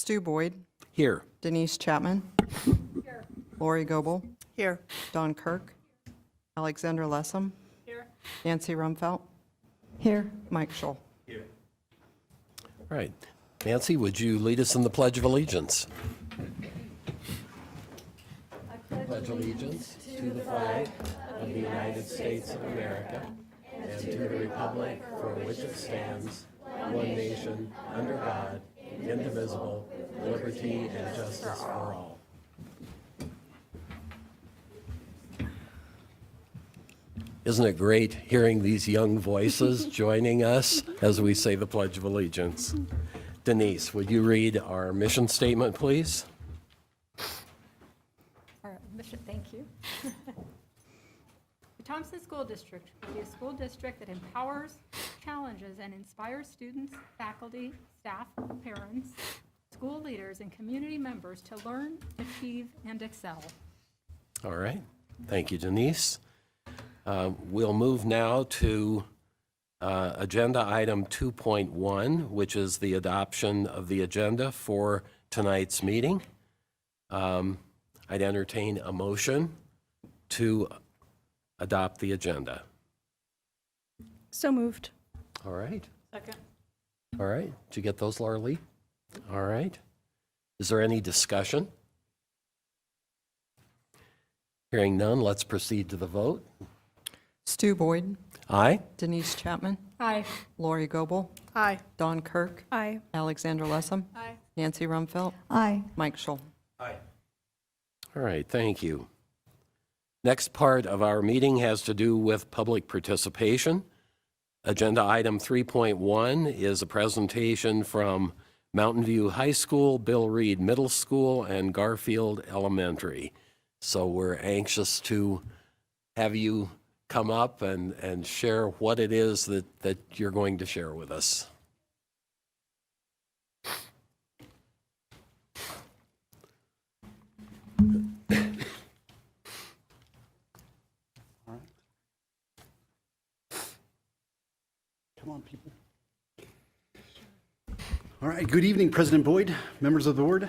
Stu Boyd, Here. Denise Chapman. Here. Lori Goebel, Here. Don Kirk, Alexandra Lessem, Here. Nancy Rumfelt. Here. Mike Scholl. All right. Nancy, would you lead us in the Pledge of Allegiance? Pledge allegiance to the flag of the United States of America and to the republic for which it stands, one nation, under God, indivisible, with liberty and justice for all. Isn't it great hearing these young voices joining us as we say the Pledge of Allegiance? Denise, would you read our mission statement, please? All right, mission, thank you. The Thompson School District will be a school district that empowers, challenges, and inspires students, faculty, staff, parents, school leaders, and community members to learn, achieve, and excel. All right. Thank you, Denise. We'll move now to agenda item 2.1, which is the adoption of the agenda for tonight's meeting. I'd entertain a motion to adopt the agenda. So moved. All right. Second. All right. Did you get those, Laura Lee? All right. Is there any discussion? Hearing none, let's proceed to the vote. Stu Boyd, Aye. Denise Chapman, Aye. Lori Goebel, Aye. Don Kirk, Aye. Alexandra Lessem, Aye. Nancy Rumfelt, Aye. Mike Scholl. All right, thank you. Next part of our meeting has to do with public participation. Agenda item 3.1 is a presentation from Mountain View High School, Bill Reed Middle School, and Garfield Elementary. So we're anxious to have you come up and share what it is that you're going to share with us. Come on, people. All right, good evening, President Boyd, members of the board,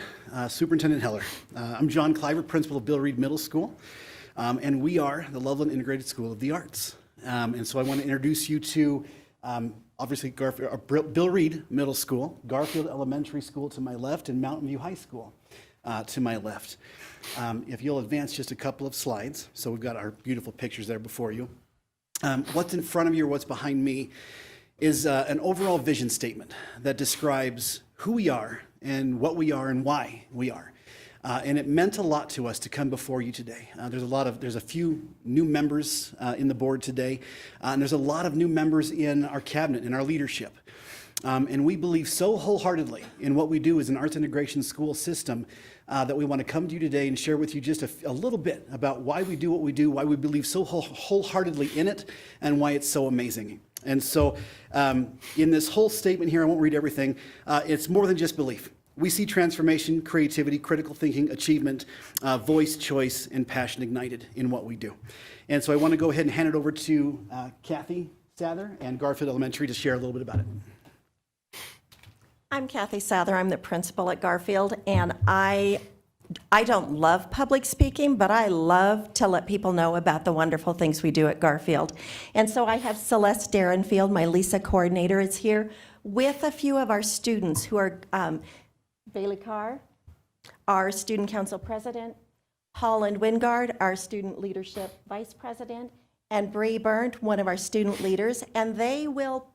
Superintendent Heller. I'm John Cliver, principal of Bill Reed Middle School, and we are the Loveland Integrated School of the Arts. And so I want to introduce you to, obviously, Bill Reed Middle School, Garfield Elementary School to my left, and Mountain View High School to my left. If you'll advance just a couple of slides, so we've got our beautiful pictures there before you. What's in front of you or what's behind me is an overall vision statement that describes who we are and what we are and why we are. And it meant a lot to us to come before you today. There's a few new members in the board today, and there's a lot of new members in our cabinet, in our leadership. And we believe so wholeheartedly in what we do as an arts integration school system that we want to come to you today and share with you just a little bit about why we do what we do, why we believe so wholeheartedly in it, and why it's so amazing. And so in this whole statement here, I won't read everything, it's more than just belief. We see transformation, creativity, critical thinking, achievement, voice, choice, and passion ignited in what we do. And so I want to go ahead and hand it over to Kathy Sather and Garfield Elementary to share a little bit about it. I'm Kathy Sather. I'm the principal at Garfield, and I don't love public speaking, but I love to let people know about the wonderful things we do at Garfield. And so I have Celeste Darrenfield, my LISA coordinator, is here with a few of our students who are Bailey Carr, our student council president, Holland Wingard, our student leadership vice president, and Bree Burnt, one of our student leaders, and they will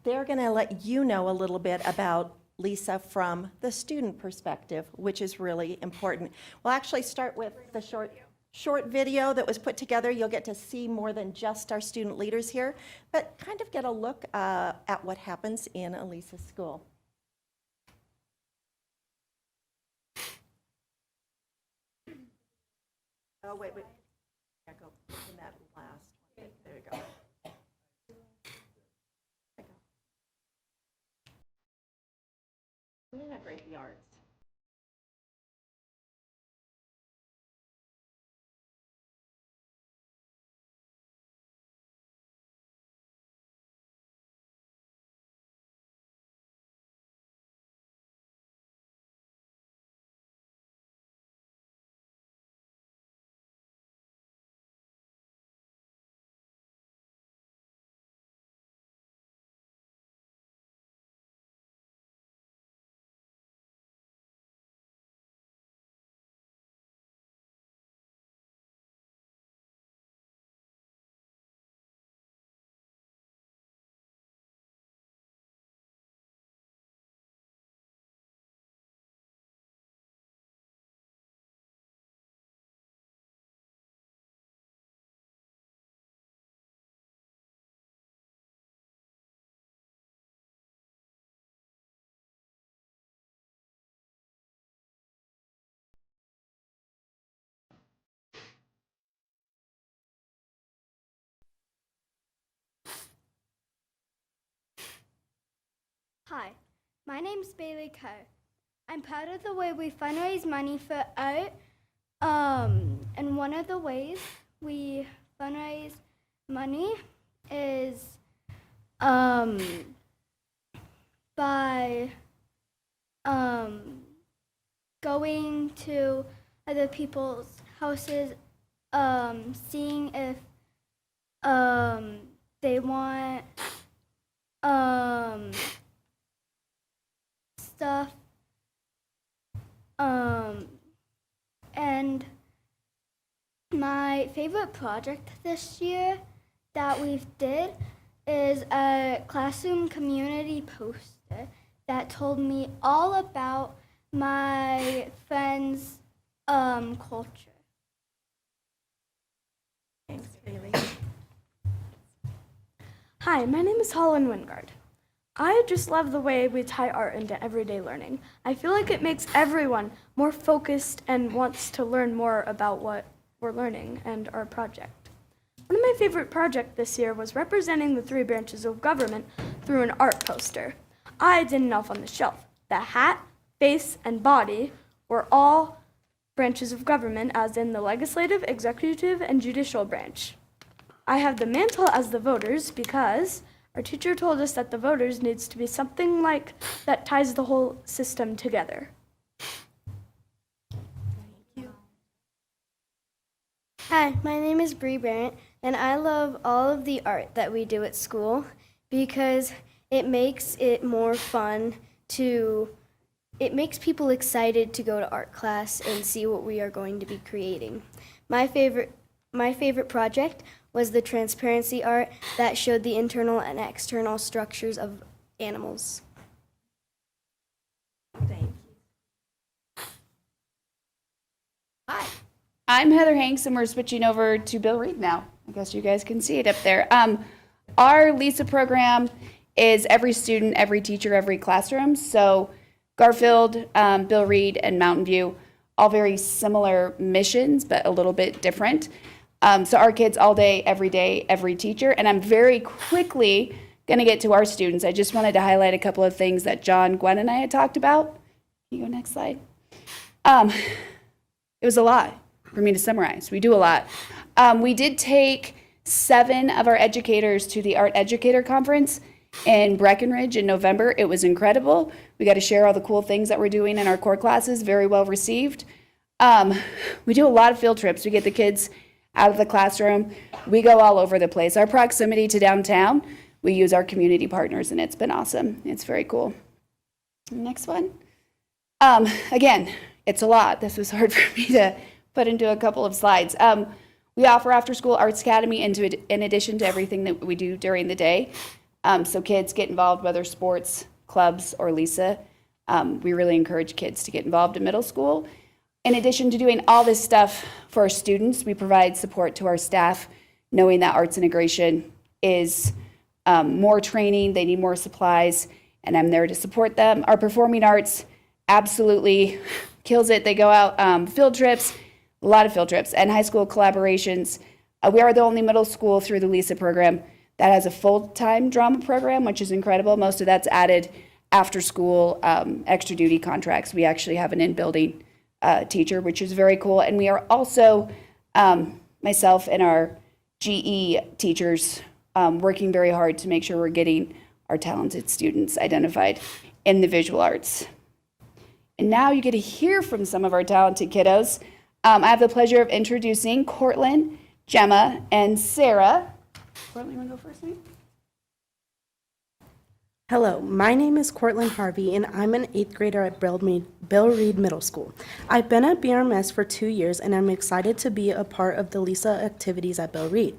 they're going to let you know a little bit about LISA from the student perspective, which is really important. We'll actually start with the short video that was put together. You'll get to see more than just our student leaders here, but kind of get a look at what happens in a LISA school. Oh, wait. Yeah, go in that last one. There you go. Integrate the arts. Hi, my name's Bailey Coe. I'm proud of the way we fundraise money for art. And one of the ways we fundraise money is by going to other people's houses, seeing if they want stuff, and my favorite project this year that we've did is a classroom community poster that told me all about my friend's culture. Thanks, Bailey. Hi, my name is Holland Wingard. I just love the way we tie art into everyday learning. I feel like it makes everyone more focused and wants to learn more about what we're learning and our project. One of my favorite projects this year was representing the 3 branches of government through an art poster. I did an elf on the shelf. The hat, face, and body were all branches of government, as in the legislative, executive, and judicial branch. I have the mantle as the voters because our teacher told us that the voters needs to be something like that ties the whole system together. Hi, my name is Bree Barrett, and I love all of the art that we do at school because it makes it more fun it makes people excited to go to art class and see what we are going to be creating. My favorite project was the transparency art that showed the internal and external structures of animals. Thank you. Hi. I'm Heather Hanks, and we're switching over to Bill Reed now. I guess you guys can see it up there. Our LISA program is every student, every teacher, every classroom. So Garfield, Bill Reed, and Mountain View, all very similar missions, but a little bit different. So our kids all day, every teacher. And I'm very quickly going to get to our students. I just wanted to highlight a couple of things that John, Gwen, and I had talked about. Can you go next slide? It was a lot for me to summarize. We do a lot. We did take 7 of our educators to the Art Educator Conference in Breckenridge in November. It was incredible. We got to share all the cool things that we're doing in our core classes, very well received. We do a lot of field trips. We get the kids out of the classroom. We go all over the place. Our proximity to downtown, we use our community partners, and it's been awesome. It's very cool. Next one. Again, it's a lot. This was hard for me to put into a couple of slides. We offer after-school arts academy in addition to everything that we do during the day. So kids get involved, whether sports, clubs, or LISA. We really encourage kids to get involved in middle school. In addition to doing all this stuff for our students, we provide support to our staff, knowing that arts integration is more training, they need more supplies, and I'm there to support them. Our performing arts absolutely kills it. They go out field trips, a lot of field trips, and high school collaborations. We are the only middle school through the LISA program that has a full-time drama program, which is incredible. Most of that's added after school extra duty contracts. We actually have an in-building teacher, which is very cool. And we are also, myself and our GE teachers, working very hard to make sure we're getting our talented students identified in the visual arts. And now you get to hear from some of our talented kiddos. I have the pleasure of introducing Courtland, Gemma, and Sarah. Courtland, you want to go first, maybe? Hello, my name is Courtland Harvey, and I'm an 8th grader at Bill Reed Middle School. I've been at BRMS for 2 years, and I'm excited to be a part of the LISA activities at Bill Reed.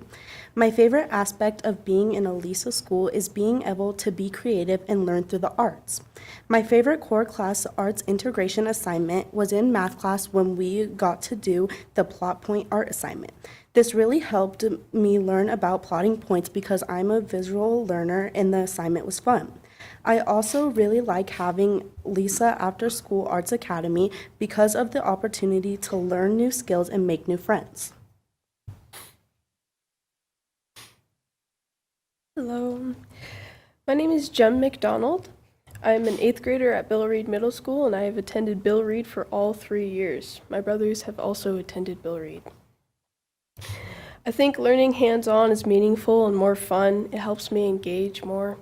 My favorite aspect of being in a LISA school is being able to be creative and learn through the arts. My favorite core class arts integration assignment was in math class when we got to do the plot point art assignment. This really helped me learn about plotting points because I'm a visual learner and the assignment was fun. I also really like having LISA After School Arts Academy because of the opportunity to learn new skills and make new friends. Hello, my name is Jem McDonald. I'm an 8th grader at Bill Reed Middle School, and I have attended Bill Reed for all 3 years. My brothers have also attended Bill Reed. I think learning hands-on is meaningful and more fun. It helps me engage more.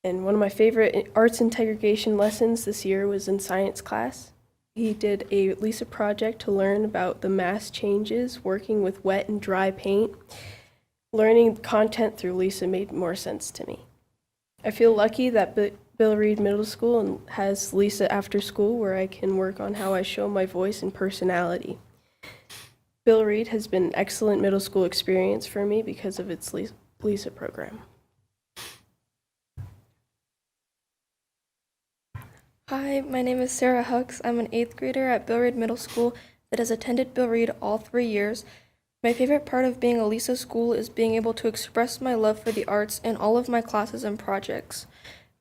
And one of my favorite arts integration lessons this year was in science class. We did a LISA project to learn about the mass changes working with wet and dry paint. Learning content through LISA made more sense to me. I feel lucky that Bill Reed Middle School has LISA after school where I can work on how I show my voice and personality. Bill Reed has been an excellent middle school experience for me because of its LISA program. Hi, my name is Sarah Hooks. I'm an 8th grader at Bill Reed Middle School that has attended Bill Reed all 3 years. My favorite part of being a LISA school is being able to express my love for the arts in all of my classes and projects.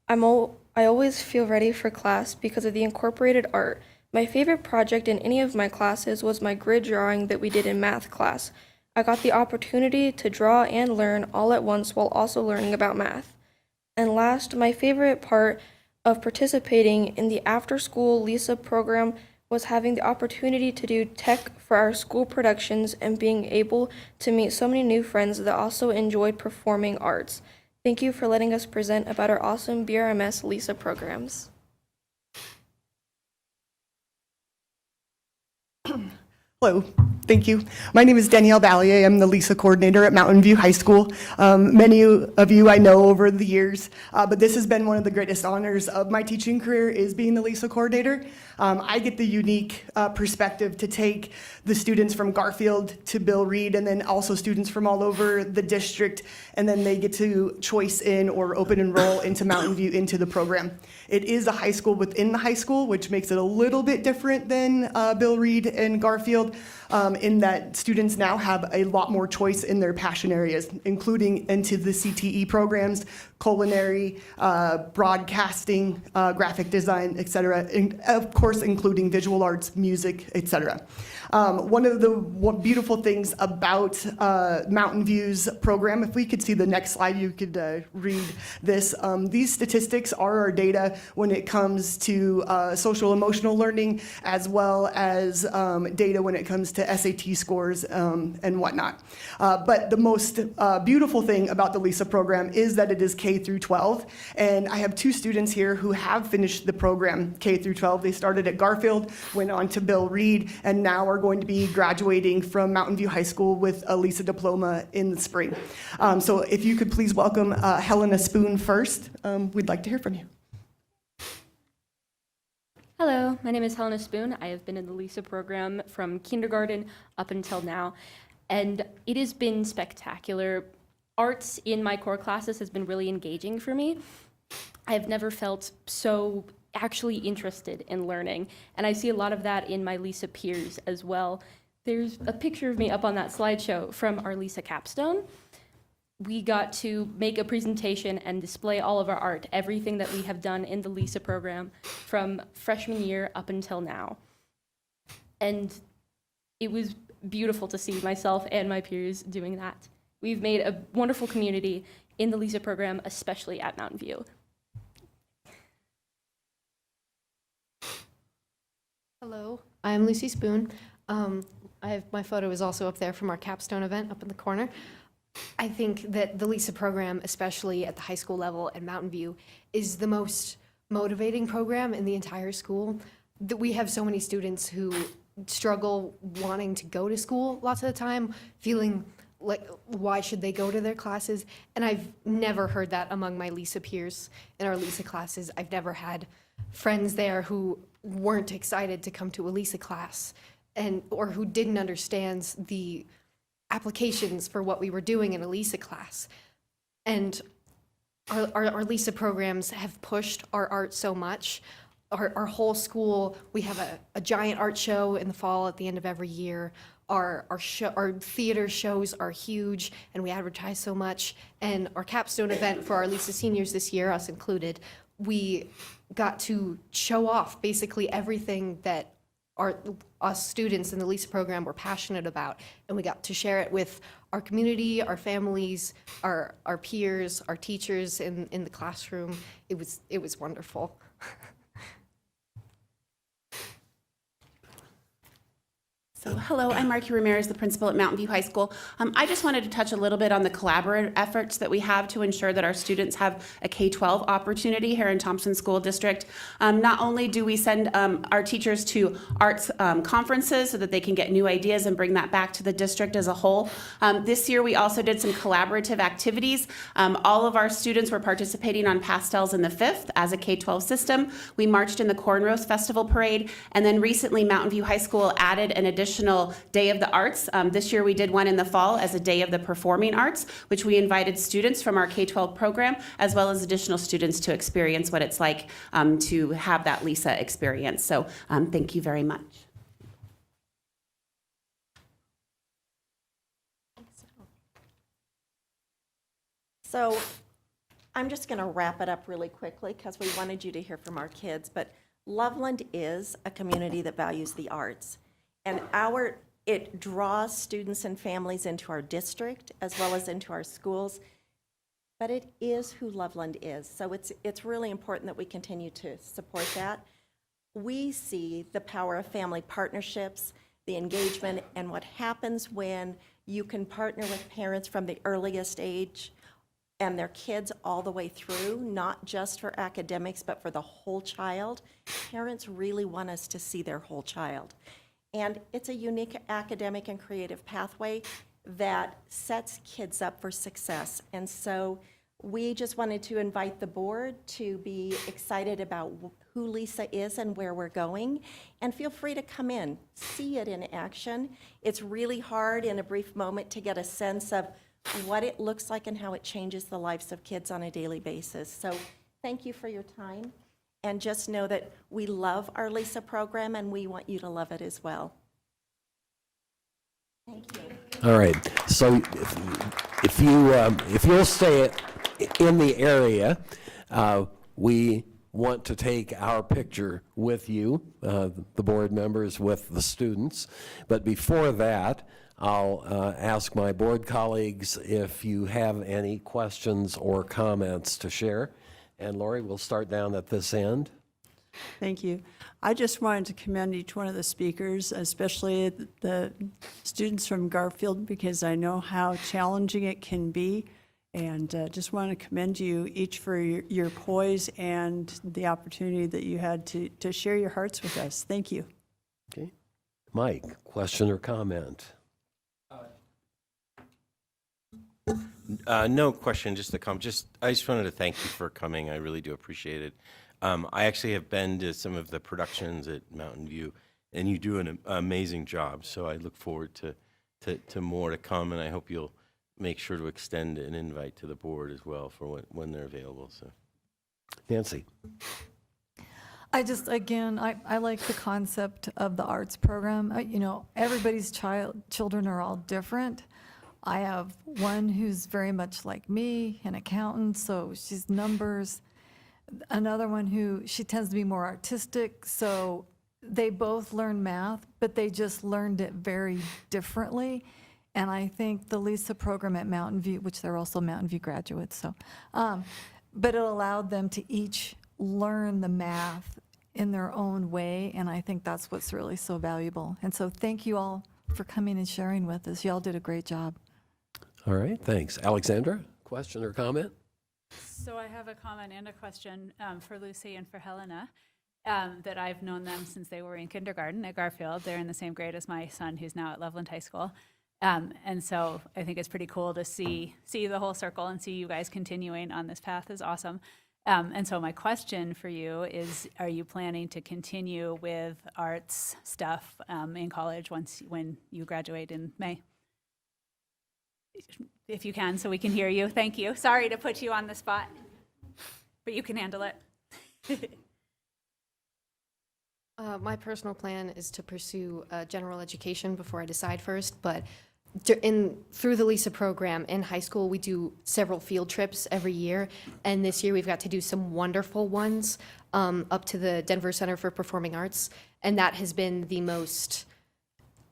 I always feel ready for class because of the incorporated art. My favorite project in any of my classes was my grid drawing that we did in math class. I got the opportunity to draw and learn all at once while also learning about math. And last, my favorite part of participating in the after-school LISA program was having the opportunity to do tech for our school productions and being able to meet so many new friends that also enjoyed performing arts. Thank you for letting us present about our awesome BRMS LISA programs. Hello, thank you. My name is Danielle Ballier. I'm the LISA coordinator at Mountain View High School. Many of you I know over the years, but this has been one of the greatest honors of my teaching career is being the LISA coordinator. I get the unique perspective to take the students from Garfield to Bill Reed and then also students from all over the district, and then they get to choice in or open enroll into Mountain View into the program. It is a high school within the high school, which makes it a little bit different than Bill Reed and Garfield. In that students now have a lot more choice in their passion areas, including into the CTE programs, culinary, broadcasting, graphic design, et cetera, and of course, including visual arts, music, et cetera. One of the beautiful things about Mountain View's program, if we could see the next slide, you could read this. These statistics are our data when it comes to social emotional learning, as well as data when it comes to SAT scores and whatnot. But the most beautiful thing about the LISA program is that it is K through 12. And I have 2 students here who have finished the program K through 12. They started at Garfield, went on to Bill Reed, and now are going to be graduating from Mountain View High School with a LISA diploma in the spring. So if you could please welcome Helena Spoon first. We'd like to hear from you. Hello, my name is Helena Spoon. I have been in the LISA program from kindergarten up until now, and it has been spectacular. Arts in my core classes has been really engaging for me. I have never felt so actually interested in learning, and I see a lot of that in my LISA peers as well. There's a picture of me up on that slideshow from our LISA capstone. We got to make a presentation and display all of our art, everything that we have done in the LISA program from freshman year up until now. And it was beautiful to see myself and my peers doing that. We've made a wonderful community in the LISA program, especially at Mountain View. Hello, I'm Lucy Spoon. My photo is also up there from our capstone event up in the corner. I think that the LISA program, especially at the high school level at Mountain View, is the most motivating program in the entire school. That we have so many students who struggle wanting to go to school lots of the time, feeling like, why should they go to their classes? And I've never heard that among my LISA peers in our LISA classes. I've never had friends there who weren't excited to come to a LISA class or who didn't understand the applications for what we were doing in a LISA class. And our LISA programs have pushed our art so much. Our whole school, we have a giant art show in the fall at the end of every year. Our theater shows are huge, and we advertise so much. And our capstone event for our LISA seniors this year, us included, we got to show off basically everything that us students in the LISA program were passionate about, and we got to share it with our community, our families, our peers, our teachers in the classroom. It was wonderful. So, hello, I'm Marky Ramirez, the principal at Mountain View High School. I just wanted to touch a little bit on the collaborative efforts that we have to ensure that our students have a K-12 opportunity here in Thompson School District. Not only do we send our teachers to arts conferences so that they can get new ideas and bring that back to the district as a whole, this year we also did some collaborative activities. All of our students were participating on Pastels in the 5th as a K-12 system. We marched in the Corn Roast Festival Parade, and then recently Mountain View High School added an additional Day of the Arts. This year we did one in the fall as a Day of the Performing Arts, which we invited students from our K-12 program as well as additional students to experience what it's like to have that LISA experience. So thank you very much. So I'm just going to wrap it up really quickly because we wanted you to hear from our kids. But Loveland is a community that values the arts. And it draws students and families into our district as well as into our schools. But it is who Loveland is. So it's really important that we continue to support that. We see the power of family partnerships, the engagement, and what happens when you can partner with parents from the earliest age and their kids all the way through, not just for academics, but for the whole child. Parents really want us to see their whole child. And it's a unique academic and creative pathway that sets kids up for success. And so we just wanted to invite the board to be excited about who LISA is and where we're going. And feel free to come in, see it in action. It's really hard in a brief moment to get a sense of what it looks like and how it changes the lives of kids on a daily basis. So thank you for your time. And just know that we love our LISA program and we want you to love it as well. Thank you. All right. So if you'll stay in the area, we want to take our picture with you, the board members with the students. But before that, I'll ask my board colleagues if you have any questions or comments to share. And Lori, we'll start down at this end. Thank you. I just wanted to commend each one of the speakers, especially the students from Garfield, because I know how challenging it can be. And just want to commend you each for your poise and the opportunity that you had to share your hearts with us. Thank you. Okay. Mike, question or comment? No question, just a comment. I just wanted to thank you for coming. I really do appreciate it. I actually have been to some of the productions at Mountain View, and you do an amazing job. So I look forward to more to come, and I hope you'll make sure to extend an invite to the board as well for when they're available. So, Nancy. I just, again, I like the concept of the arts program. Everybody's children are all different. I have one who's very much like me, an accountant, so she's numbers. Another one she tends to be more artistic, so they both learn math, but they just learned it very differently. And I think the LISA program at Mountain View, which they're also Mountain View graduates, so, but it allowed them to each learn the math in their own way, and I think that's what's really so valuable. And so thank you all for coming and sharing with us. Y'all did a great job. All right, thanks. Alexandra, question or comment? So I have a comment and a question for Lucy and for Helena. That I've known them since they were in kindergarten at Garfield. They're in the same grade as my son, who's now at Loveland High School. And so I think it's pretty cool to see the whole circle and see you guys continuing on this path is awesome. And so my question for you is, are you planning to continue with arts stuff in college when you graduate in May? If you can, so we can hear you. Thank you. Sorry to put you on the spot, but you can handle it. My personal plan is to pursue general education before I decide first, but through the LISA program in high school, we do several field trips every year. And this year we've got to do some wonderful ones up to the Denver Center for Performing Arts. And that has been the most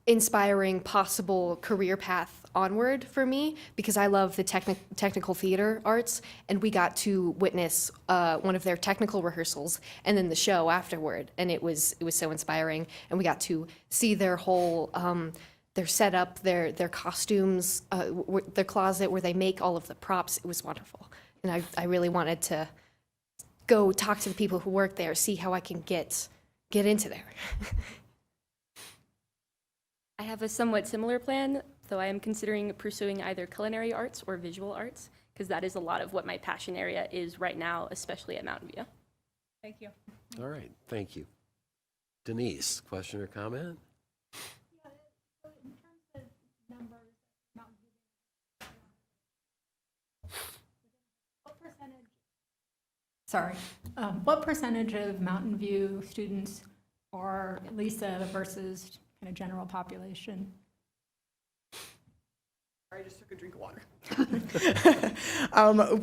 inspiring possible career path onward for me, because I love the technical theater arts, and we got to witness one of their technical rehearsals and then the show afterward, and it was so inspiring. And we got to see their whole their setup, their costumes, their closet where they make all of the props. It was wonderful, and I really wanted to go talk to the people who work there, see how I can get into there. I have a somewhat similar plan, though I am considering pursuing either culinary arts or visual arts, because that is a lot of what my passion area is right now, especially at Mountain View. Thank you. All right, thank you. Denise, question or comment? Sorry. What percentage of Mountain View students are LISA versus kind of general population? I just took a drink of water.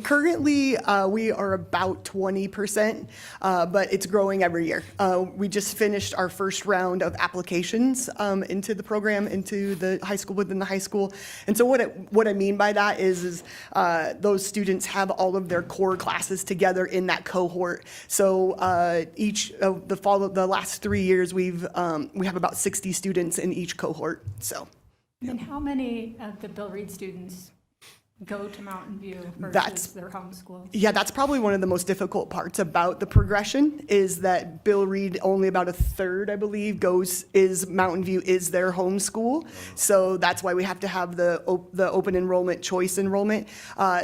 Currently, we are about 20%, but it's growing every year. We just finished our first round of applications into the program, into the high school, within the high school. And so what I mean by that is those students have all of their core classes together in that cohort. So each of the last 3 years, we have about 60 students in each cohort. So. And how many of the Bill Reed students go to Mountain View versus their home schools? Yeah, that's probably one of the most difficult parts about the progression, is that Bill Reed, only about a third, I believe, Mountain View is their home school. So that's why we have to have the open enrollment, choice enrollment.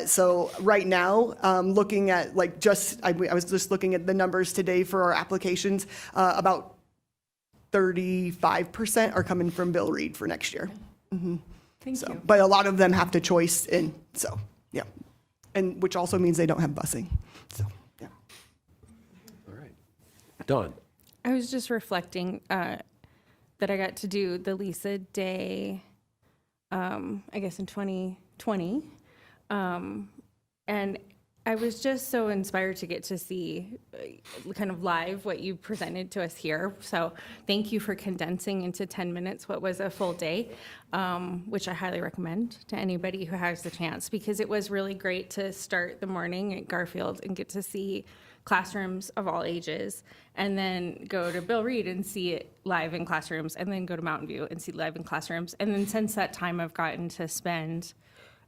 So right now, looking at I was just looking at the numbers today for our applications, about 35% are coming from Bill Reed for next year. Mm-hmm. Thank you. But a lot of them have to choice in, so, yeah. And which also means they don't have busing, so, yeah. All right. Dawn. I was just reflecting that I got to do the LISA Day, I guess in 2020. And I was just so inspired to get to see kind of live what you presented to us here. So thank you for condensing into 10 minutes what was a full day, which I highly recommend to anybody who has the chance, because it was really great to start the morning at Garfield and get to see classrooms of all ages, and then go to Bill Reed and see it live in classrooms, and then go to Mountain View and see live in classrooms. And then since that time, I've gotten to spend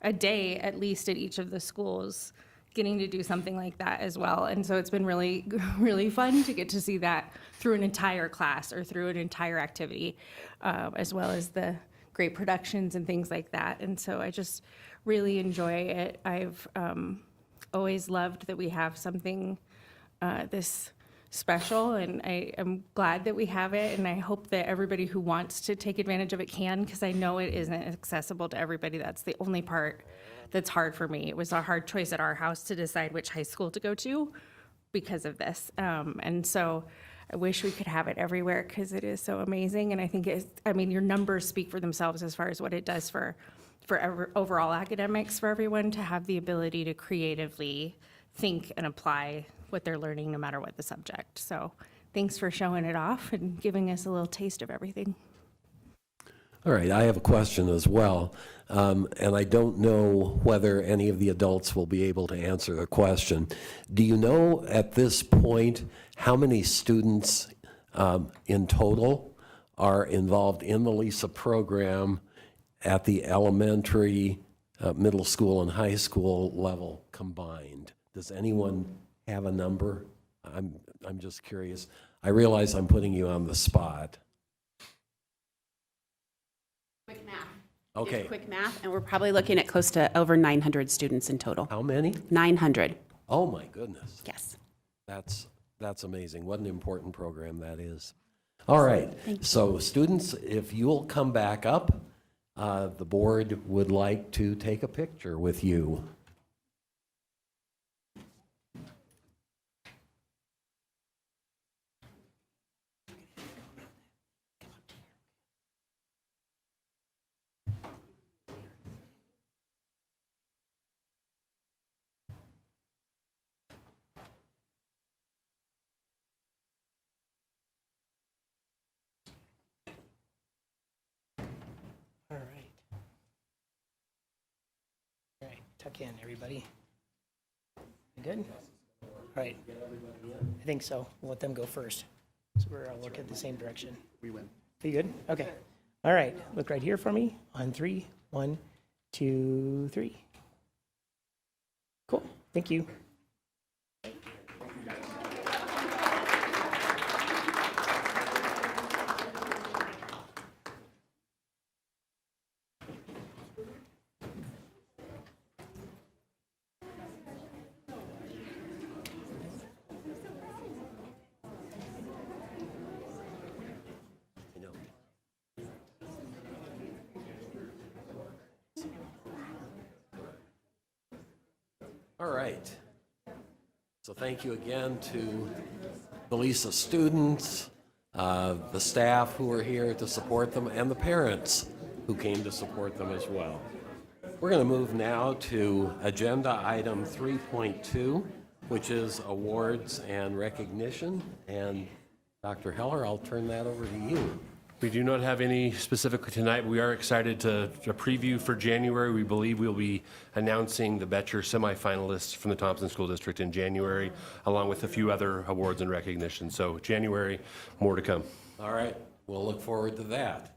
a day at least at each of the schools getting to do something like that as well. And so it's been really, really fun to get to see that through an entire class or through an entire activity, as well as the great productions and things like that. And so I just really enjoy it. I've always loved that we have something this special, and I am glad that we have it, and I hope that everybody who wants to take advantage of it can, because I know it isn't accessible to everybody. That's the only part that's hard for me. It was a hard choice at our house to decide which high school to go to because of this. And so I wish we could have it everywhere, because it is so amazing. And I think your numbers speak for themselves as far as what it does for overall academics for everyone to have the ability to creatively think and apply what they're learning, no matter what the subject. So thanks for showing it off and giving us a little taste of everything. All right, I have a question as well, and I don't know whether any of the adults will be able to answer the question. Do you know at this point how many students in total are involved in the LISA program at the elementary, middle school, and high school level combined? Does anyone have a number? I'm just curious. I realize I'm putting you on the spot. Quick math. Okay. Just quick math, and we're probably looking at close to over 900 students in total. How many? 900. Oh my goodness. Yes. That's amazing. What an important program that is. All right. So students, if you'll come back up, the board would like to take a picture with you. tuck in, everybody. Good? All right. I think so. We'll let them go first. So we're all looking at the same direction. We win. You good? Okay. All right. Look right here for me. On 3. 1, 2, 3. Cool. Thank you. All right. So thank you again to the LISA students, the staff who are here to support them, and the parents who came to support them as well. We're going to move now to agenda item 3.2, which is awards and recognition. And Dr. Heller, I'll turn that over to you. We do not have any specifically tonight, but we are excited to preview for January. We believe we'll be announcing the Betcher semifinalists from the Thompson School District in January, along with a few other awards and recognition. So January, more to come. All right, we'll look forward to that.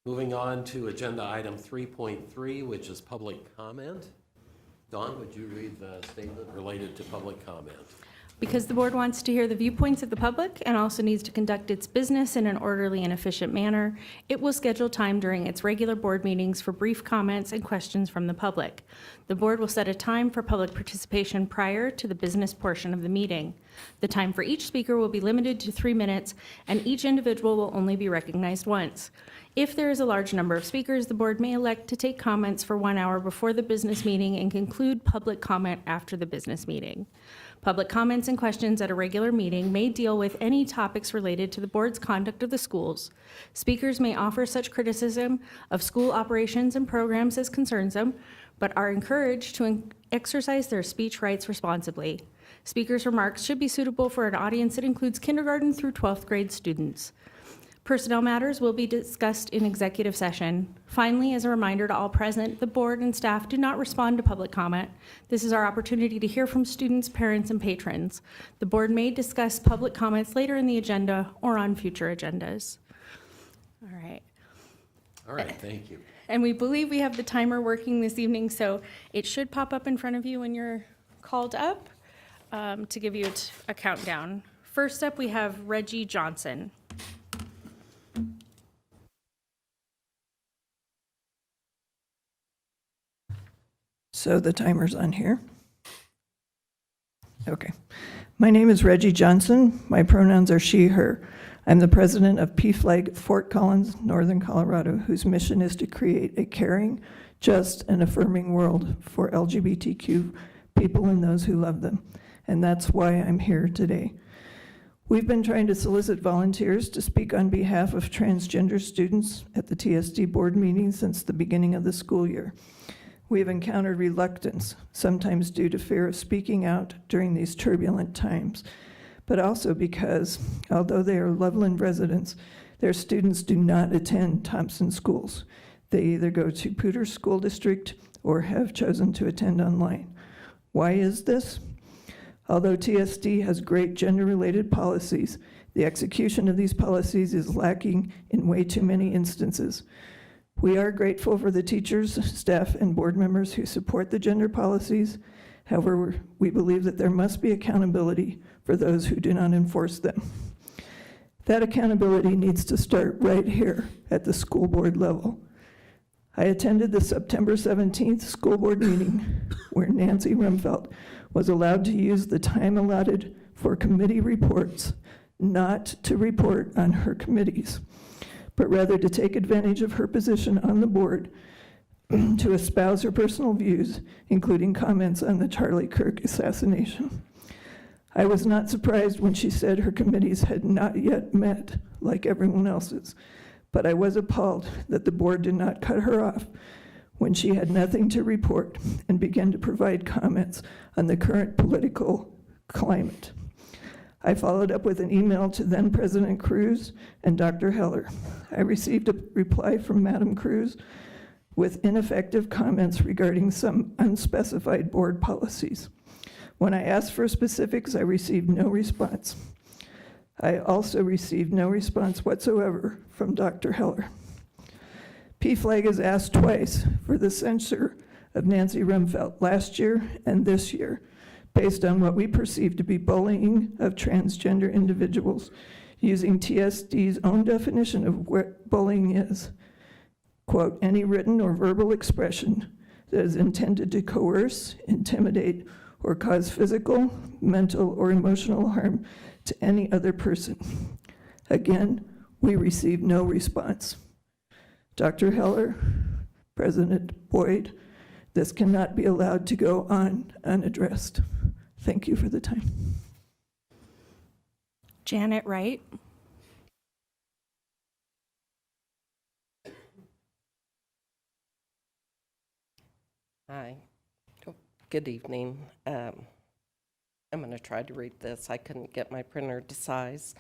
Moving on to agenda item 3.3, which is public comment. Dawn, would you read the statement related to public comment? Because the board wants to hear the viewpoints of the public and also needs to conduct its business in an orderly and efficient manner, it will schedule time during its regular board meetings for brief comments and questions from the public. The board will set a time for public participation prior to the business portion of the meeting. The time for each speaker will be limited to 3 minutes, and each individual will only be recognized once. If there is a large number of speakers, the board may elect to take comments for 1 hour before the business meeting and conclude public comment after the business meeting. Public comments and questions at a regular meeting may deal with any topics related to the board's conduct of the schools. Speakers may offer such criticism of school operations and programs as concerns them, but are encouraged to exercise their speech rights responsibly. Speakers' remarks should be suitable for an audience that includes kindergarten through 12th grade students. Personnel matters will be discussed in executive session. Finally, as a reminder to all present, the board and staff do not respond to public comment. This is our opportunity to hear from students, parents, and patrons. The board may discuss public comments later in the agenda or on future agendas. All right. All right, thank you. And we believe we have the timer working this evening, so it should pop up in front of you when you're called up to give you a countdown. First up, we have Reggie Johnson. So the timer's on here. Okay. My name is Reggie Johnson. My pronouns are she, her. I'm the president of PFLAG Fort Collins, Northern Colorado, whose mission is to create a caring, just, and affirming world for LGBTQ people and those who love them. And that's why I'm here today. We've been trying to solicit volunteers to speak on behalf of transgender students at the TSD board meeting since the beginning of the school year. We have encountered reluctance, sometimes due to fear of speaking out during these turbulent times, but also because, although they are Loveland residents, their students do not attend Thompson schools. They either go to Poudre School District or have chosen to attend online. Why is this? Although TSD has great gender-related policies, the execution of these policies is lacking in way too many instances. We are grateful for the teachers, staff, and board members who support the gender policies. However, we believe that there must be accountability for those who do not enforce them. That accountability needs to start right here at the school board level. I attended the September 17th school board meeting where Nancy Rumfeld was allowed to use the time allotted for committee reports not to report on her committees, but rather to take advantage of her position on the board to espouse her personal views, including comments on the Charlie Kirk assassination. I was not surprised when she said her committees had not yet met like everyone else's, but I was appalled that the board did not cut her off when she had nothing to report and began to provide comments on the current political climate. I followed up with an email to then President Cruz and Dr. Heller. I received a reply from Madam Cruz with ineffective comments regarding some unspecified board policies. When I asked for specifics, I received no response. I also received no response whatsoever from Dr. Heller. PFLAG has asked twice for the censure of Nancy Rumfeld last year and this year, based on what we perceive to be bullying of transgender individuals, using TSD's own definition of what bullying is. Quote, any written or verbal expression that is intended to coerce, intimidate, or cause physical, mental, or emotional harm to any other person. Again, we received no response. Dr. Heller, President Boyd, this cannot be allowed to go on unaddressed. Thank you for the time. Janet Wright. Hi. Good evening. I'm going to try to read this. I couldn't get my printer to size.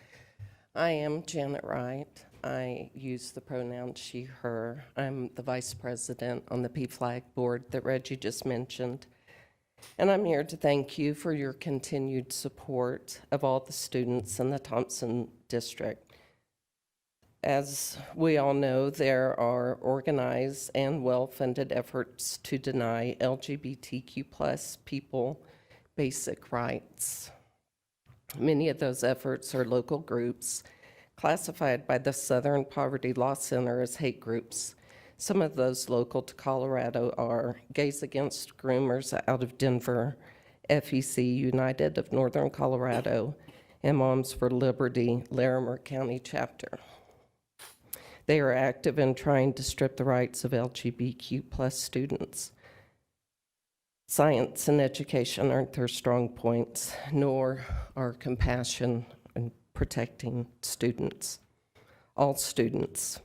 I am Janet Wright. I use the pronoun she, her. I'm the vice president on the PFLAG board that Reggie just mentioned. And I'm here to thank you for your continued support of all the students in the Thompson district. As we all know, there are organized and well-funded efforts to deny LGBTQ+ people basic rights. Many of those efforts are local groups classified by the Southern Poverty Law Center as hate groups. Some of those local to Colorado are Gays Against Groomers out of Denver, FEC United of Northern Colorado, and Moms for Liberty, Larimer County chapter. They are active in trying to strip the rights of LGBTQ+ students. Science and education aren't their strong points, nor are compassion and protecting students, all students.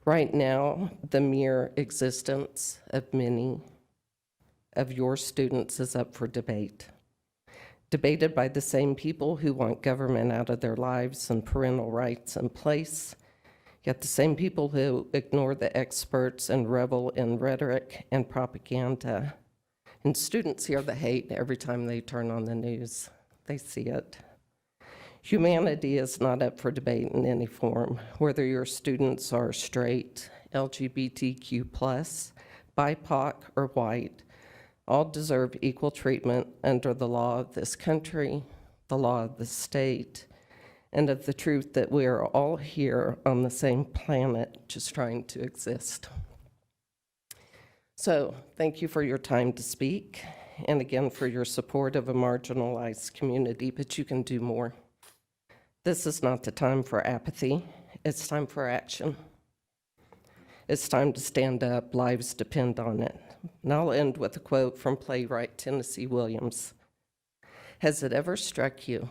Right now, the mere existence of many of your students is up for debate. Debated by the same people who want government out of their lives and parental rights in place, yet the same people who ignore the experts and revel in rhetoric and propaganda. And students hear the hate every time they turn on the news. They see it. Humanity is not up for debate in any form, whether your students are straight, LGBTQ+, BIPOC, or white. All deserve equal treatment under the law of this country, the law of the state, and of the truth that we are all here on the same planet, just trying to exist. So, thank you for your time to speak, and again for your support of a marginalized community, but you can do more. This is not the time for apathy. It's time for action. It's time to stand up. Lives depend on it. And I'll end with a quote from playwright Tennessee Williams. Has it ever struck you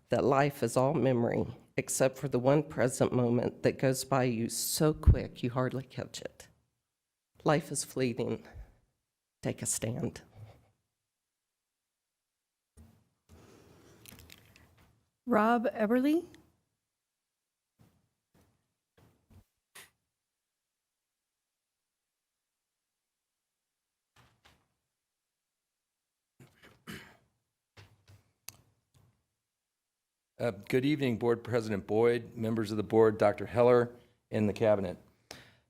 that life is all memory, except for the one present moment that goes by you so quick you hardly catch it? Life is fleeting. Take a stand. Rob Eberly. Good evening, Board President Boyd, members of the board, Dr. Heller, and the cabinet.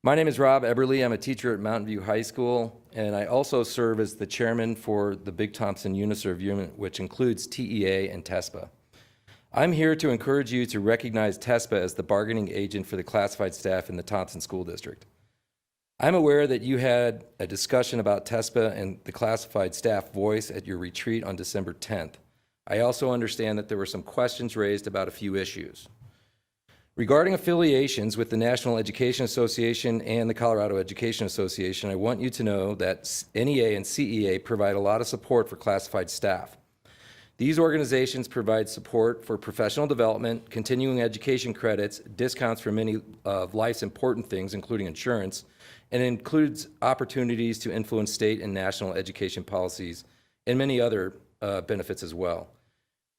My name is Rob Eberly. I'm a teacher at Mountain View High School, and I also serve as the chairman for the Big Thompson Uniserve Unit, which includes TEA and TESPA. I'm here to encourage you to recognize TESPA as the bargaining agent for the classified staff in the Thompson School District. I'm aware that you had a discussion about TESPA and the classified staff voice at your retreat on December 10th. I also understand that there were some questions raised about a few issues. Regarding affiliations with the National Education Association and the Colorado Education Association, I want you to know that NEA and CEA provide a lot of support for classified staff. These organizations provide support for professional development, continuing education credits, discounts for many of life's important things, including insurance, and it includes opportunities to influence state and national education policies and many other benefits as well.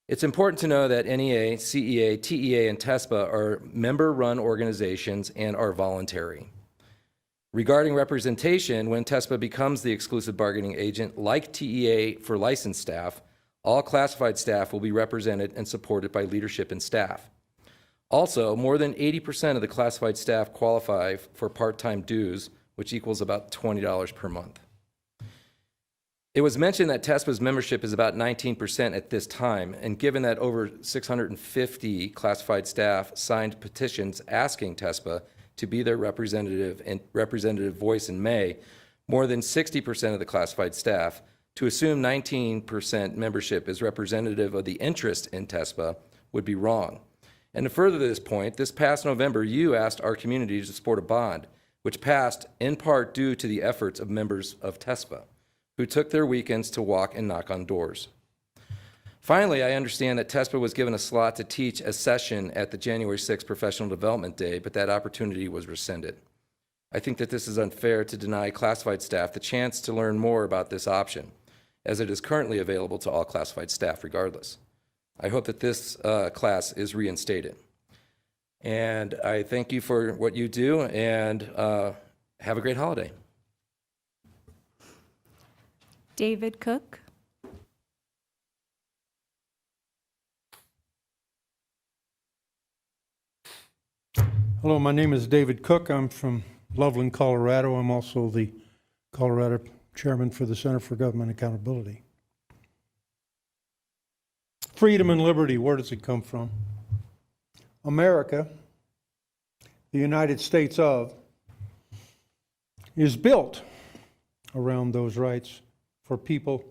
It's important to know that NEA, CEA, TEA, and TESPA are member-run organizations and are voluntary. Regarding representation, when TESPA becomes the exclusive bargaining agent, like TEA for licensed staff, all classified staff will be represented and supported by leadership and staff. Also, more than 80% of the classified staff qualify for part-time dues, which equals about $20 per month. It was mentioned that TESPA's membership is about 19% at this time, and given that over 650 classified staff signed petitions asking TESPA to be their representative and representative voice in May, more than 60% of the classified staff, to assume 19% membership is representative of the interest in TESPA would be wrong. And to further this point, this past November, you asked our community to support a bond, which passed in part due to the efforts of members of TESPA, who took their weekends to walk and knock on doors. Finally, I understand that TESPA was given a slot to teach a session at the January 6th Professional Development Day, but that opportunity was rescinded. I think that this is unfair to deny classified staff the chance to learn more about this option, as it is currently available to all classified staff regardless. I hope that this class is reinstated. And I thank you for what you do, and have a great holiday. David Cook. Hello, my name is David Cook. I'm from Loveland, Colorado. I'm also the Colorado Chairman for the Center for Government Accountability. Freedom and liberty, where does it come from? America, the United States of, is built around those rights for people,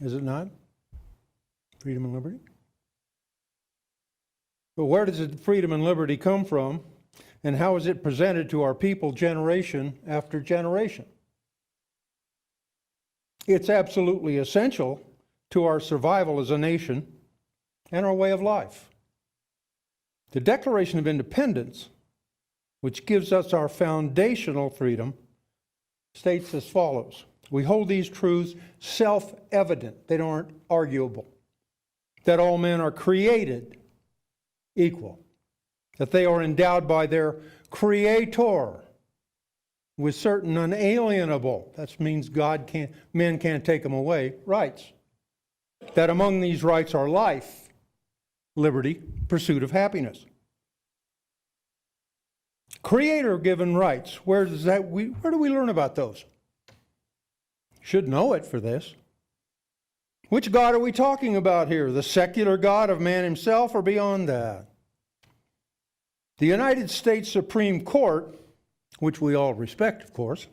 is it not? Freedom and liberty? But where does the freedom and liberty come from, and how is it presented to our people generation after generation? It's absolutely essential to our survival as a nation and our way of life. The Declaration of Independence, which gives us our foundational freedom, states as follows. We hold these truths self-evident, they aren't arguable, that all men are created equal, that they are endowed by their Creator with certain unalienable, that means men can't take them away, rights. That among these rights are life, liberty, pursuit of happiness. Creator-given rights, where do we learn about those? Should know it for this. Which God are we talking about here? The secular God of man himself or beyond that? The United States Supreme Court, which we all respect, of course,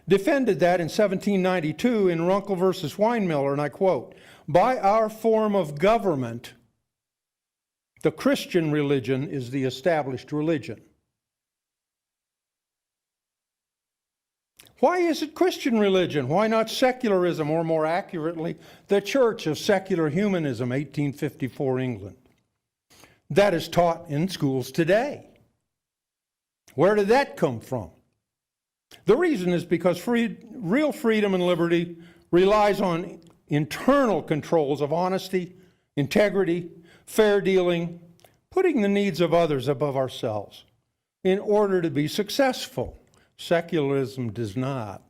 defended that in 1792 in Runkle versus Weinmiller, and I quote, "By our form of government, the Christian religion is the established religion." Why is it Christian religion? Why not secularism, or more accurately, the Church of Secular Humanism, 1854 England? That is taught in schools today. Where did that come from? The reason is because real freedom and liberty relies on internal controls of honesty, integrity, fair dealing, putting the needs of others above ourselves in order to be successful. Secularism does not.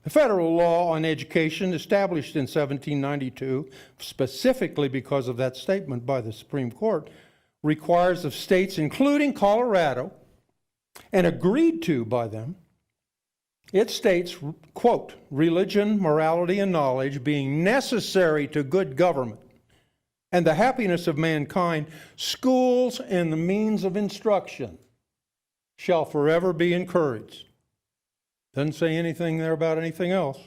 The federal law on education, established in 1792, specifically because of that statement by the Supreme Court, requires of states, including Colorado, and agreed to by them, it states, quote, "religion, morality, and knowledge being necessary to good government and the happiness of mankind, schools and the means of instruction shall forever be encouraged." Doesn't say anything there about anything else.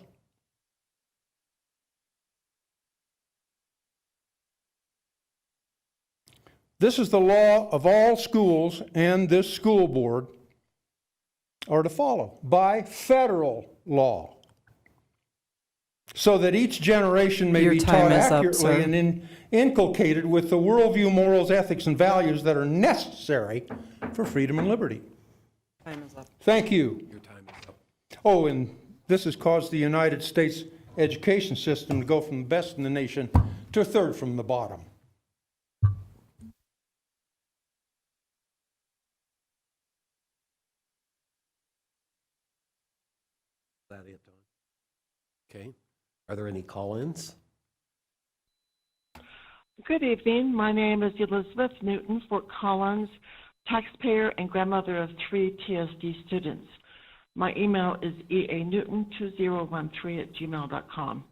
This is the law of all schools, and this school board are to follow by federal law, so that each generation may be taught accurately and inculcated with the worldview, morals, ethics, and values that are necessary for freedom and liberty. Time is up. Thank you. Your time is up. Oh, and this has caused the United States education system to go from the best in the nation to third from the bottom. that it, Don? Okay. Are there any call-ins? Good evening. My name is Elizabeth Newton, Fort Collins, taxpayer and grandmother of 3 TSD students. My email is eanewton2013@gmail.com.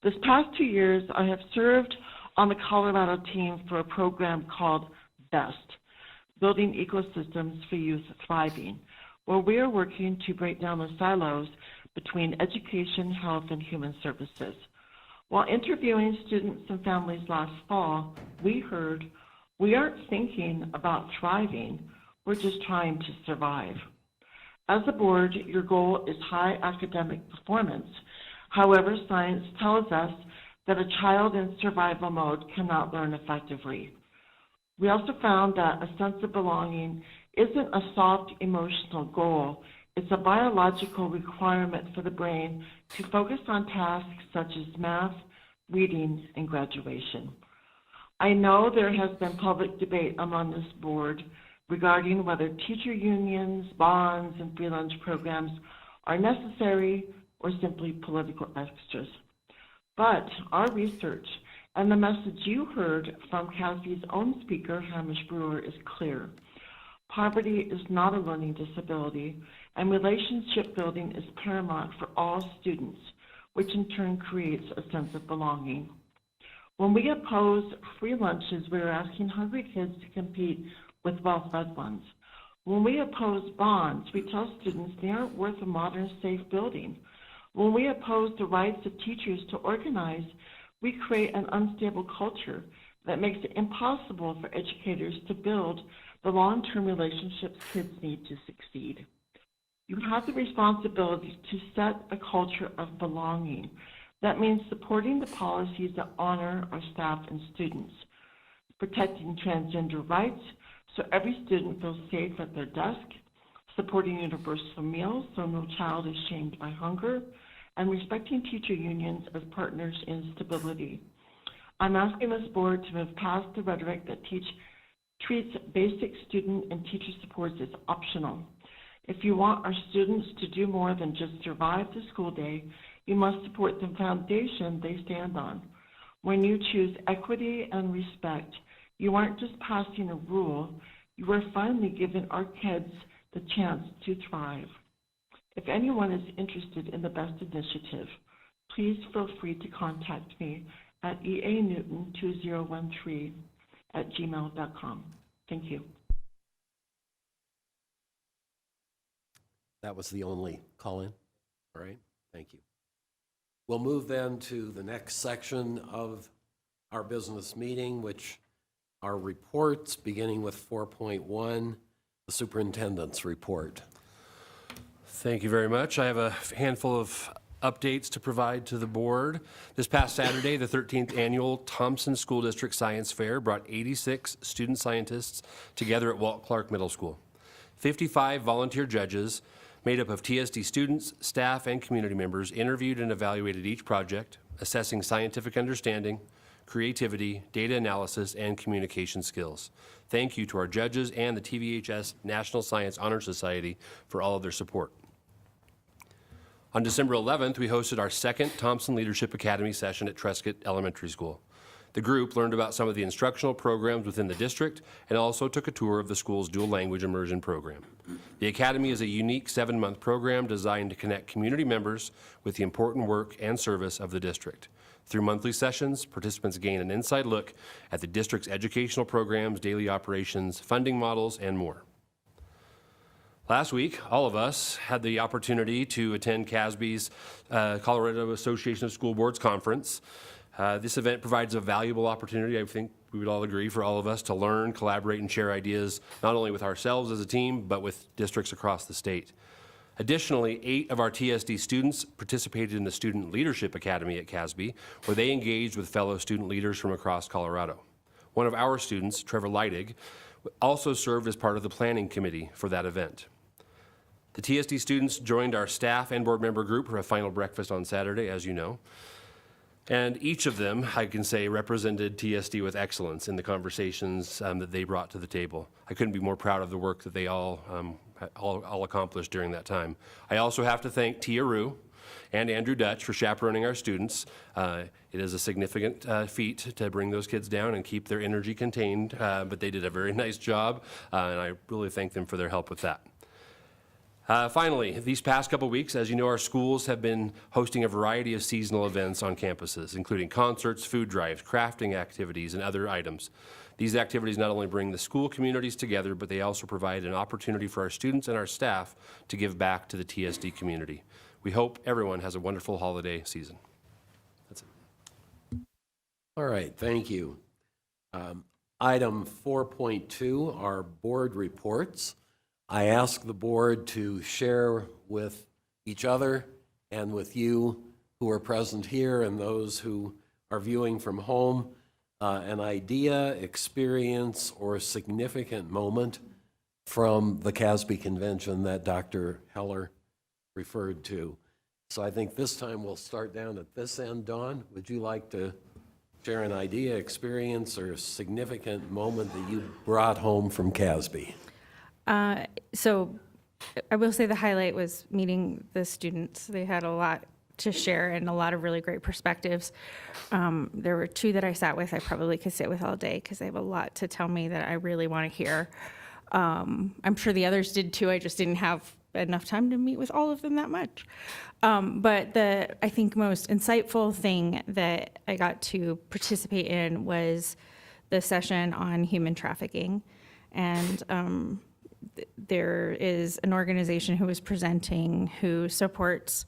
This past 2 years, I have served on the Colorado team for a program called BEST, Building Ecosystems for Youth Thriving, where we are working to break down the silos between education, health, and human services. While interviewing students and families last fall, we heard, "We aren't thinking about thriving, we're just trying to survive." As a board, your goal is high academic performance. However, science tells us that a child in survival mode cannot learn effectively. We also found that a sense of belonging isn't a soft emotional goal. It's a biological requirement for the brain to focus on tasks such as math, reading, and graduation. I know there has been public debate among this board regarding whether teacher unions, bonds, and free lunch programs are necessary or simply political extras. But our research and the message you heard from CASB's own speaker, Hamish Brewer, is clear. Poverty is not a learning disability, and relationship building is paramount for all students, which in turn creates a sense of belonging. When we oppose free lunches, we are asking hungry kids to compete with well-fed ones. When we oppose bonds, we tell students they aren't worth a modern, safe building. When we oppose the rights of teachers to organize, we create an unstable culture that makes it impossible for educators to build the long-term relationships kids need to succeed. You have the responsibility to set a culture of belonging. That means supporting the policies that honor our staff and students, protecting transgender rights so every student feels safe at their desk, supporting universal meals so no child is shamed by hunger, and respecting teacher unions as partners in stability. I'm asking this board to move past the rhetoric that treats basic student and teacher supports as optional. If you want our students to do more than just survive the school day, you must support the foundation they stand on. When you choose equity and respect, you aren't just passing a rule, you are finally giving our kids the chance to thrive. If anyone is interested in the BEST initiative, please feel free to contact me at eanewton2013@gmail.com. Thank you. That was the only call-in. All right, thank you. We'll move then to the next section of our business meeting, which are reports, beginning with 4.1, the superintendent's report. Thank you very much. I have a handful of updates to provide to the board. This past Saturday, the 13th annual Thompson School District Science Fair brought 86 student scientists together at Walt Clark Middle School. 55 volunteer judges made up of TSD students, staff, and community members interviewed and evaluated each project, assessing scientific understanding, creativity, data analysis, and communication skills. Thank you to our judges and the TVHS National Science Honor Society for all of their support. On December 11th, we hosted our second Thompson Leadership Academy session at Trescott Elementary School. The group learned about some of the instructional programs within the district and also took a tour of the school's dual language immersion program. The Academy is a unique 7-month program designed to connect community members with the important work and service of the district. Through monthly sessions, participants gain an inside look at the district's educational programs, daily operations, funding models, and more. Last week, all of us had the opportunity to attend CASB's Colorado Association of School Boards Conference. This event provides a valuable opportunity, I think we would all agree, for all of us to learn, collaborate, and share ideas, not only with ourselves as a team, but with districts across the state. Additionally, 8 of our TSD students participated in the Student Leadership Academy at CASB, where they engaged with fellow student leaders from across Colorado. One of our students, Trevor Leidig, also served as part of the planning committee for that event. The TSD students joined our staff and board member group for a final breakfast on Saturday, as you know. And each of them, I can say, represented TSD with excellence in the conversations that they brought to the table. I couldn't be more proud of the work that they all accomplished during that time. I also have to thank Tia Rue, and Andrew Dutch for chaperoning our students. It is a significant feat to bring those kids down and keep their energy contained, but they did a very nice job, and I really thank them for their help with that. Finally, these past couple weeks, as you know, our schools have been hosting a variety of seasonal events on campuses, including concerts, food drives, crafting activities, and other items. These activities not only bring the school communities together, but they also provide an opportunity for our students and our staff to give back to the TSD community. We hope everyone has a wonderful holiday season. That's it. All right, thank you. Item 4.2 are board reports. I ask the board to share with each other and with you who are present here and those who are viewing from home an idea, experience, or significant moment from the CASB convention that Dr. Heller referred to. So I think this time we'll start down at this end. Dawn, would you like to share an idea, experience, or significant moment that you brought home from CASB? So I will say the highlight was meeting the students. They had a lot to share and a lot of really great perspectives. There were two that I sat with I probably could sit with all day because they have a lot to tell me that I really want to hear. I'm sure the others did too. I just didn't have enough time to meet with all of them that much. But the, I think, most insightful thing that I got to participate in was the session on human trafficking. And there is an organization who is presenting who supports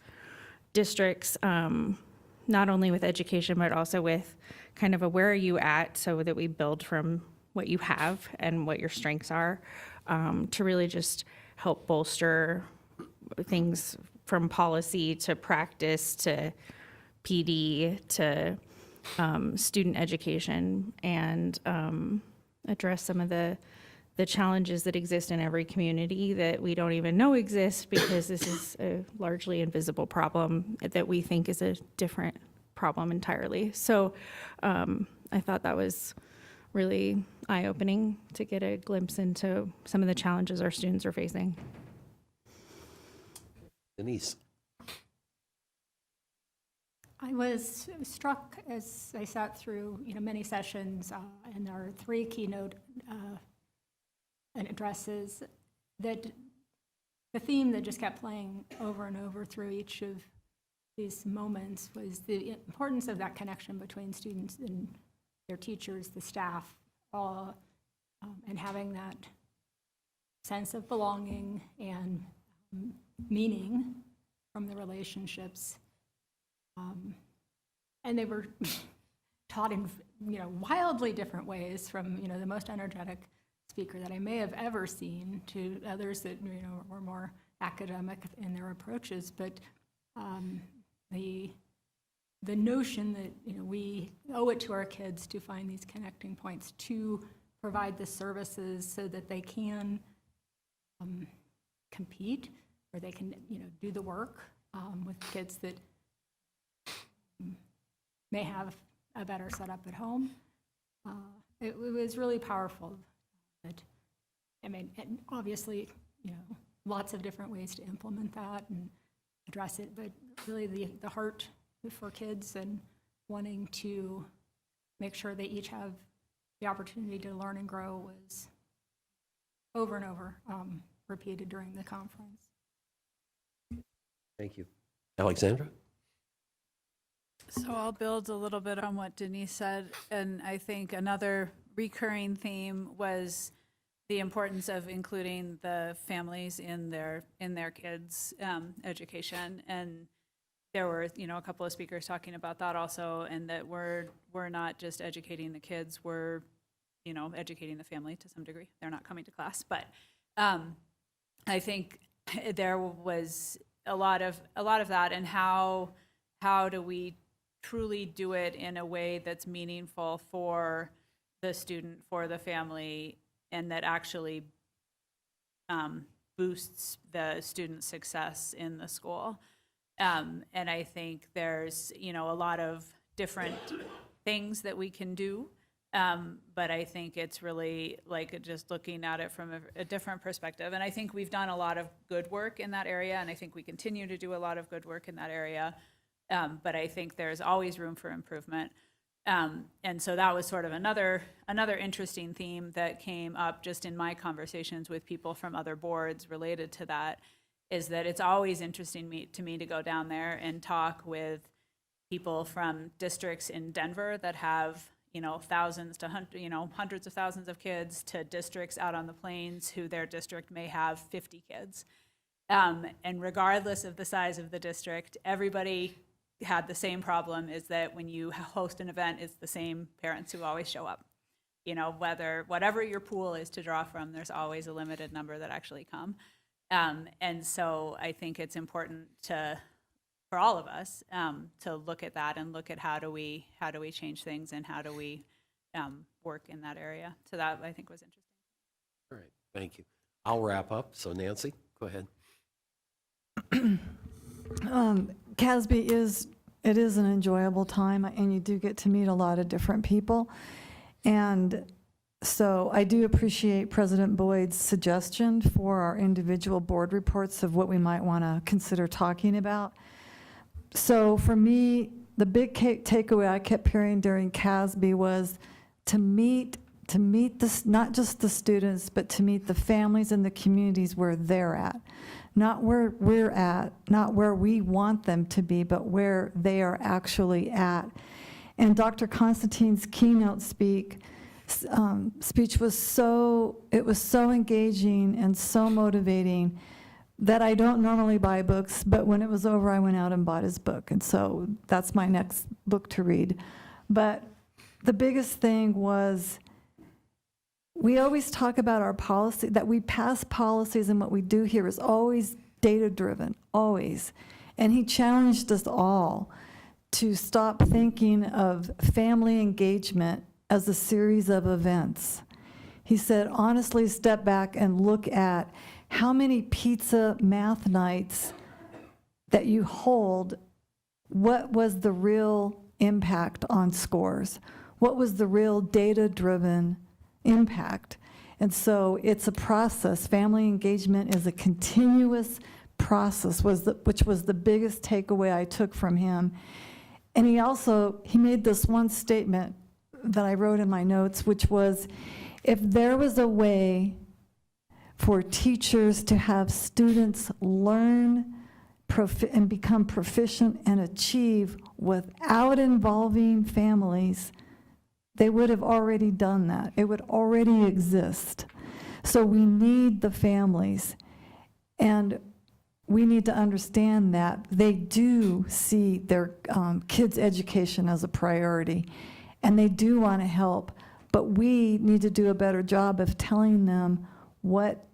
districts not only with education but also with kind of a where are you at, so that we build from what you have and what your strengths are, to really just help bolster things from policy to practice to PD to student education, and address some of the challenges that exist in every community that we don't even know exist, because this is a largely invisible problem that we think is a different problem entirely. So I thought that was really eye-opening to get a glimpse into some of the challenges our students are facing. Denise. I was struck as I sat through, many sessions, and there are 3 keynote and addresses, that the theme that just kept playing over and over through each of these moments was the importance of that connection between students and their teachers, the staff, all, and having that sense of belonging and meaning from the relationships. And they were taught in wildly different ways, from the most energetic speaker that I may have ever seen to others that were more academic in their approaches. But the notion that we owe it to our kids to find these connecting points, to provide the services so that they can compete, or they can do the work with kids that may have a better setup at home. It was really powerful. But, and obviously, lots of different ways to implement that and address it, but really the heart for kids and wanting to make sure they each have the opportunity to learn and grow was over and over repeated during the conference. Thank you. Alexandra? So I'll build a little bit on what Denise said, and I think another recurring theme was the importance of including the families in their kids' education. And there were a couple of speakers talking about that also, and that we're not just educating the kids, we're educating the family to some degree. They're not coming to class, but I think there was a lot of that, and how do we truly do it in a way that's meaningful for the student, for the family, and that actually boosts the student success in the school. And I think there's a lot of different things that we can do But I think it's really like just looking at it from a different perspective. And I think we've done a lot of good work in that area, and I think we continue to do a lot of good work in that area. But I think there's always room for improvement. And so that was sort of another interesting theme that came up just in my conversations with people from other boards related to that, is that it's always interesting to me to go down there and talk with people from districts in Denver that have, thousands to hundreds of thousands of kids, to districts out on the plains who their district may have 50 kids. And regardless of the size of the district, everybody had the same problem, is that when you host an event, it's the same parents who always show up. Whatever your pool is to draw from, there's always a limited number that actually come. And so I think it's important for all of us to look at that and look at how do we change things, and how do we work in that area. So that, I think, was interesting. All right, thank you. I'll wrap up. So Nancy, go ahead. CASB is an enjoyable time, and you do get to meet a lot of different people. And so I do appreciate President Boyd's suggestion for our individual board reports of what we might want to consider talking about. So for me, the big takeaway I kept hearing during CASB was to meet this, not just the students, but to meet the families and the communities where they're at. Not where we're at, not where we want them to be, but where they are actually at. And Dr. Constantine's keynote speech was so engaging and so motivating that I don't normally buy books, but when it was over, I went out and bought his book. And so that's my next book to read. But the biggest thing was, we always talk about our policy, that we pass policies, and what we do here is always data-driven, always. And he challenged us all to stop thinking of family engagement as a series of events. He said, honestly, step back and look at how many pizza math nights that you hold. What was the real impact on scores? What was the real data-driven impact? And so it's a process. Family engagement is a continuous process, which was the biggest takeaway I took from him. And he made this one statement that I wrote in my notes, which was, if there was a way for teachers to have students learn and become proficient and achieve without involving families, they would have already done that. It would already exist. So we need the families, and we need to understand that they do see their kids' education as a priority, and they do want to help, but we need to do a better job of telling them what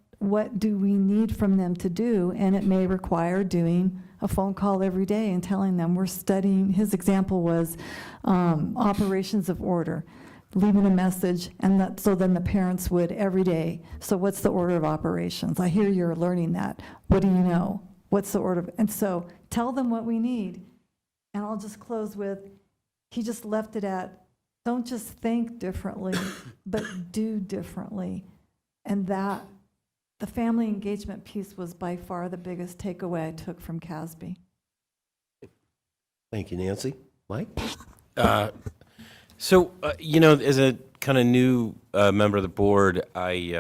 do we need from them to do, and it may require doing a phone call every day and telling them we're studying. His example was operations of order, leaving a message, and so then the parents would every day, so what's the order of operations? I hear you're learning that. What do you know? What's the order? And so tell them what we need. And I'll just close with, he just left it at, don't just think differently, but do differently. And that, the family engagement piece was by far the biggest takeaway I took from CASB. Thank you, Nancy. Mike? So, as a kind of new member of the board, I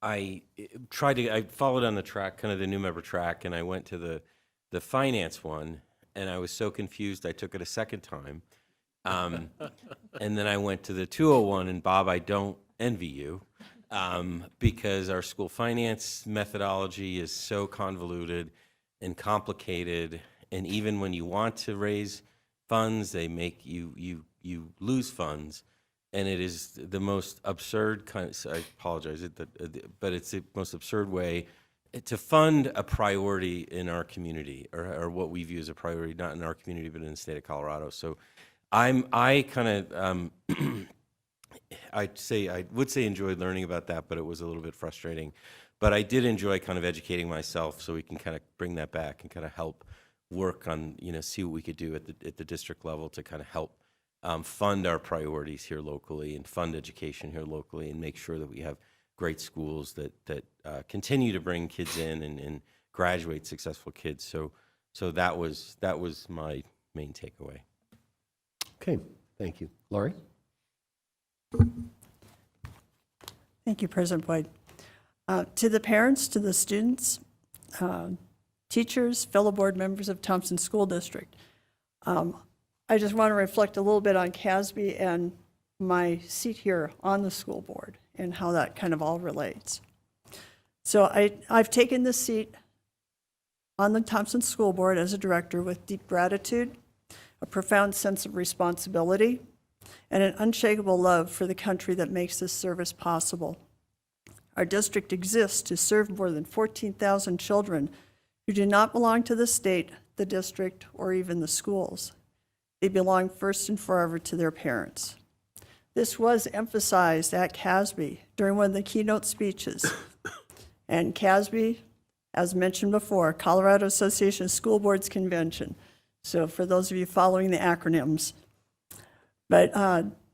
followed on the track, kind of the new member track, and I went to the finance one, and I was so confused I took it a second time. And then I went to the 201, and Bob, I don't envy you, because our school finance methodology is so convoluted and complicated, and even when you want to raise funds, they make you lose funds, and it is the most absurd kind. I apologize, but it's the most absurd way to fund a priority in our community, or what we view as a priority, not in our community, but in the state of Colorado. So, I would say enjoyed learning about that, but it was a little bit frustrating. But I did enjoy kind of educating myself, so we can kind of bring that back and kind of help work on, see what we could do at the district level to kind of help fund our priorities here locally and fund education here locally and make sure that we have great schools that continue to bring kids in and graduate successful kids. So that was my main takeaway. Okay, thank you. Laurie? Thank you, President Boyd. To the parents, to the students, teachers, fellow board members of Thompson School District, I just want to reflect a little bit on CASB and my seat here on the school board and how that kind of all relates. So I've taken this seat on the Thompson School Board as a director with deep gratitude, a profound sense of responsibility, and an unshakable love for the country that makes this service possible. Our district exists to serve more than 14,000 children who do not belong to the state, the district, or even the schools. They belong first and forever to their parents. This was emphasized at CASB during one of the keynote speeches. And CASB, as mentioned before, Colorado Association of School Boards Convention. So for those of you following the acronyms. But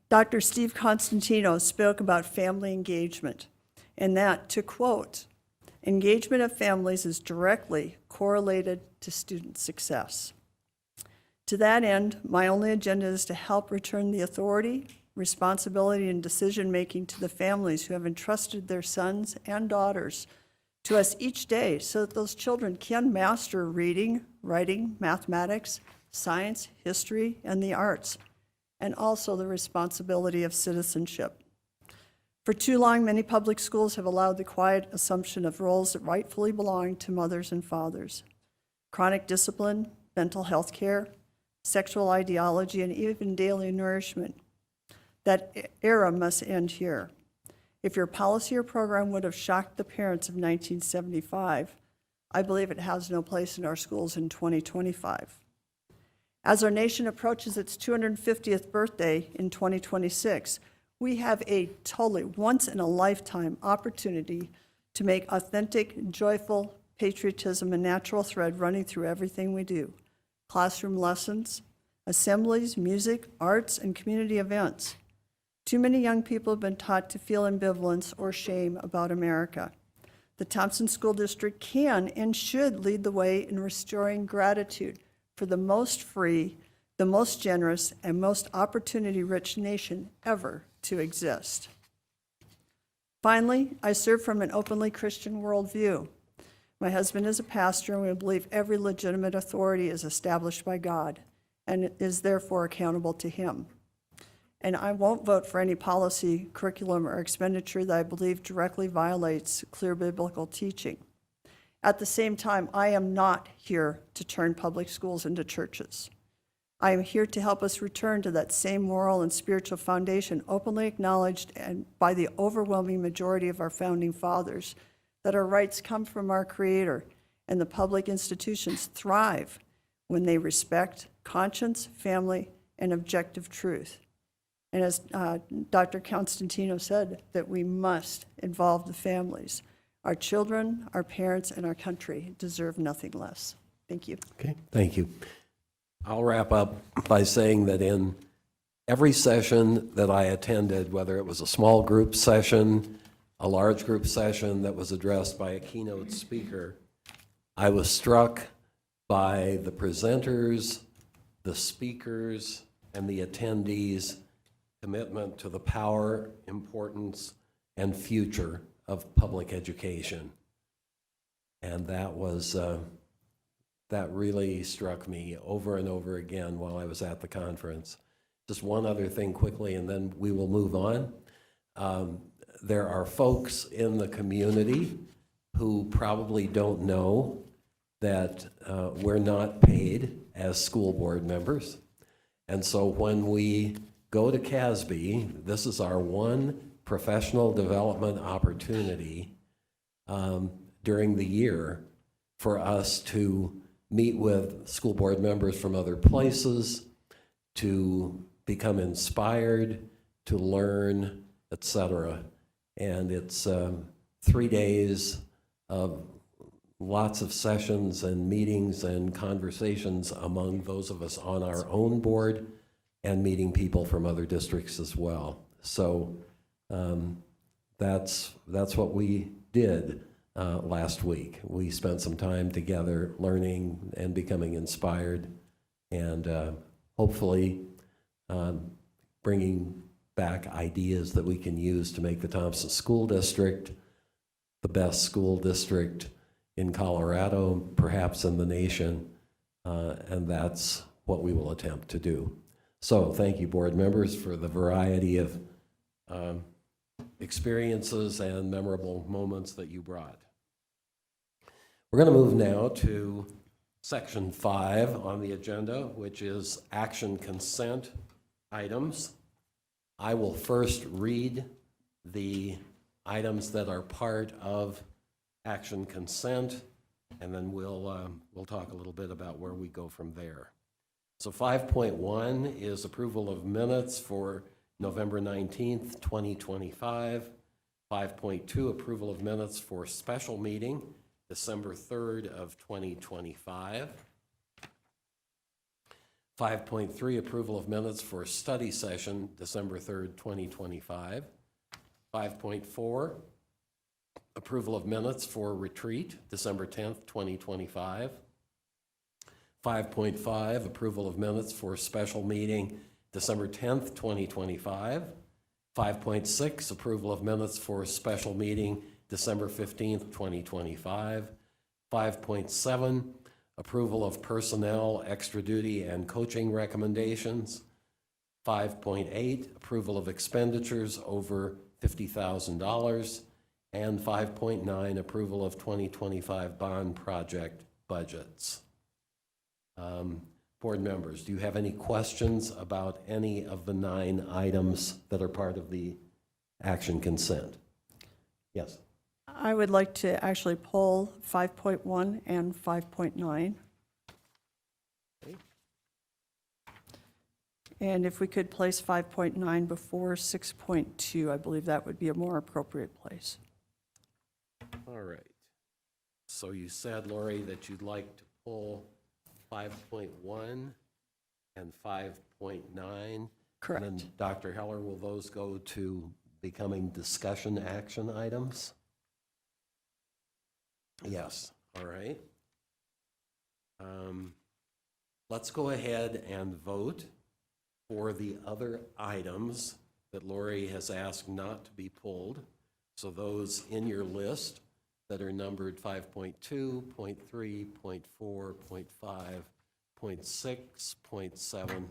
Dr. Steve Constantino spoke about family engagement, and that, to quote, engagement of families is directly correlated to student success. To that end, my only agenda is to help return the authority, responsibility, and decision-making to the families who have entrusted their sons and daughters to us each day so that those children can master reading, writing, mathematics, science, history, and the arts, and also the responsibility of citizenship. For too long, many public schools have allowed the quiet assumption of roles that rightfully belong to mothers and fathers. Chronic discipline, mental health care, sexual ideology, and even daily nourishment. That era must end here. If your policy or program would have shocked the parents of 1975, I believe it has no place in our schools in 2025. As our nation approaches its 250th birthday in 2026, we have a totally once-in-a-lifetime opportunity to make authentic, joyful patriotism a natural thread running through everything we do. Classroom lessons, assemblies, music, arts, and community events. Too many young people have been taught to feel ambivalence or shame about America. The Thompson School District can and should lead the way in restoring gratitude for the most free, the most generous, and most opportunity-rich nation ever to exist. Finally, I serve from an openly Christian worldview. My husband is a pastor, and we believe every legitimate authority is established by God and is therefore accountable to Him. And I won't vote for any policy, curriculum, or expenditure that I believe directly violates clear biblical teaching. At the same time, I am not here to turn public schools into churches. I am here to help us return to that same moral and spiritual foundation openly acknowledged and by the overwhelming majority of our founding fathers, that our rights come from our Creator, and the public institutions thrive when they respect conscience, family, and objective truth. And as Dr. Constantino said, that we must involve the families. Our children, our parents, and our country deserve nothing less. Thank you. Okay, thank you. I'll wrap up by saying that in every session that I attended, whether it was a small group session, a large group session that was addressed by a keynote speaker, I was struck by the presenters, the speakers, and the attendees' commitment to the power, importance, and future of public education. And that was, that really struck me over and over again while I was at the conference. Just one other thing quickly, and then we will move on. There are folks in the community who probably don't know that we're not paid as school board members. And so when we go to CASB, this is our one professional development opportunity during the year for us to meet with school board members from other places, to become inspired, to learn, etc. And it's 3 days of lots of sessions and meetings and conversations among those of us on our own board and meeting people from other districts as well. So that's what we did last week. We spent some time together learning and becoming inspired, and hopefully bringing back ideas that we can use to make the Thompson School District the best school district in Colorado, perhaps in the nation, and that's what we will attempt to do. So thank you, board members, for the variety of experiences and memorable moments that you brought. We're going to move now to section 5 on the agenda, which is action consent items. I will first read the items that are part of action consent, and then we'll talk a little bit about where we go from there. So 5.1 is approval of minutes for November 19th, 2025. 5.2, approval of minutes for special meeting, December 3rd of 2025. 5.3, approval of minutes for study session, December 3rd, 2025. 5.4, approval of minutes for retreat, December 10th, 2025. 5.5, approval of minutes for special meeting, December 10th, 2025. 5.6, approval of minutes for special meeting, December 15th, 2025. 5.7, approval of personnel, extra duty, and coaching recommendations. 5.8, approval of expenditures over $50,000. And 5.9, approval of 2025 bond project budgets. Board members, do you have any questions about any of the 9 items that are part of the action consent? Yes. I would like to actually pull 5.1 and 5.9. And if we could place 5.9 before 6.2, I believe that would be a more appropriate place. All right. So you said, Lori, that you'd like to pull 5.1 and 5.9. Correct. And then Dr. Heller, will those go to becoming discussion action items? Yes. All right. Let's go ahead and vote for the other items that Lori has asked not to be pulled. So those in your list that are numbered 5.2, 0.3, 0.4, 0.5, 0.6, 0.7,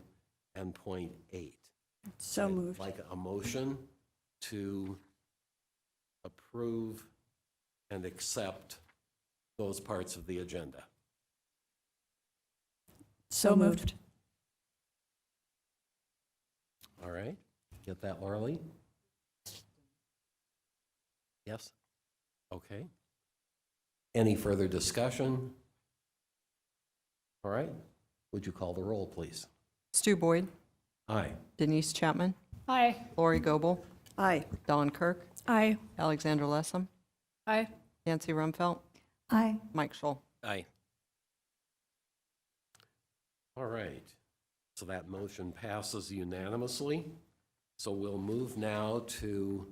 and 0.8. So moved. I'd like a motion to approve and accept those parts of the agenda. So moved. All right. Get that, Laura Lee? Yes? Okay. Any further discussion? All right. Would you call the roll, please? Stu Boyd, Aye. Denise Chapman, Aye. Lori Goebel, Aye. Don Kirk, Aye. Alexandra Lessem, Aye. Nancy Rumfelt, Aye. Mike Scholl. Aye. All right. So that motion passes unanimously. So we'll move now to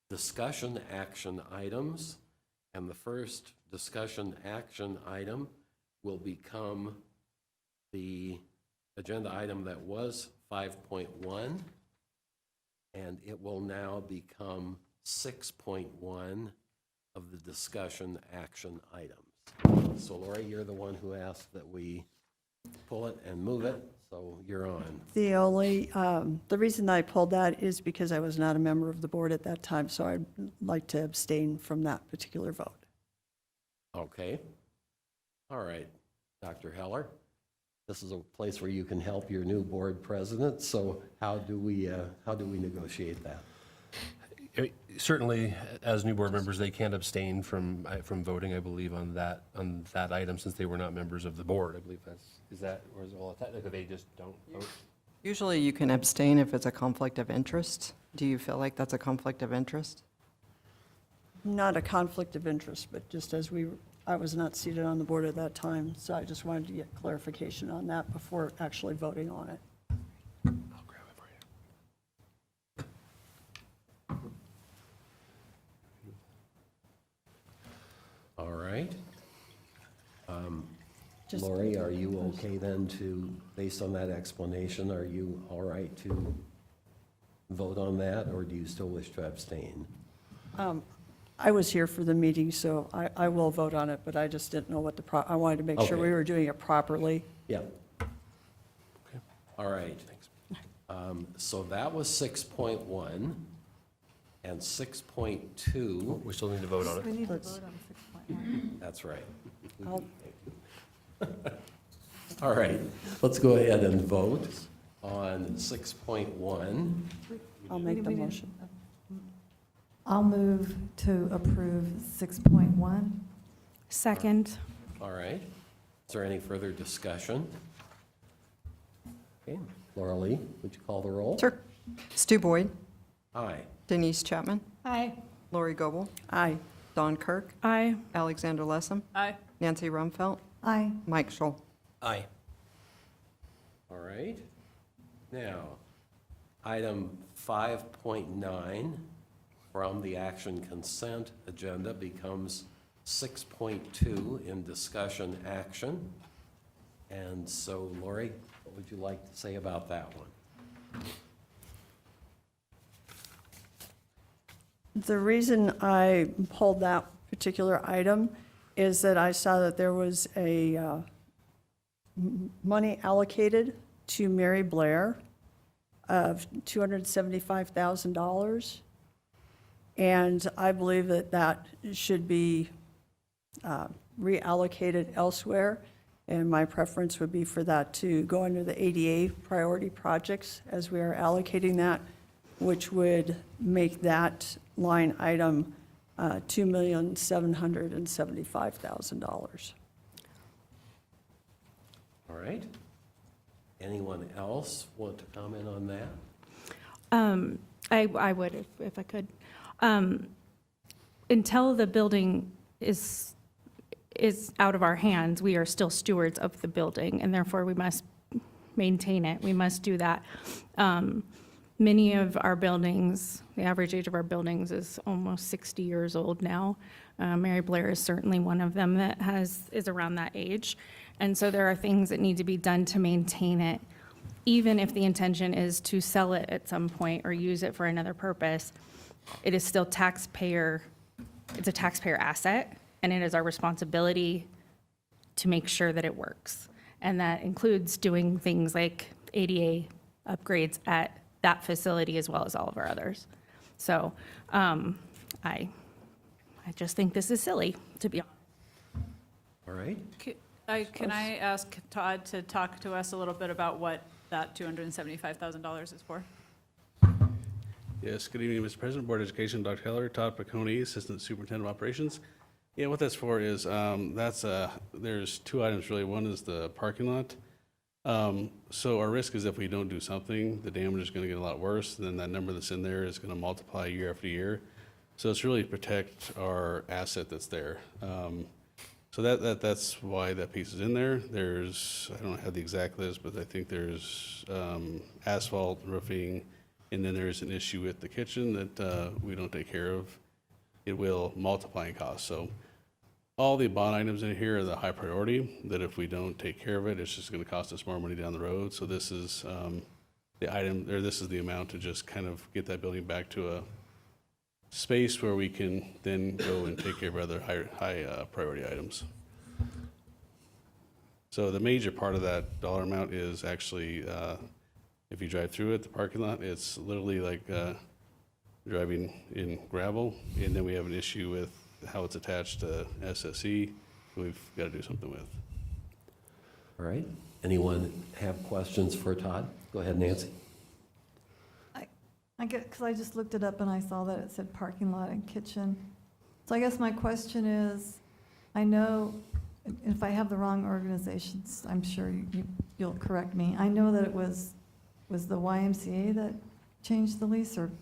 discussion action items. And the first discussion action item will become the agenda item that was 5.1, and it will now become 6.1 of the discussion action items. So Lori, you're the one who asked that we pull it and move it, so you're on. The reason I pulled that is because I was not a member of the board at that time, so I'd like to abstain from that particular vote. Okay. All right, Dr. Heller. This is a place where you can help your new board president. So how do we negotiate that? Certainly, as new board members, they can't abstain from voting, I believe, on that item since they were not members of the board. I believe is that, or is it all technically they just don't vote? Usually you can abstain if it's a conflict of interest. Do you feel like that's a conflict of interest? Not a conflict of interest, but just as I was not seated on the board at that time, so I just wanted to get clarification on that before actually voting on it. Oh, great. right. Lori, are you okay then to, based on that explanation, are you all right to vote on that, or do you still wish to abstain? I was here for the meeting, so I will vote on it, but I just didn't know what I wanted to make sure Okay. we were doing it properly. Yeah. All right. So that was 6.1 and 6.2. We still need to vote on We it. need to vote on 6.1. That's right. I'll- All right, let's go ahead and vote on 6.1. I'll make the motion. I'll move to approve 6.1. Second. All right. Is there any further discussion? Okay, Laura Lee, would you call the roll? Sure. Stu Boyd, Aye. Denise Chapman, Aye. Lori Goble, Aye. Don Kirk, Aye. Alexander Lessem, Aye. Nancy Rumfelt, Aye. Mike Scholl. Aye. All right. Now, item 5.9 from the action consent agenda becomes 6.2 in discussion action. And so, Lori, what would you like to say about that one? The reason I pulled that particular item is that I saw that there was a money allocated to Mary Blair of $275,000. And I believe that that should be reallocated elsewhere. And my preference would be for that to go under the ADA priority projects as we are allocating that, which would make that line item $2,775,000. All right. Anyone else want to comment on that? I would if I could. Until the building is out of our hands, we are still stewards of the building, and therefore we must maintain it. We must do that. Many of our buildings, the average age of our buildings is almost 60 years old now. Mary Blair is certainly one of them that is around that age. And so there are things that need to be done to maintain it. Even if the intention is to sell it at some point or use it for another purpose, it is still it's a taxpayer asset, and it is our responsibility to make sure that it works. And that includes doing things like ADA upgrades at that facility as well as all of our others. So I just think this is silly, to be honest. All right. Can I ask Todd to talk to us a little bit about what that $275,000 is for? Yes, good evening, Mr. President, Board of Education, Dr. Heller, Todd Piccone, Assistant Superintendent of Operations. Yeah, what that's for is, there's two items really. One is the parking lot. So our risk is if we don't do something, the damage is going to get a lot worse. Then that number that's in there is going to multiply year after year. So it's really to protect our asset that's there. So that's why that piece is in there. There's, I don't have the exact list, but I think there's asphalt, roofing, and then there's an issue with the kitchen that we don't take care of. It will multiply in cost. So all the bond items in here are the high priority, that if we don't take care of it, it's just going to cost us more money down the road. So this is the item, or this is the amount to just kind of get that building back to a space where we can then go and take care of other high priority items. So the major part of that dollar amount is actually, if you drive through it, the parking lot, it's literally like driving in gravel. And then we have an issue with how it's attached to SSE, we've got to do something with. All right. Anyone have questions for Todd? Go ahead, Nancy. I get, because I just looked it up and I saw that it said parking lot and kitchen. So I guess my question is, I know, if I have the wrong organizations, I'm sure you'll correct me. I know that it was the YMCA that changed the lease or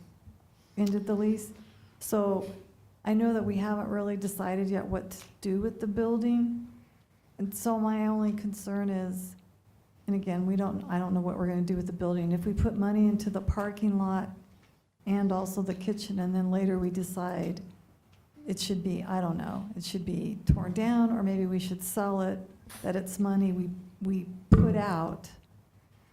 ended the lease. So I know that we haven't really decided yet what to do with the building. And so my only concern is, and again, I don't know what we're gonna do with the building. If we put money into the parking lot and also the kitchen, and then later we decide it should be, I don't know, it should be torn down, or maybe we should sell it, that it's money we put out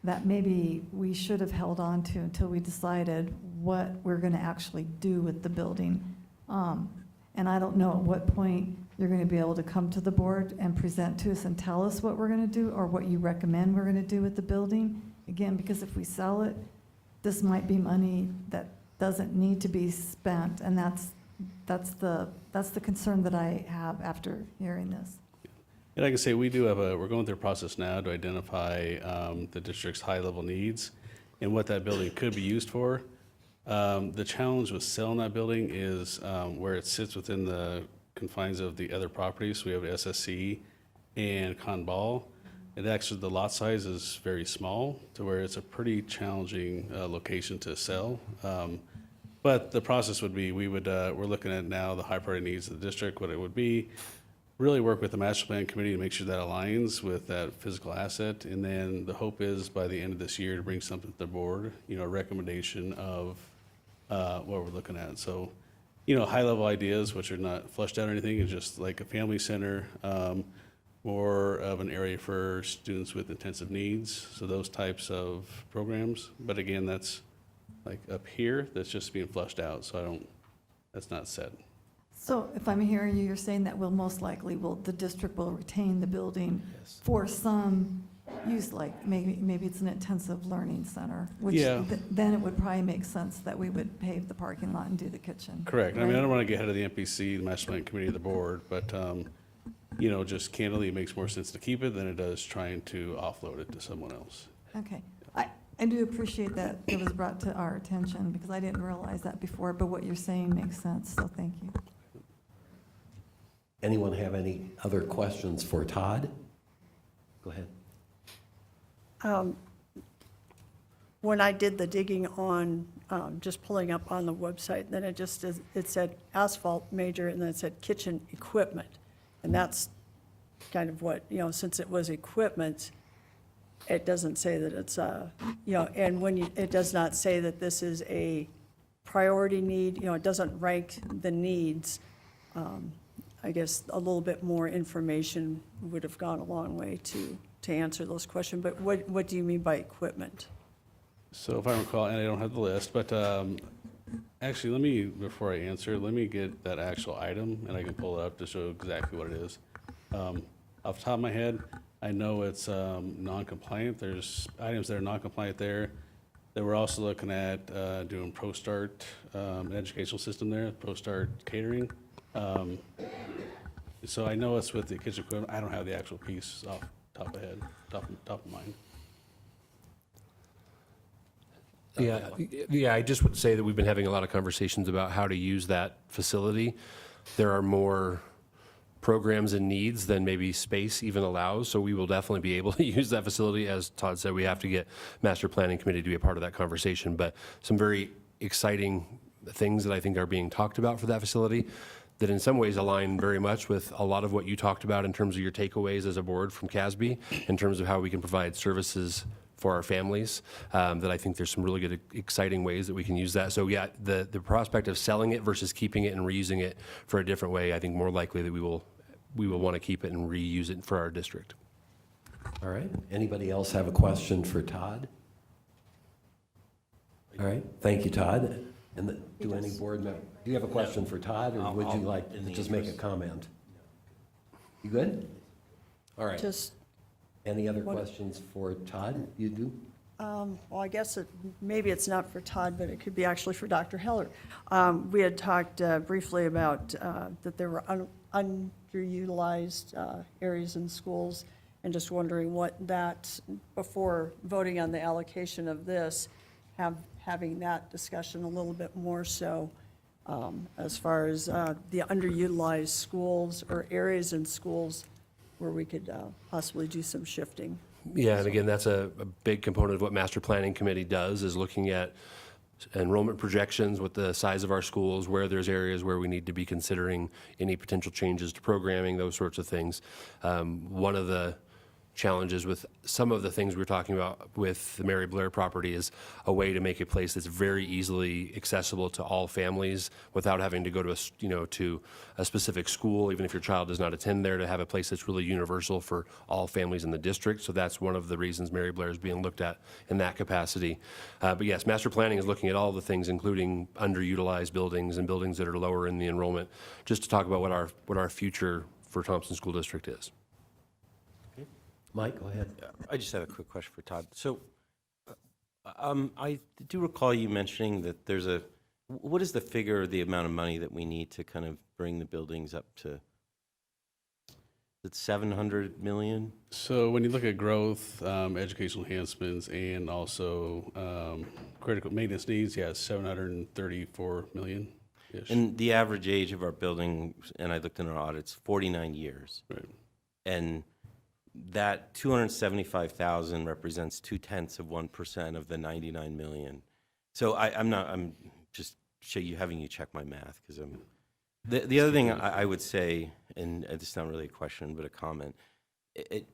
that maybe we should have held on to until we decided what we're going to actually do with the building. And I don't know at what point you're going to be able to come to the board and present to us and tell us what we're going to do or what you recommend we're going to do with the building. Again, because if we sell it, this might be money that doesn't need to be spent, and that's the concern that I have after hearing this. And I can say we're going through a process now to identify the district's high-level needs and what that building could be used for. The challenge with selling that building is where it sits within the confines of the other properties. We have SSC and Con Ball. And actually, the lot size is very small to where it's a pretty challenging location to sell. But the process would be, we're looking at now the high priority needs of the district, what it would be, really work with the master plan committee to make sure that aligns with that physical asset. And then the hope is by the end of this year to bring something to the board, a recommendation of what we're looking at. So, high-level ideas, which are not fleshed out or anything, is just like a family center, more of an area for students with intensive needs, so those types of programs. But again, that's like up here, that's just being fleshed out, so that's not set. So if I'm hearing you, you're saying that the district will retain the building for some use, like maybe it's an intensive learning center, which Yeah. Then it would probably make sense that we would pave the parking lot and do the kitchen. Correct. I mean, right? I don't want to get ahead of the MPC, the master plan committee, the board, but, just candidly, it makes more sense to keep it than it does trying to offload it to someone else. Okay. I do appreciate that it was brought to our attention because I didn't realize that before, but what you're saying makes sense, so thank you. Anyone have any other questions for Todd? Go ahead. When I did the digging on, just pulling up on the website, then it said asphalt major, and then it said kitchen equipment. And that's kind of what, since it was equipment, it doesn't say that it's, and it does not say that this is a priority need, it doesn't rank the needs. I guess a little bit more information would have gone a long way to answer those questions. But what do you mean by equipment? So if I recall, and I don't have the list, but actually, before I answer, let me get that actual item, and I can pull it up to show exactly what it is. Off the top of my head, I know it's non-compliant. There's items that are non-compliant there. That we're also looking at doing ProStart, an educational system there, ProStart catering. So I know it's with the kitchen equipment. I don't have the actual piece off the top of mind. Yeah, I just would say that we've been having a lot of conversations about how to use that facility. There are more programs and needs than maybe space even allows, so we will definitely be able to use that facility. As Todd said, we have to get master planning committee to be a part of that conversation, but some very exciting things that I think are being talked about for that facility that in some ways align very much with a lot of what you talked about in terms of your takeaways as a board from CASB, in terms of how we can provide services for our families, that I think there's some really good, exciting ways that we can use that. So yeah, the prospect of selling it versus keeping it and reusing it for a different way, I think more likely that we will want to keep it and reuse it for our district. All right. Anybody else have a question for Todd? All right. Thank you, Todd. And do any board members, do you have a question for Todd, or would you like to just make a comment? You good? All right. Any other questions for Todd? You do? Well, I guess maybe it's not for Todd, but it could be actually for Dr. Heller. We had talked briefly about that there were underutilized areas in schools, and just wondering what that, before voting on the allocation of this, having that discussion a little bit more so as far as the underutilized schools or areas in schools where we could possibly do some shifting. Yeah, and again, that's a big component of what Master Planning Committee does, is looking at enrollment projections with the size of our schools, where there's areas where we need to be considering any potential changes to programming, those sorts of things. One of the challenges with some of the things we're talking about with the Mary Blair property is a way to make a place that's very easily accessible to all families without having to go to to a specific school, even if your child does not attend there, to have a place that's really universal for all families in the district. So that's one of the reasons Mary Blair is being looked at in that capacity. But yes, master planning is looking at all the things, including underutilized buildings and buildings that are lower in the enrollment, just to talk about what our future for Thompson School District is. Mike, go ahead. I just have a quick question for Todd. So I do recall you mentioning that there's what is the figure, the amount of money that we need to kind of bring the buildings up to, it's 700 million? So when you look at growth, educational enhancements, and also critical maintenance needs, yeah, it's 734 million-ish. And the average age of our building, and I looked in our audits, 49 years. Right. And that 275,000 represents 0.2% of the 99 million. So I'm just having you check my math, because the other thing I would say, and it's not really a question but a comment,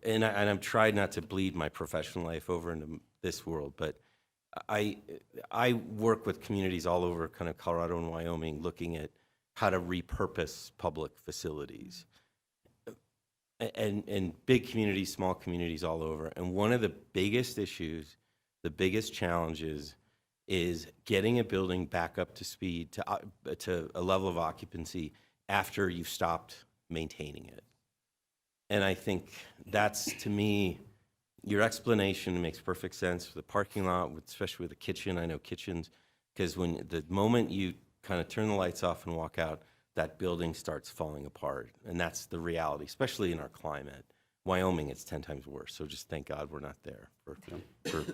and I've tried not to bleed my professional life over into this world, but I work with communities all over kind of Colorado and Wyoming looking at how to repurpose public facilities. And big communities, small communities all over. And one of the biggest issues, the biggest challenges, is getting a building back up to speed, to a level of occupancy after you've stopped maintaining it. And I think that's, to me, your explanation makes perfect sense for the parking lot, especially with the kitchen. I know kitchens, because when the moment you kind of turn the lights off and walk out, that building starts falling apart. And that's the reality, especially in our climate. Wyoming, it's 10 times worse. So just thank God we're not there.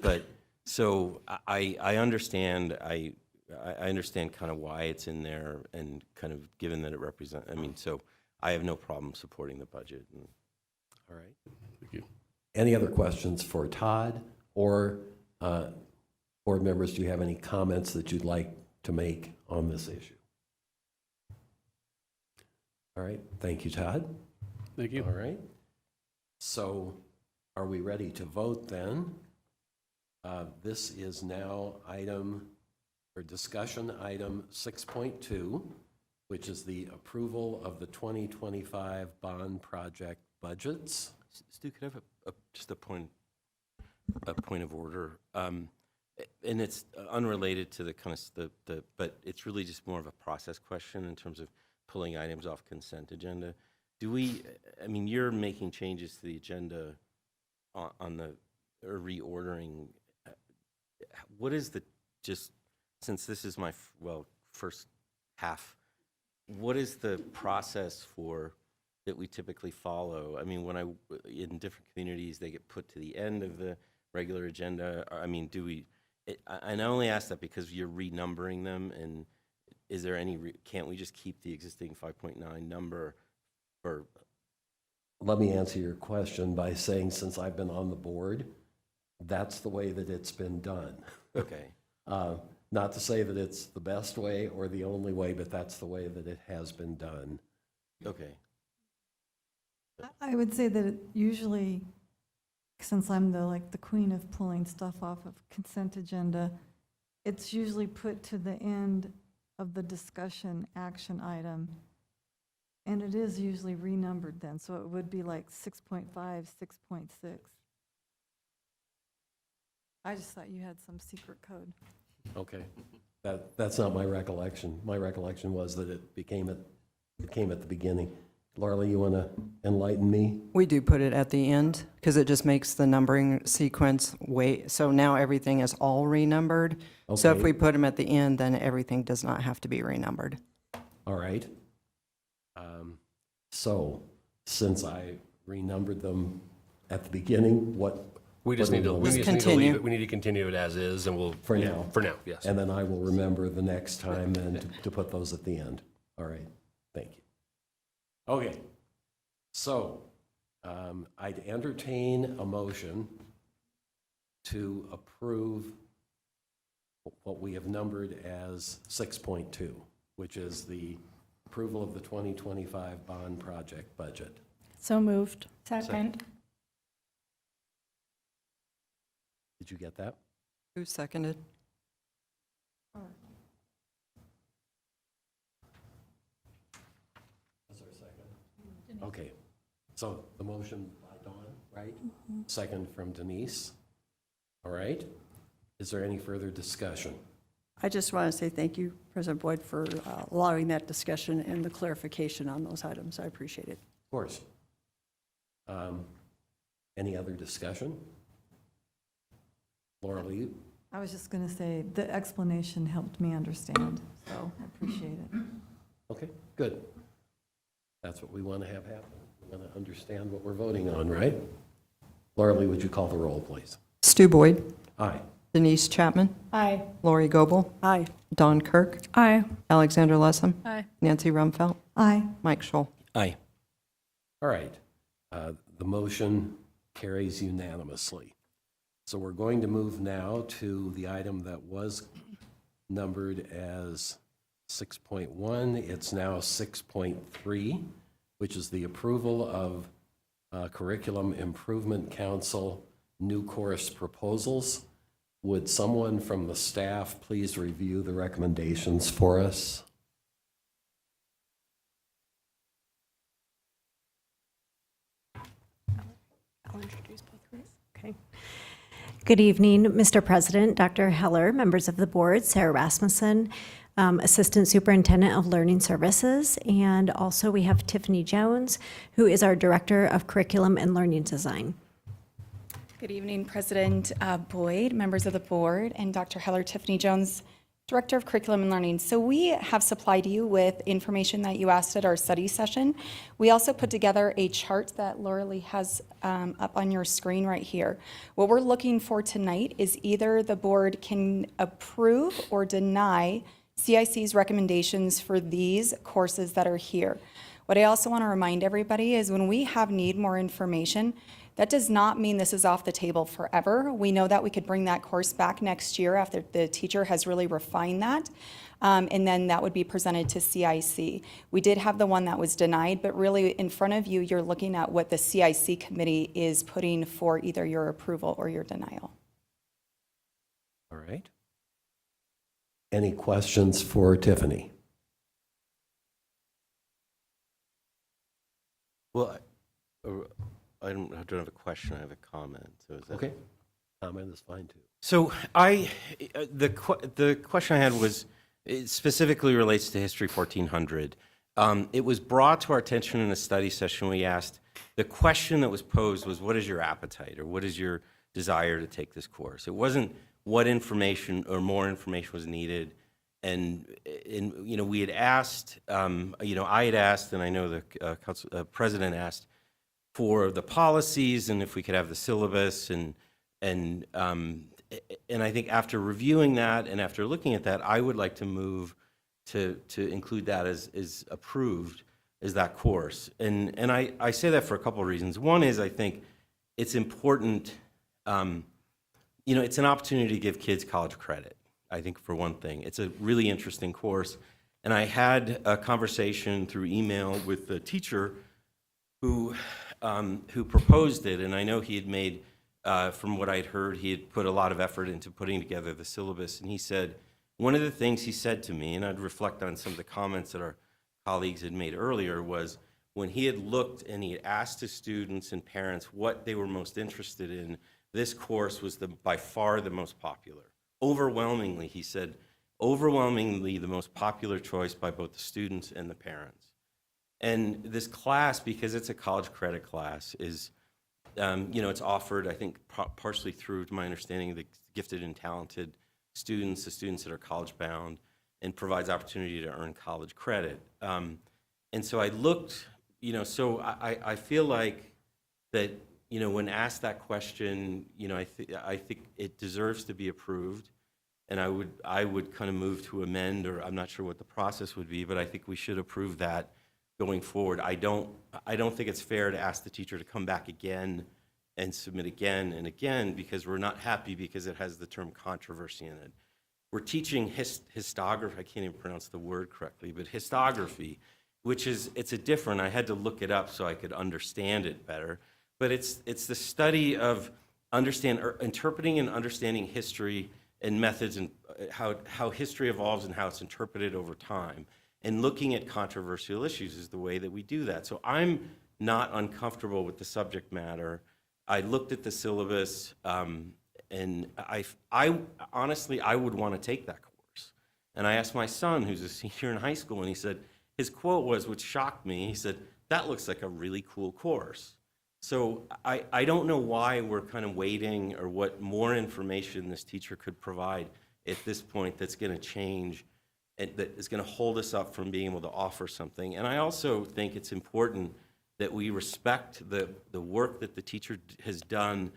But so I understand. I understand kind of why it's in there, and kind of given that it represents. So I have no problem supporting the budget. All right. Thank you. Any other questions for Todd or board members? Do you have any comments that you'd like to make on this issue? All right. Thank you, Todd. Thank you. All right. So are we ready to vote then? This is now discussion item 6.2, which is the approval of the 2025 bond project budgets. Stu, could I have just a point of order? And it's unrelated to the kind of but it's really just more of a process question in terms of pulling items off consent agenda. You're making changes to the agenda on the reordering. What is since this is my first half, what is the process that we typically follow? In different communities, they get put to the end of the regular agenda. And I only ask that because you're renumbering them, and is there can't we just keep the existing 5.9 number for? Let me answer your question by saying, since I've been on the board, that's the way that it's been done. Okay. Not to say that it's the best way or the only way, but that's the way that it has been done. Okay. I would say that it usually, since I'm the queen of pulling stuff off of consent agenda, it's usually put to the end of the discussion action item. And it is usually renumbered then, so it would be like 6.5, 6.6. I just thought you had some secret code. Okay. That's not my recollection. My recollection was that it came at the beginning. Laura, you want to enlighten me? We do put it at the end because it just makes the numbering sequence so now everything is all renumbered. Okay. So if we put them at the end, then everything does not have to be renumbered. All right. So since I renumbered them at the beginning, we just need to leave it. We need to continue it as is, and we'll for now. For now, yes. And then I will remember the next time then to put those at the end. All right. Thank you. Okay. So I'd entertain a motion to approve what we have numbered as 6.2, which is the approval of the 2025 bond project budget. So moved. Second. Did you get that? Who seconded? Okay, so the motion by Dawn, right? Second from Denise. All right. Is there any further discussion? I just want to say thank you, President Boyd, for allowing that discussion and the clarification on those items. I appreciate it. Of course. Any other discussion? Laura Lee? I was just going to say, the explanation helped me understand, so I appreciate it. Okay, good. That's what we want to have happen. We want to understand what we're voting on, right? Laura Lee, would you call the roll, please? Stu Boyd. Aye. Denise Chapman. Aye. Lori Goebel. Aye. Don Kirk. Aye. Alexander Lessem. Aye. Nancy Rumfeld. Aye. Mike Scholl. Aye. All right. The motion carries unanimously. So we're going to move now to the item that was numbered as 6.1. It's now 6.3, which is the approval of Curriculum Improvement Council new course proposals. Would someone from the staff please review the recommendations for us? I'll introduce both groups. Okay. Good evening, Mr. President, Dr. Heller, members of the board, Sarah Rasmussen, Assistant Superintendent of Learning Services, and also we have Tiffany Jones, who is our Director of Curriculum and Learning Design. Good evening, President Boyd, members of the board, and Dr. Heller. Tiffany Jones, Director of Curriculum and Learning. So we have supplied you with information that you asked at our study session. We also put together a chart that Laura Lee has up on your screen right here. What we're looking for tonight is either the board can approve or deny CIC's recommendations for these courses that are here. What I also want to remind everybody is when we need more information, that does not mean this is off the table forever. We know that we could bring that course back next year after the teacher has really refined that, and then that would be presented to CIC. We did have the one that was denied, but really in front of you, you're looking at what the CIC committee is putting for either your approval or your denial. All right. Any questions for Tiffany? Well, I don't have a question, I have a comment. So is that... Okay. Comment is fine too. So the question I had was, it specifically relates to History 1400. It was brought to our attention in a study session. We asked, the question that was posed was, what is your appetite or what is your desire to take this course? It wasn't what information or more information was needed. And we had asked, I had asked, and I know the president asked for the policies and if we could have the syllabus and I think after reviewing that and after looking at that, I would like to move to include that as approved as that course. And I say that for a couple of reasons. One is I think it's important, it's an opportunity to give kids college credit, I think, for one thing. It's a really interesting course. And I had a conversation through email with the teacher who proposed it, and I know he had made, from what I'd heard, he had put a lot of effort into putting together the syllabus, and he said, one of the things he said to me, and I'd reflect on some of the comments that our colleagues had made earlier, was when he had looked and he had asked his students and parents what they were most interested in, this course was by far the most popular. Overwhelmingly, he said, overwhelmingly the most popular choice by both the students and the parents. And this class, because it's a college credit class, is, it's offered, I think, partially through, to my understanding, the gifted and talented students, the students that are college bound, and provides opportunity to earn college credit. And so I looked, so I feel like that, when asked that question, I think it deserves to be approved. And I would kind of move to amend, or I'm not sure what the process would be, but I think we should approve that going forward. I don't think it's fair to ask the teacher to come back again and submit again and again because we're not happy because it has the term controversy in it. We're teaching histography, I can't even pronounce the word correctly, but histography, which is, I had to look it up so I could understand it better, but it's the study of interpreting and understanding history and methods and how history evolves and how it's interpreted over time. And looking at controversial issues is the way that we do that. So I'm not uncomfortable with the subject matter. I looked at the syllabus, and I honestly, I would want to take that course. And I asked my son, who's a senior in high school, and he said, his quote was, which shocked me, he said, "That looks like a really cool course." So I don't know why we're kind of waiting, or what more information this teacher could provide at this point that's going to change, and that is going to hold us up from being able to offer something. And I also think it's important that we respect the work that the teacher has done,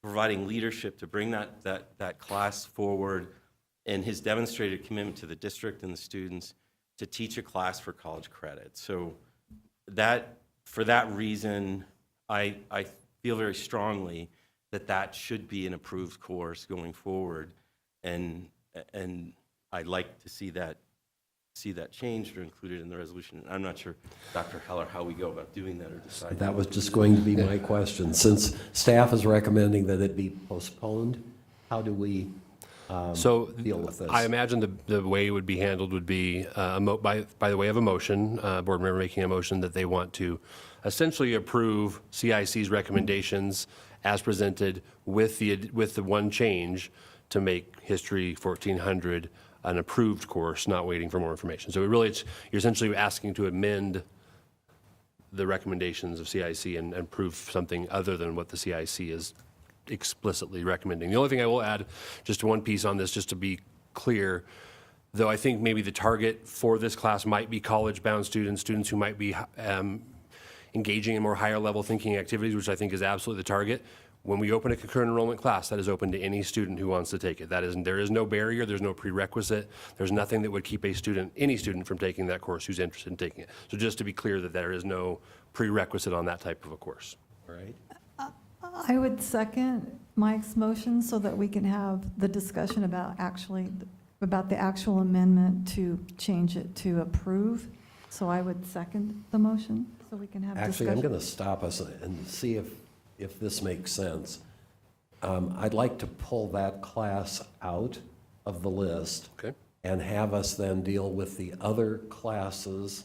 providing leadership to bring that class forward, and his demonstrated commitment to the district and the students to teach a class for college credit. So for that reason, I feel very strongly that should be an approved course going forward, and I'd like to see that changed or included in the resolution. I'm not sure, Dr. Heller, how we go about doing that or decide. That was just going to be my question. Since staff is recommending that it be postponed, how do we deal with this? I imagine the way it would be handled would be by the way of a motion, board member making a motion that they want to essentially approve CIC's recommendations as presented with the one change to make History 1400 an approved course, not waiting for more information. So you're essentially asking to amend the recommendations of CIC and approve something other than what the CIC is explicitly recommending. The only thing I will add, just one piece on this, just to be clear, though I think maybe the target for this class might be college-bound students who might be engaging in more higher-level thinking activities, which I think is absolutely the target. When we open a concurrent enrollment class, that is open to any student who wants to take it. There is no barrier, there's no prerequisite, there's nothing that would keep any student from taking that course who's interested in taking it. So just to be clear that there is no prerequisite on that type of a course. All right. I would second Mike's motion so that we can have the discussion about the actual amendment to change it to approve. So I would second the motion so we can have discussion. Actually, I'm going to stop us and see if this makes sense. I'd like to pull that class out of the list. Okay. And have us then deal with the other classes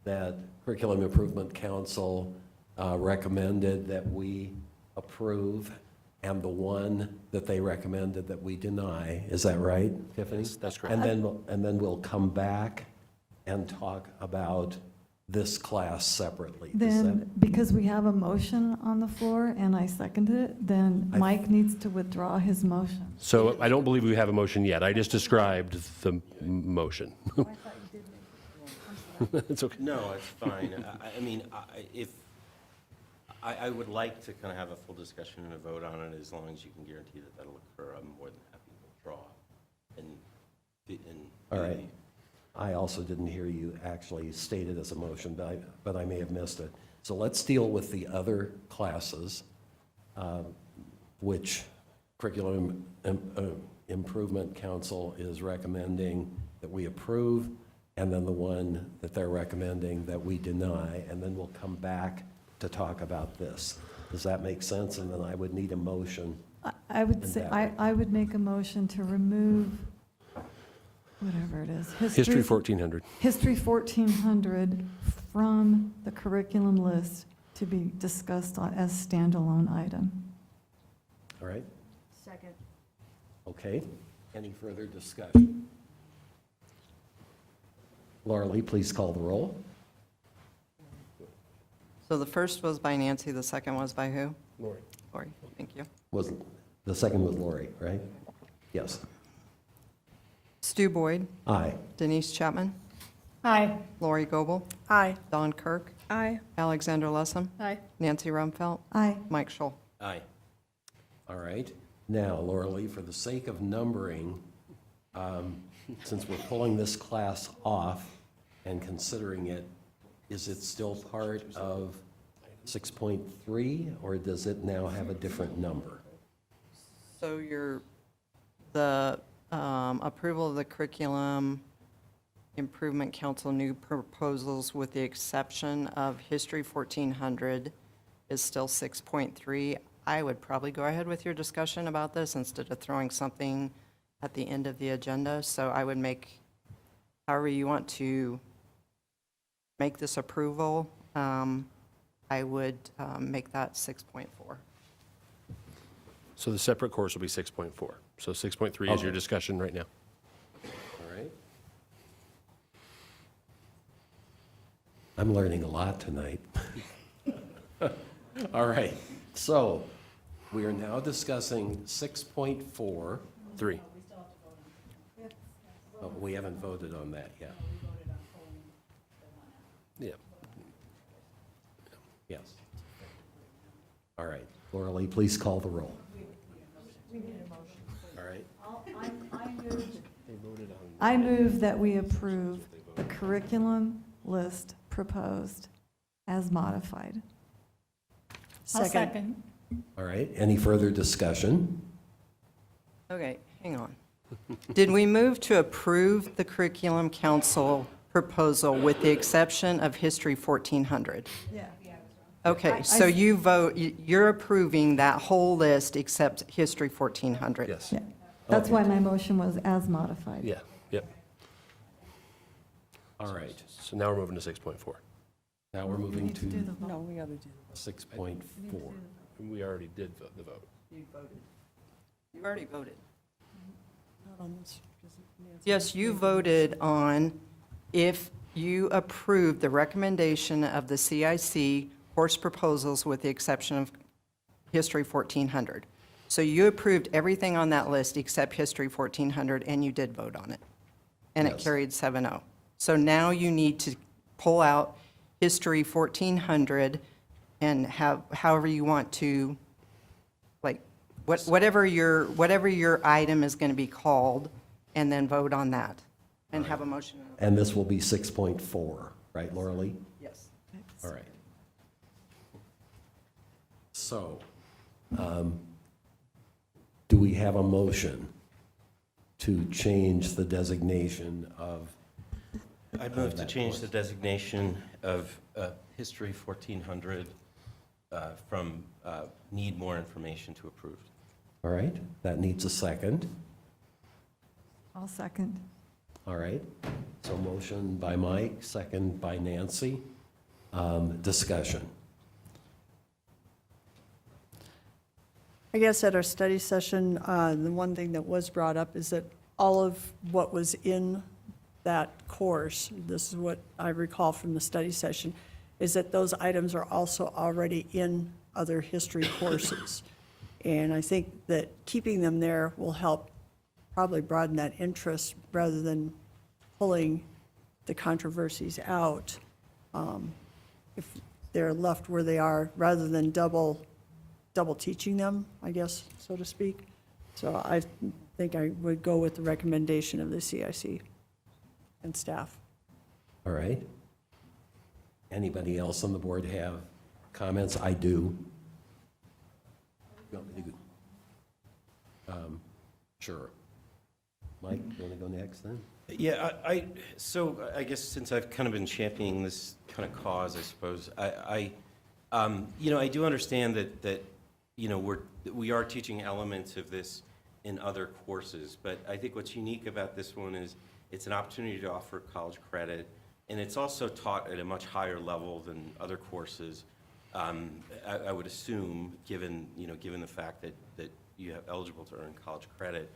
that Curriculum Improvement Council recommended that we approve, and the one that they recommended that we deny. Is that right, Tiffany? That's correct. And then we'll come back and talk about this class separately. Then, because we have a motion on the floor and I seconded it, then Mike needs to withdraw his motion. So I don't believe we have a motion yet. I just described the motion. It's okay. No, it's fine. I mean, I would like to kind of have a full discussion and a vote on it, as long as you can guarantee that that'll occur. I'm more than happy to withdraw. All right. I also didn't hear you actually state it as a motion, but I may have missed it. So let's deal with the other classes, which Curriculum Improvement Council is recommending that we approve, and then the one that they're recommending that we deny, and then we'll come back to talk about this. Does that make sense? And then I would need a motion. I would say, I would make a motion to remove whatever it is. History 1400. History 1400 from the curriculum list to be discussed as standalone item. All right? Second. Okay. Any further discussion? Laura Lee, please call the roll. So the first was by Nancy, the second was by who? Lori. Lori, thank you. The second was Lori, right? Yes. Stu Boyd. Aye. Denise Chapman. Aye. Lori Goebel. Aye. Dawn Kirk. Aye. Alexander Lessem. Aye. Nancy Rumfeld. Aye. Mike Scholl. Aye. All right. Now, Laura Lee, for the sake of numbering, since we're pulling this class off and considering it, is it still part of 6.3, or does it now have a different number? So the approval of the Curriculum Improvement Council new proposals, with the exception of History 1400, is still 6.3. I would probably go ahead with your discussion about this instead of throwing something at the end of the agenda. So I would make, however you want to make this approval, I would make that 6.4. So the separate course will be 6.4. So 6.3 is your discussion right now. All right. I'm learning a lot tonight. All right, so we are now discussing 6.4. 3. Oh, we haven't voted on that yet. Yeah. Yes. All right, Laura Lee, please call the roll. All right. I move that we approve the curriculum list proposed as modified. Second. All right, any further discussion? Okay, hang on. Did we move to approve the curriculum council proposal with the exception of History 1400? Yeah. Okay, so you vote, you're approving that whole list except History 1400? Yes. Yeah. That's why my motion was as modified. Yeah, yep. All right, So now we're moving to 6.4. now we're moving to No, we gotta do. 6.4. We already did the vote. You voted. You already voted. Not on this, 'cause Nancy- Yes, you voted on if you approved the recommendation of the CIC course proposals with the exception of History 1400. So you approved everything on that list except History 1400, and you did vote on it. And it Yes. carried 7-0. So now you need to pull out History 1400 and have, however you want to, like, whatever your item is going to be called, and then vote on that, and have a motion. And this will be 6.4, right, Laura Lee? Yes. All right. So, do we have a motion to change the designation of? I'd move to change the designation of History 1400 from need more information to approved. All right, that needs a second. I'll second. All right, so motion by Mike, second by Nancy. Discussion. I guess at our study session, the one thing that was brought up is that all of what was in that course, this is what I recall from the study session, is that those items are also already in other history courses. And I think that keeping them there will help probably broaden that interest rather than pulling the controversies out. If they're left where they are, rather than double teaching them, I guess, so to speak. So I think I would go with the recommendation of the CIC and staff. All right. Anybody else on the board have comments? I do. You want me to go? Sure. Mike, you want to go next then? Yeah, so I guess since I've kind of been championing this kind of cause, I suppose, I do understand that we are teaching elements of this in other courses, but I think what's unique about this one is it's an opportunity to offer college credit, and it's also taught at a much higher level than other courses. I would assume, given the fact that you have eligible to earn college credit.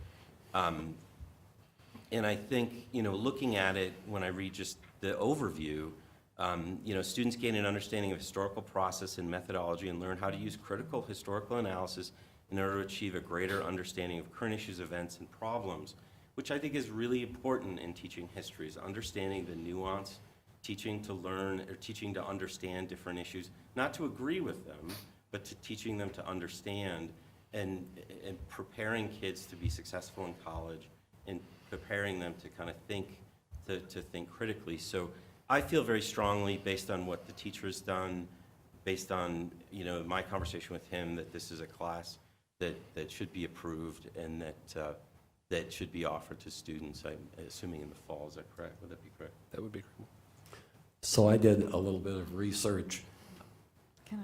And I think, looking at it, when I read just the overview, students gain an understanding of historical process and methodology and learn how to use critical historical analysis in order to achieve a greater understanding of current issues, events, and problems, which I think is really important in teaching history, is understanding the nuance, teaching to learn or teaching to understand different issues, not to agree with them, but to teaching them to understand and preparing kids to be successful in college and preparing them to kind of think, to think critically. So I feel very strongly, based on what the teacher has done, based on my conversation with him, that this is a class that should be approved and that should be offered to students. I'm assuming in the fall. Is that correct? Would that be correct? That would be correct. So I did a little bit of research. Can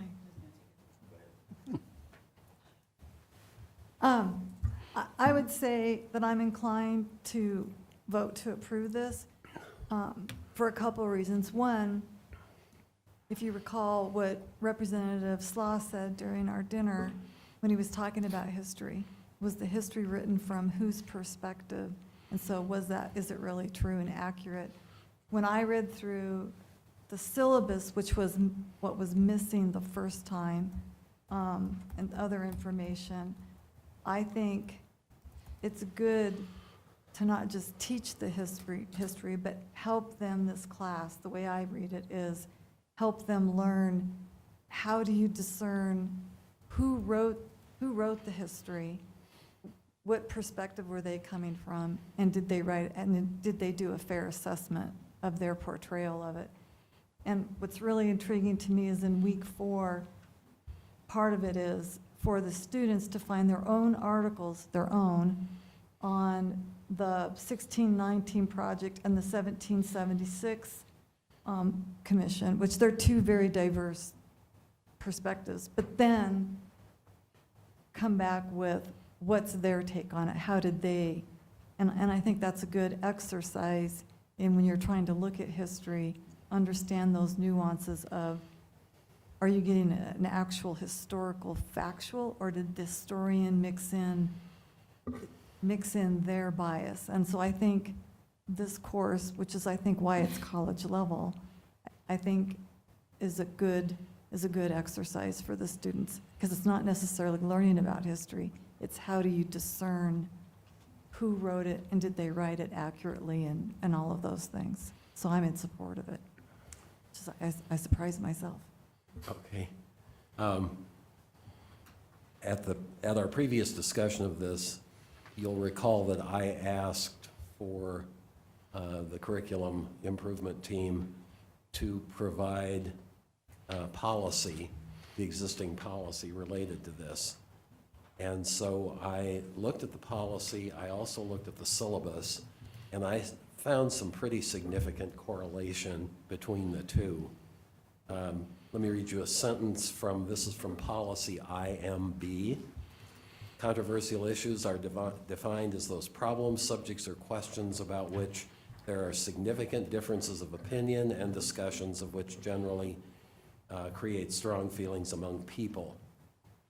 I would say that I'm inclined to vote to approve this for a couple of reasons. One, if you recall what Representative Slaw said during our dinner when he was talking about history, was the history written from whose perspective? And so is it really true and accurate? When I read through the syllabus, which was what was missing the first time, and other information, I think it's good to not just teach the history, but help them, this class, the way I read it is, help them learn how do you discern who wrote the history, what perspective were they coming from, and did they write, and did they do a fair assessment of their portrayal of it? And what's really intriguing to me is in week 4, part of it is for the students to find their own articles, on the 1619 project and the 1776 commission, which they're two very diverse perspectives, but then come back with what's their take on it, how did they, and I think that's a good exercise in when you're trying to look at history, understand those nuances of, are you getting an actual historical factual, or did the historian mix in their bias? And so I think this course, which is I think why it's college level, I think is a good exercise for the students, because it's not necessarily learning about history, it's how do you discern who wrote it and did they write it accurately and all of those things. So I'm in support of it. Just, I surprised myself. Okay. At our previous discussion of this, you'll recall that I asked for the curriculum improvement team to provide policy, the existing policy related to this. And so I looked at the policy, I also looked at the syllabus, and I found some pretty significant correlation between the two. Let me read you a sentence this is from policy IMB. Controversial issues are defined as those problems, subjects, or questions about which there are significant differences of opinion and discussions of which generally create strong feelings among people.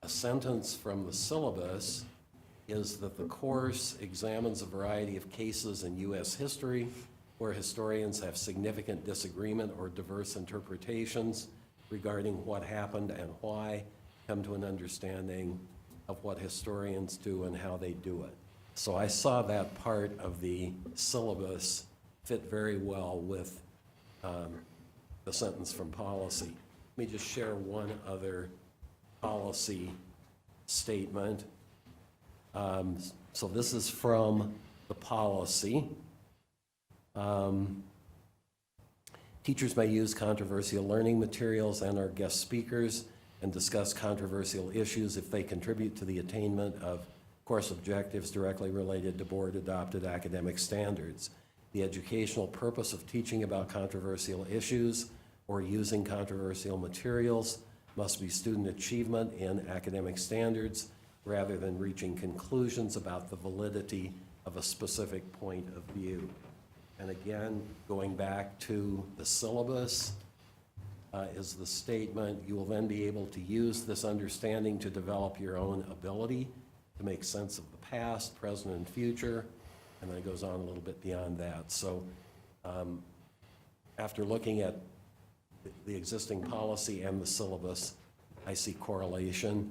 A sentence from the syllabus is that the course examines a variety of cases in U.S. history where historians have significant disagreement or diverse interpretations regarding what happened and why, come to an understanding of what historians do and how they do it. So I saw that part of the syllabus fit very well with the sentence from policy. Let me just share one other policy statement. So this is from the policy. Teachers may use controversial learning materials and our guest speakers and discuss controversial issues if they contribute to the attainment of course objectives directly related to board-adopted academic standards. The educational purpose of teaching about controversial issues or using controversial materials must be student achievement in academic standards rather than reaching conclusions about the validity of a specific point of view. And again, going back to the syllabus is the statement, you will then be able to use this understanding to develop your own ability to make sense of the past, present, and future, and then it goes on a little bit beyond that. So after looking at the existing policy and the syllabus, I see correlation,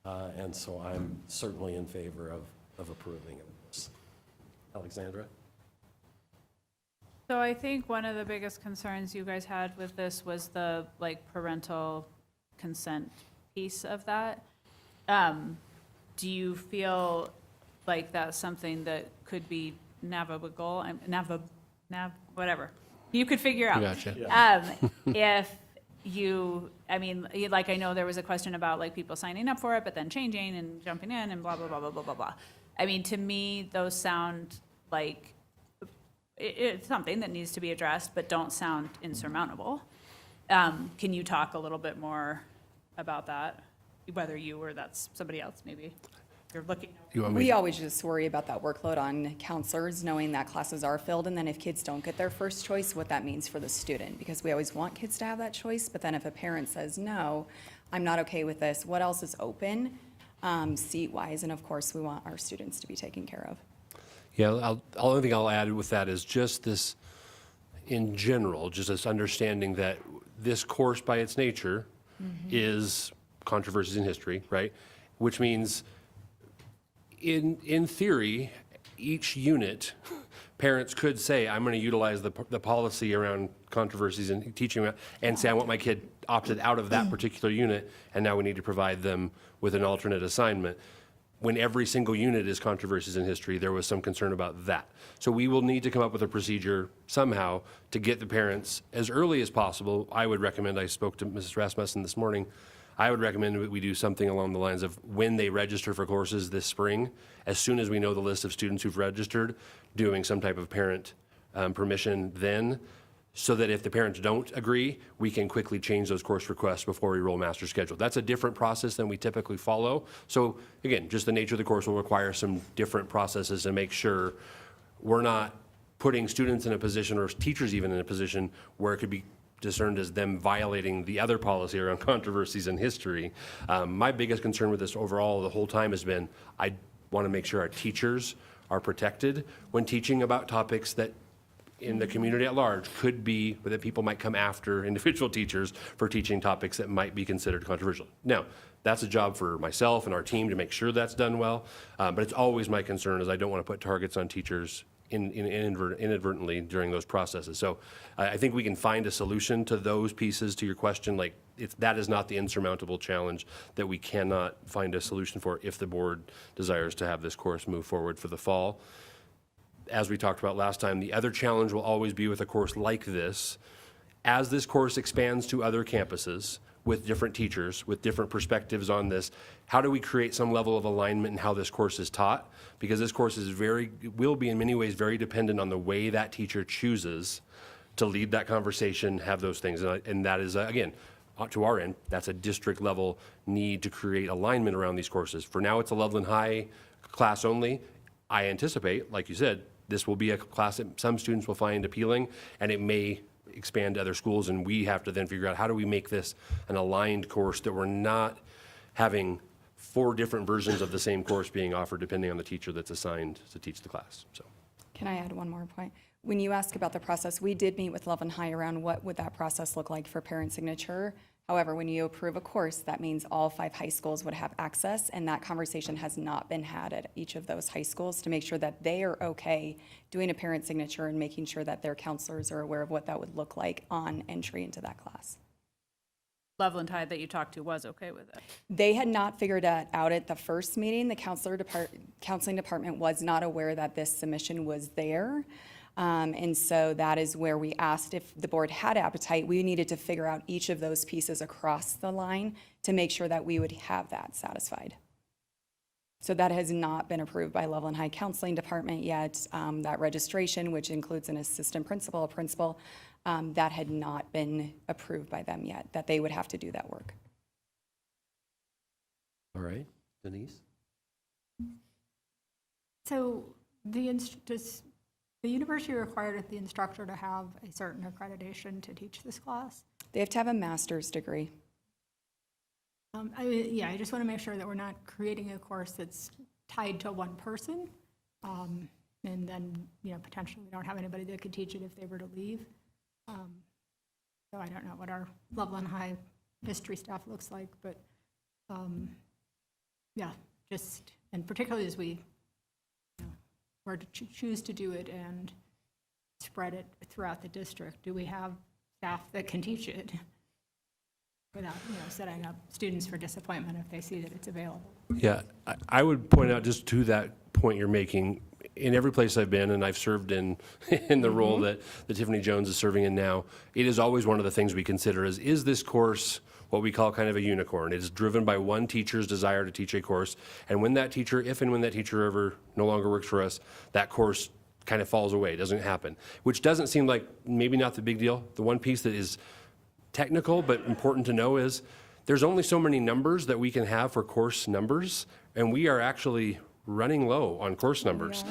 and so I'm certainly in favor of approving of this. Alexandra? So I think one of the biggest concerns you guys had with this was the parental consent piece of that. Do you feel like that's something that could be navigable, whatever, you could figure out? Gotcha. If I know there was a question about people signing up for it, but then changing and jumping in and blah, blah, blah, blah, blah, blah, blah. I mean, to me, those sound like it's something that needs to be addressed, but don't sound insurmountable. Can you talk a little bit more about that? Whether you or that's somebody else, maybe. you're looking. We always just worry about that workload on counselors, knowing that classes are filled, and then if kids don't get their first choice, what that means for the student, because we always want kids to have that choice, but then if a parent says, no, I'm not okay with this, what else is open, seat-wise, and of course, we want our students to be taken care of. Yeah, the only thing I'll add with that is just this, in general, just this understanding that this course by its nature is controversies in history, right? Which means, in theory, each unit, parents could say, I'm going to utilize the policy around controversies and teaching and say, I want my kid opted out of that particular unit, and now we need to provide them with an alternate assignment. When every single unit is controversies in history, there was some concern about that. So we will need to come up with a procedure somehow to get the parents as early as possible. I would recommend, I spoke to Mrs. Rasmussen this morning, I would recommend that we do something along the lines of when they register for courses this spring, as soon as we know the list of students who've registered, doing some type of parent permission then, so that if the parents don't agree, we can quickly change those course requests before we roll master schedule. That's a different process than we typically follow. So again, just the nature of the course will require some different processes to make sure we're not putting students in a position, or teachers even in a position, where it could be discerned as them violating the other policy around controversies in history. My biggest concern with this overall the whole time has been, I want to make sure our teachers are protected when teaching about topics that in the community at large could be, that people might come after individual teachers for teaching topics that might be considered controversial. Now, that's a job for myself and our team to make sure that's done well, but it's always my concern is I don't want to put targets on teachers inadvertently during those processes. So I think we can find a solution to those pieces to your question. Like, that is not the insurmountable challenge that we cannot find a solution for if the board desires to have this course move forward for the fall. As we talked about last time, the other challenge will always be with a course like this. As this course expands to other campuses with different teachers, with different perspectives on this, how do we create some level of alignment in how this course is taught? Because this course is will be in many ways very dependent on the way that teacher chooses to lead that conversation, have those things. And that is, again, to our end, that's a district level need to create alignment around these courses. For now, it's a Loveland High class only. I anticipate, like you said, this will be a class that some students will find appealing, and it may expand to other schools, and we have to then figure out how do we make this an aligned course that we're not having 4 different versions of the same course being offered depending on the teacher that's assigned to teach the class. So, Can I add one more point? When you ask about the process, we did meet with Loveland High around what would that process look like for parent signature. However, when you approve a course, that means all 5 high schools would have access, and that conversation has not been had at each of those high schools to make sure that they are okay doing a parent signature and making sure that their counselors are aware of what that would look like on entry into that class. Loveland High that you talked to was okay with it. They had not figured that out at the first meeting. The counseling department was not aware that this submission was there. And so that is where we asked if the board had appetite. We needed to figure out each of those pieces across the line to make sure that we would have that satisfied. So that has not been approved by Loveland High Counseling Department yet. That registration, which includes an assistant principal, a principal, that had not been approved by them yet, that they would have to do that work. All right, Denise? So does the university require the instructor to have a certain accreditation to teach this class? They have to have a master's degree. I just want to make sure that we're not creating a course that's tied to one person, and then, potentially we don't have anybody that could teach it if they were to leave. So I don't know what our Loveland High history staff looks like, but and particularly as we were to choose to do it and spread it throughout the district, do we have staff that can teach it without, setting up students for disappointment if they see that it's available? yeah, I would point out just to that point you're making, in every place I've been, and I've served in the role that Tiffany Jones is serving in now, it is always one of the things we consider is this course what we call kind of a unicorn? It is driven by one teacher's desire to teach a course, and when that teacher, if and when that teacher ever no longer works for us, that course kind of falls away, doesn't happen, which doesn't seem like maybe not the big deal. The one piece that is technical but important to know is there's only so many numbers that we can have for course numbers, and we are actually running low on course numbers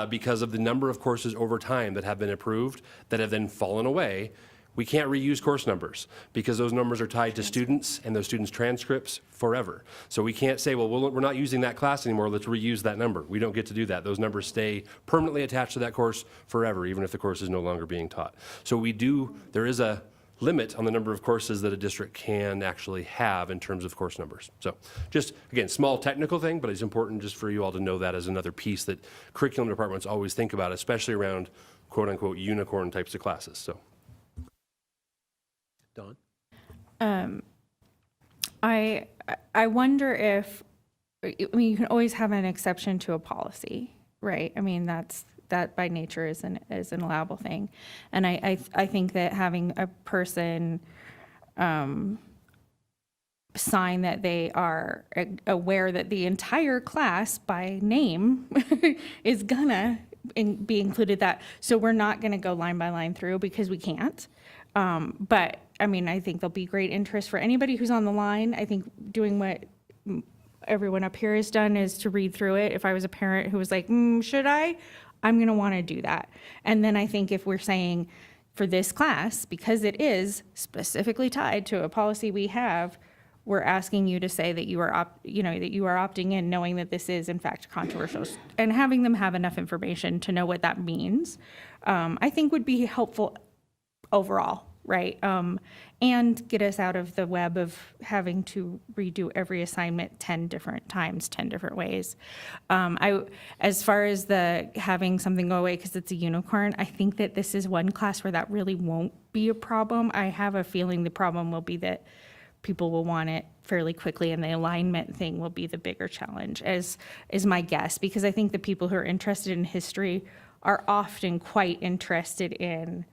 because of the number of courses over time that have been approved that have then fallen away. We can't reuse course numbers because those numbers are tied to students and those students' transcripts forever. So we can't say, well, we're not using that class anymore, let's reuse that number. We don't get to do that. Those numbers stay permanently attached to that course forever, even if the course is no longer being taught. So there is a limit on the number of courses that a district can actually have in terms of course numbers. So just, again, small technical thing, but it's important just for you all to know that as another piece that curriculum departments always think about, especially around quote unquote unicorn types of classes. So. Dawn? I wonder if, I mean, you can always have an exception to a policy, right? I mean, that by nature is an allowable thing. And I think that having a person sign that they are aware that the entire class by name is gonna be included that, so we're not gonna go line by line through because we can't. But I mean, I think there'll be great interest for anybody who's on the line. I think doing what everyone up here has done is to read through it. If I was a parent who was like, should I? I'm going to want to do that. And then I think if we're saying for this class, because it is specifically tied to a policy we have, we're asking you to say that you are opting in, knowing that this is in fact controversial, and having them have enough information to know what that means, I think would be helpful overall, right? And get us out of the web of having to redo every assignment 10 different times, 10 different ways. As far as having something go away because it's a unicorn, I think that this is one class where that really won't be a problem. I have a feeling the problem will be that people will want it fairly quickly, and the alignment thing will be the bigger challenge, is my guess, because I think the people who are interested in history are often quite interested in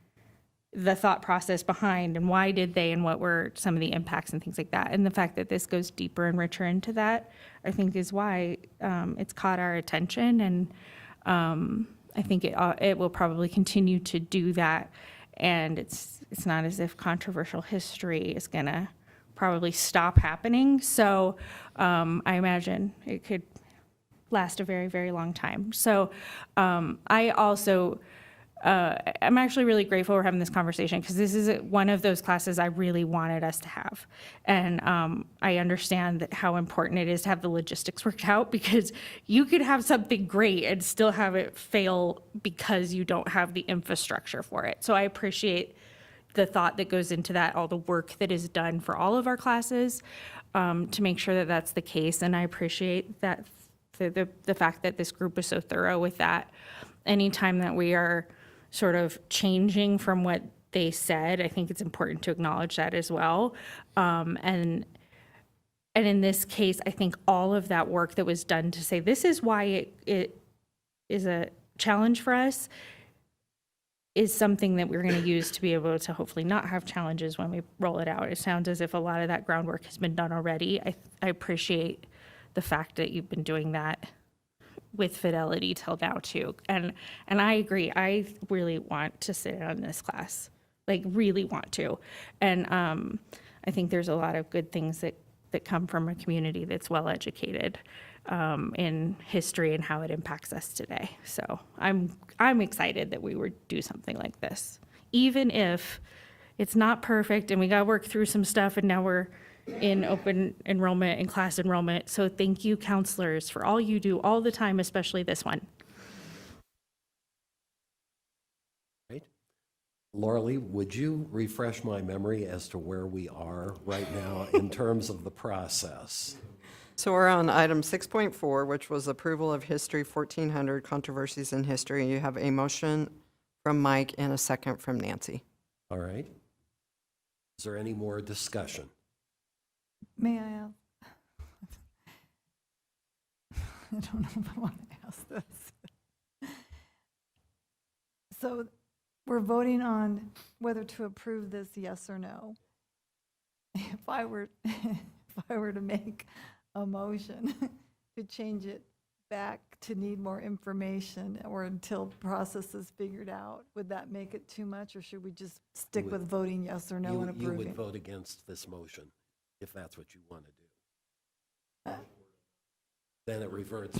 the thought process behind and why did they and what were some of the impacts and things like that. And the fact that this goes deeper and richer into that, I think is why it's caught our attention. And I think it will probably continue to do that. And it's not as if controversial history is gonna probably stop happening. So I imagine it could last a very, very long time. So I also, I'm actually really grateful we're having this conversation because this is one of those classes I really wanted us to have. And I understand how important it is to have the logistics worked out, because you could have something great and still have it fail because you don't have the infrastructure for it. So I appreciate the thought that goes into that, all the work that is done for all of our classes to make sure that that's the case. And I appreciate that the fact that this group was so thorough with that. Anytime that we are sort of changing from what they said, I think it's important to acknowledge that as well. And in this case, I think all of that work that was done to say this is why it is a challenge for us is something that we're going to use to be able to hopefully not have challenges when we roll it out. It sounds as if a lot of that groundwork has been done already. I appreciate the fact that you've been doing that with fidelity till now too. And I agree. I really want to sit in on this class, like really want to. And I think there's a lot of good things that come from a community that's well educated in history and how it impacts us today. So I'm excited that we would do something like this, even if it's not perfect and we got to work through some stuff, and now we're in open enrollment and class enrollment. So thank you, counselors, for all you do all the time, especially this one. Right. Laura Lee, would you refresh my memory as to where we are right now in terms of the process? So we're on item 6.4, which was approval of History 1400 controversies in history. You have a motion from Mike and a second from Nancy. All right. Is there any more discussion? May I ask? I don't know if I want to ask this. So we're voting on whether to approve this, yes or no. If I were to make a motion to change it back to need more information or until process is figured out, would that make it too much, or should we just stick with voting yes or no and approving? You would vote against this motion. if that's what you want to do. Then it reverts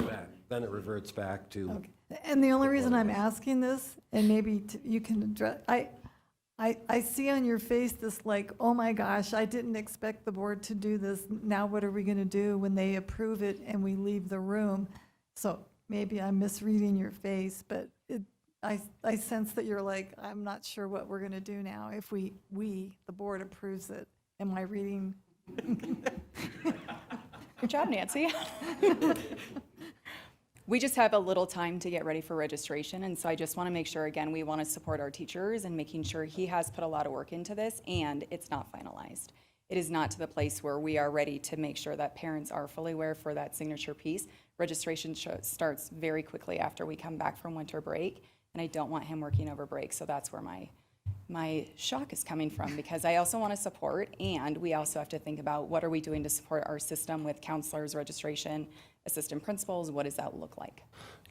back to. Okay. And the only reason I'm asking this, and maybe you can address, I see on your face this like, oh my gosh, I didn't expect the board to do this. Now what are we going to do when they approve it and we leave the room? So maybe I'm misreading your face, but I sense that you're like, I'm not sure what we're going to do now if we, the board approves it. Am I reading? Good job, Nancy. We just have a little time to get ready for registration, and so I just want to make sure, again, we want to support our teachers and making sure he has put a lot of work into this, and it's not finalized. It is not to the place where we are ready to make sure that parents are fully aware for that signature piece. Registration starts very quickly after we come back from winter break, and I don't want him working over break, so that's where my shock is coming from, because I also want to support, and we also have to think about what are we doing to support our system with counselors, registration, assistant principals, what does that look like?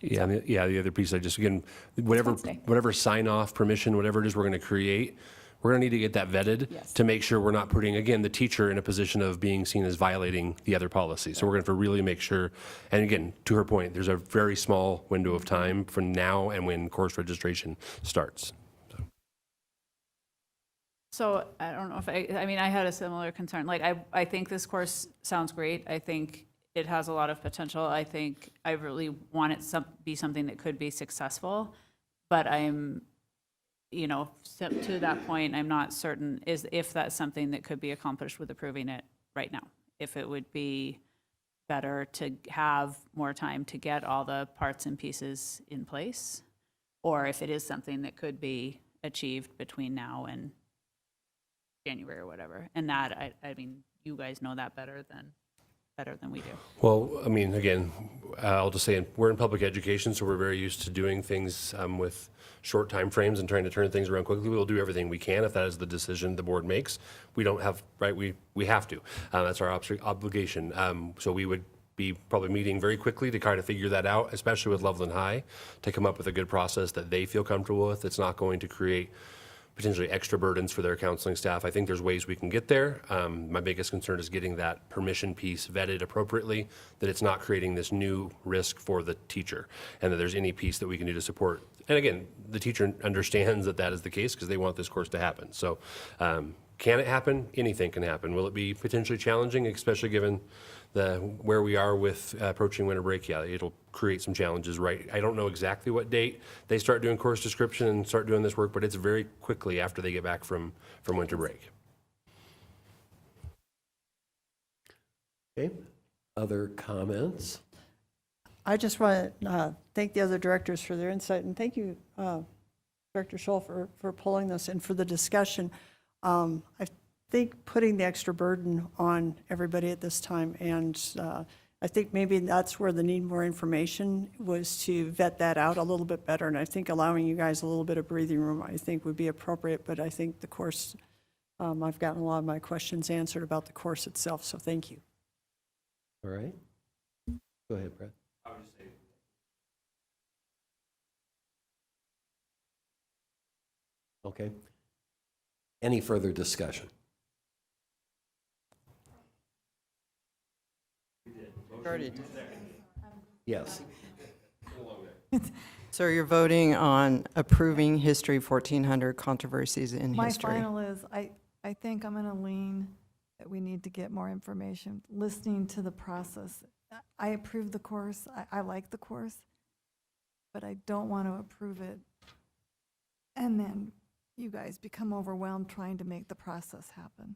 Yeah, the other piece, I just, again, whatever sign-off, permission, whatever it is we're going to create, we're going to need to get that vetted to make sure we're not putting, again, the teacher in a position of being seen as violating the other policy. So we're going to have to really make sure, and again, to her point, there's a very small window of time from now and when course registration starts. So I don't know if I mean, I had a similar concern. Like, I think this course sounds great. I think it has a lot of potential. I think I really want it to be something that could be successful, but I'm, to that point, I'm not certain if that's something that could be accomplished with approving it right now. If it would be better to have more time to get all the parts and pieces in place, or if it is something that could be achieved between now and January or whatever. And that, I mean, you guys know that better than we do. Well, I mean, again, I'll just say we're in public education, so we're very used to doing things with short time frames and trying to turn things around quickly. We'll do everything we can if that is the decision the board makes. We don't have, right, we have to. That's our obligation. So we would be probably meeting very quickly to try to figure that out, especially with Loveland High, to come up with a good process that they feel comfortable with. It's not going to create potentially extra burdens for their counseling staff. I think there's ways we can get there. My biggest concern is getting that permission piece vetted appropriately, that it's not creating this new risk for the teacher, and that there's any piece that we can do to support. And again, the teacher understands that that is the case because they want this course to happen. So can it happen? Anything can happen. Will it be potentially challenging, especially given where we are with approaching winter break? Yeah, it'll create some challenges, right? I don't know exactly what date they start doing course description and start doing this work, but it's very quickly after they get back from winter break. Okay, other comments? I just want to thank the other directors for their insight, and thank you, Director Scholl, for pulling this and for the discussion. I think putting the extra burden on everybody at this time, and I think maybe that's where the need more information was, to vet that out a little bit better. And I think allowing you guys a little bit of breathing room, I think, would be appropriate. But I think the course, I've gotten a lot of my questions answered about the course itself, so thank you. All right. Go ahead, Brett. Okay. Any further discussion? Yes. So you're voting on approving History 1400 controversies in My history? final is, I think I'm going to lean that we need to get more information, listening to the process. I approve the course, I like the course, but I don't want to approve it and then you guys become overwhelmed trying to make the process happen.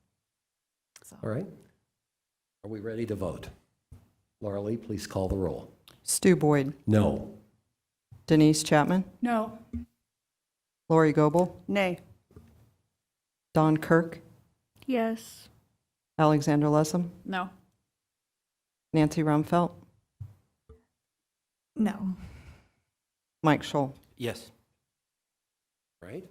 So. All right. Are we ready to vote? Laura Lee, please call the roll. Stu Boyd. No. Denise Chapman. No. Lori Goebel. Nay. Don Kirk. Yes. Alexander Lessem. No. Nancy Rumfelt. No. Mike Scholl. Yes. Right?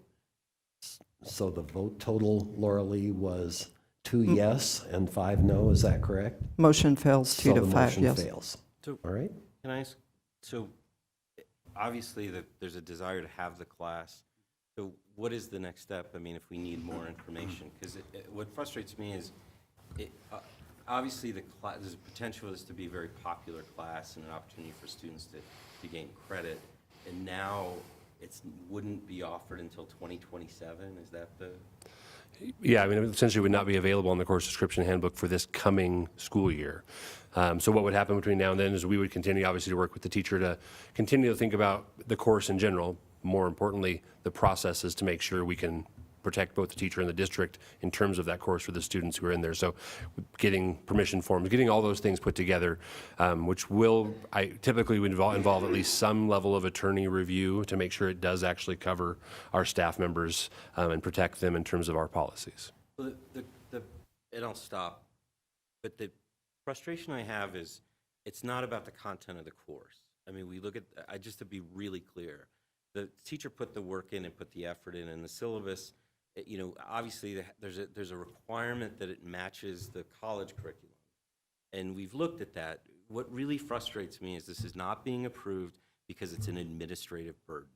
So the vote total, Laura Lee, was 2 yes and 5 no. Is that correct? Motion fails 2 to 5, yes. So the motion fails. So, all right. Can I ask, so obviously there's a desire to have the class. So what is the next step? I mean, if we need more information, because what frustrates me is Obviously, there's a potential for this to be a very popular class and an opportunity for students to gain credit. And now it wouldn't be offered until 2027. Is that the? Yeah, I mean, it essentially would not be available in the course description handbook for this coming school year. So what would happen between now and then is we would continue, obviously, to work with the teacher to continue to think about the course in general. More importantly, the processes to make sure we can protect both the teacher and the district in terms of that course for the students who are in there. So getting permission forms, getting all those things put together, which typically would involve at least some level of attorney review to make sure it does actually cover our staff members and protect them in terms of our policies. Well, and I'll stop, but the frustration I have is it's not about the content of the course. I mean, we look at, just to be really clear, the teacher put the work in and put the effort in, and the syllabus, obviously there's a requirement that it matches the college curriculum. And we've looked at that. What really frustrates me is this is not being approved because it's an administrative burden.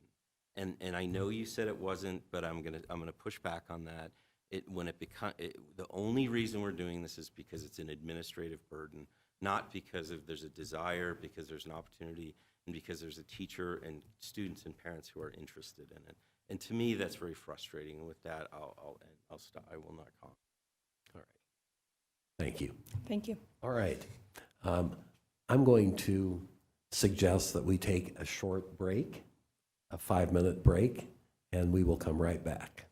And I know you said it wasn't, but I'm gonna push back on that. The only reason we're doing this is because it's an administrative burden, not because there's a desire, because there's an opportunity, and because there's a teacher and students and parents who are interested in it. And to me, that's very frustrating. And with that, I'll stop. I will not comment. All right. Thank you. Thank you. All right. I'm going to suggest that we take a short break, a 5-minute break, and we will come right back.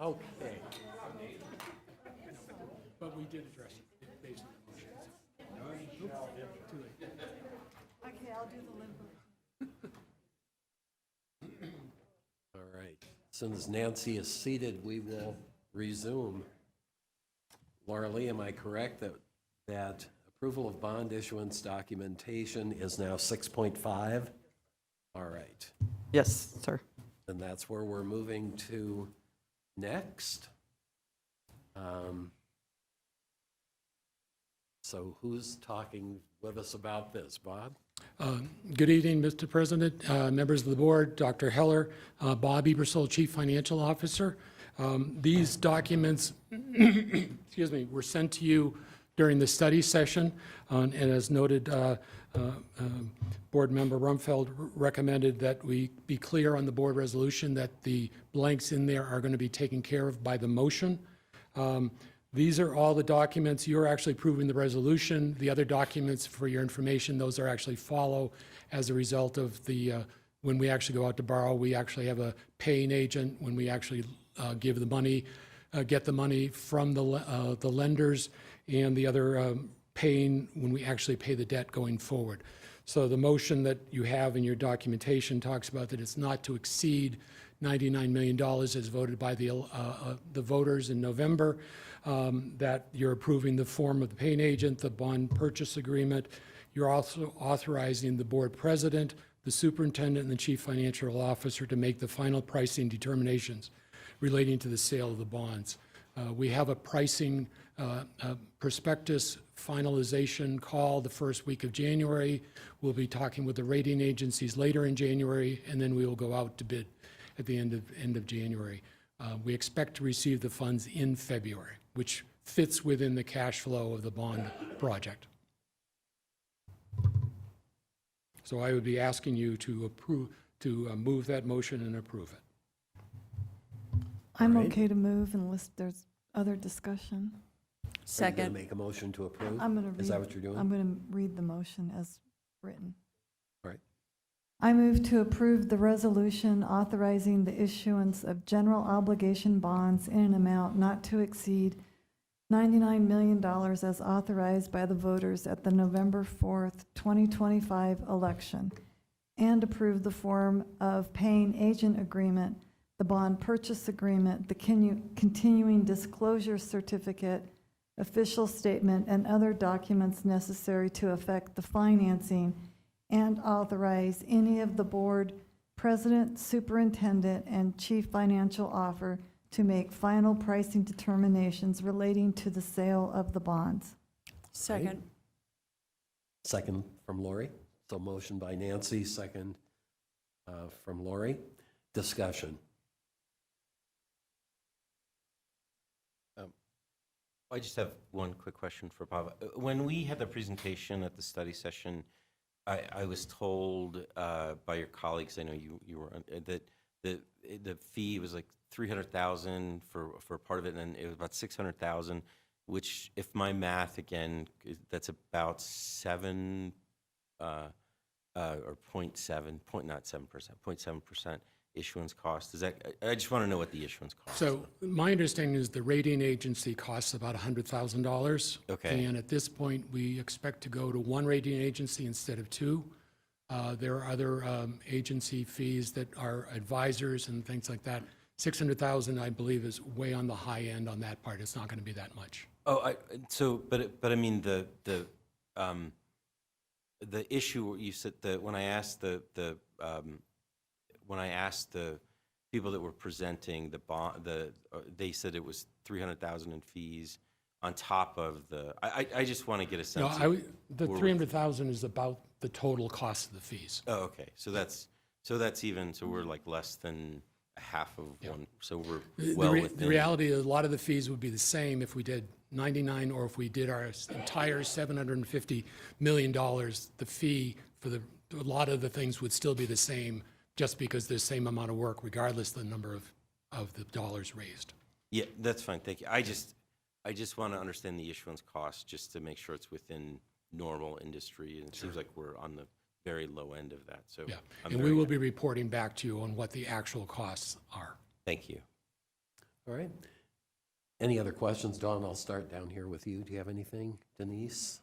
Okay. But we did address it based on the motions. Too late. Okay, I'll do the limbo. All right. As soon as Nancy is seated, we will resume. Laura Lee, am I correct that approval of bond issuance documentation is now 6.5? All right. Yes, sir. And that's where we're moving to next. So who's talking with us about this? Bob? Good evening, Mr. President, members of the board, Dr. Heller, Bob Ebersol, Chief Financial Officer. These documents, excuse me, were sent to you during the study session, and as noted, Board Member Rumfeld recommended that we be clear on the board resolution that the blanks in there are going to be taken care of by the motion. These are all the documents. You're actually approving the resolution. The other documents, for your information, those are actually follow as a result of the, when we actually go out to borrow, we actually have a paying agent. When we actually give the money, get the money from the lenders, and the other paying when we actually pay the debt going forward. So the motion that you have in your documentation talks about that it's not to exceed $99 million as voted by the voters in November, that you're approving the form of the paying agent, the bond purchase agreement. You're also authorizing the board president, the superintendent, and the chief financial officer to make the final pricing determinations relating to the sale of the bonds. We have a pricing prospectus finalization call the first week of January. We'll be talking with the rating agencies later in January, and then we will go out to bid at the end of January. We expect to receive the funds in February, which fits within the cash flow of the bond project. So I would be asking you to approve, to move that motion and approve it. I'm All right. okay to move unless there's other discussion. Are you Second. going to make a motion to approve? I'm going to read. Is that what you're doing? I'm going to read the motion as written. All right. I move to approve the resolution authorizing the issuance of general obligation bonds in an amount not to exceed $99 million as authorized by the voters at the November 4th, 2025 election, and approve the form of paying agent agreement, the bond purchase agreement, the continuing disclosure certificate, official statement, and other documents necessary to effect the financing, and authorize any of the board president, superintendent, and chief financial officer to make final pricing determinations relating to the sale of the bonds. Second. Second from Lori. So motion by Nancy, second from Lori. Discussion. I just have one quick question for Bob. When we had the presentation at the study session, I was told by your colleagues, I know you were, that the fee was like $300,000 for part of it, and it was about $600,000, which, if my math again, that's about 7 or 0.7% issuance cost. Is that? I just want to know what the issuance cost. So my understanding is the rating agency costs about $100,000. Okay. And at this point, we expect to go to one rating agency instead of two. There are other agency fees that are advisors and things like that. $600,000, I believe, is way on the high end on that part. It's not going to be that much. Oh, but I mean the issue you said that when I asked the people that were presenting the bond, they said it was $300,000 in fees on top of the. I just want to get a sense. No, the $300,000 is about the total cost of the fees. Oh, okay. So that's even. So we're like less than half of one. So we're well within. The reality is a lot of the fees would be the same if we did 99 or if we did our entire $750 million. The fee for a lot of the things would still be the same, just because there's the same amount of work regardless of the number of the dollars raised. Yeah, that's fine. Thank you. I just want to understand the issuance cost just to make sure it's within normal industry. And it seems like we're on the very low end of that. So Yeah, and we will be reporting back to you on what the actual costs are. Thank you. All right. Any other questions? Dawn, I'll start down here with you. Do you have anything? Denise?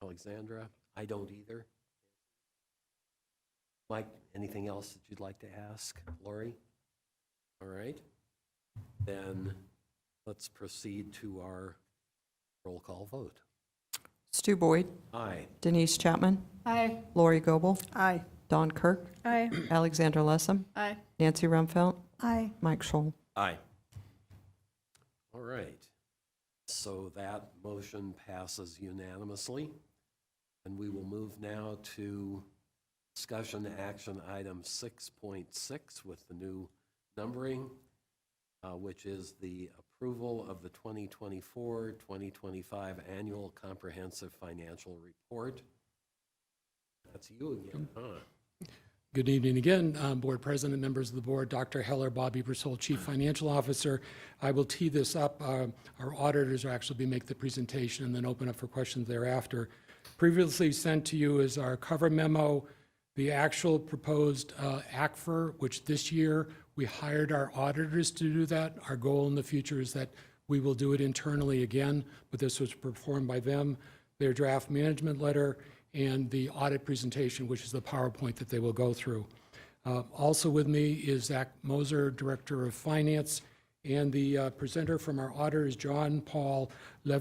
Alexandra? I don't either. Mike, anything else that you'd like to ask? Lori? All right. Then let's proceed to our roll call vote. Stu Boyd. Aye. Denise Chapman. Aye. Lori Goebel. Aye. Don Kirk. Aye. Alexandra Lessem. Aye. Nancy Rumfeld. Aye. Mike Scholl. Aye. All right. So that motion passes unanimously. And we will move now to discussion action item 6.6 with the new numbering, which is the approval of the 2024-2025 Annual Comprehensive Financial Report. That's you again, huh? Good evening again, Board President, members of the board, Dr. Heller, Bobby Brissol, Chief Financial Officer. I will tee this up. Our auditors will actually make the presentation and then open up for questions thereafter. Previously sent to you is our cover memo, the actual proposed ACFR, which this year we hired our auditors to do that. Our goal in the future is that we will do it internally again, but this was performed by them, their draft management letter, and the audit presentation, which is the PowerPoint that they will go through. Also with me is Zach Moser, Director of Finance, and the presenter from our auditor is John Paul Le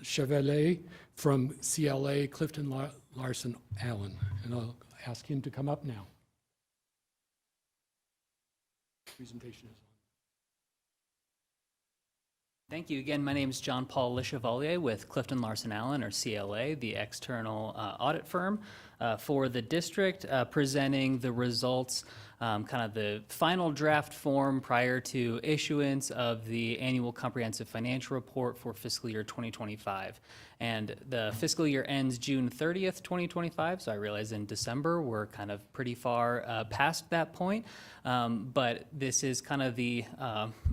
Chevalier from CLA, Clifton Larson Allen. And I'll ask him to come up now. Presentation is on. Thank you. Again, my name is John Paul Le Chevalier with Clifton Larson Allen, or CLA, the external audit firm for the district, presenting the results, kind of the final draft form prior to issuance of the annual comprehensive financial report for fiscal year 2025. And the fiscal year ends June 30th, 2025, so I realize in December we're kind of pretty far past that point. But this is kind of the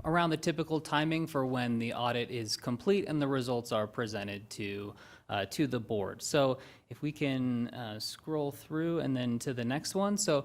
around the typical timing for when the audit is complete and the results are presented to the board. So if we can scroll through and then to the next one. So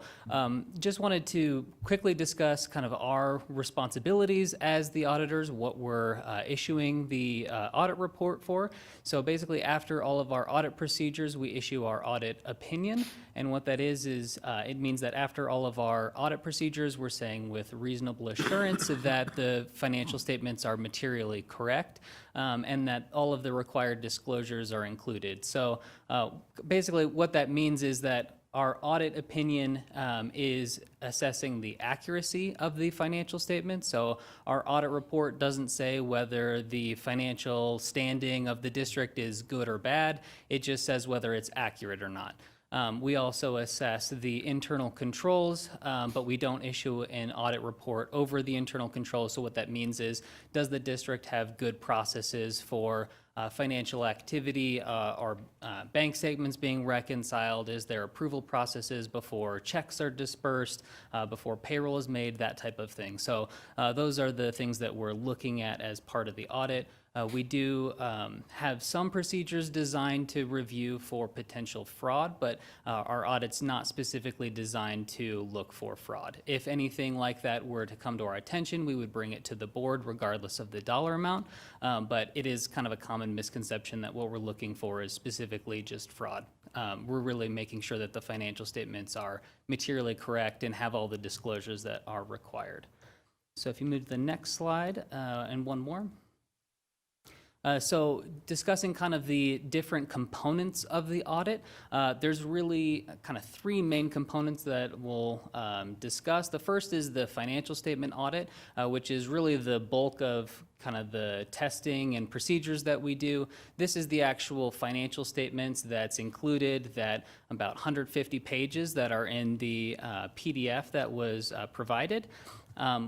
just wanted to quickly discuss kind of our responsibilities as the auditors, what we're issuing the audit report for. So basically after all of our audit procedures, we issue our audit opinion. And what that is it means that after all of our audit procedures, we're saying with reasonable assurance that the financial statements are materially correct and that all of the required disclosures are included. So basically what that means is that our audit opinion is assessing the accuracy of the financial statement. So our audit report doesn't say whether the financial standing of the district is good or bad. It just says whether it's accurate or not. We also assess the internal controls, but we don't issue an audit report over the internal controls. So what that means is, does the district have good processes for financial activity or bank statements being reconciled? Is there approval processes before checks are dispersed, before payroll is made, that type of thing. So those are the things that we're looking at as part of the audit. We do have some procedures designed to review for potential fraud, but our audit's not specifically designed to look for fraud. If anything like that were to come to our attention, we would bring it to the board regardless of the dollar amount, but it is kind of a common misconception that what we're looking for is specifically just fraud. We're really making sure that the financial statements are materially correct and have all the disclosures that are required. So if you move to the next slide, and one more. So discussing kind of the different components of the audit, there's really kind of three main components that we'll discuss. The first is the financial statement audit, which is really the bulk of kind of the testing and procedures that we do. This is the actual financial statements that's included, that about 150 pages that are in the PDF that was provided.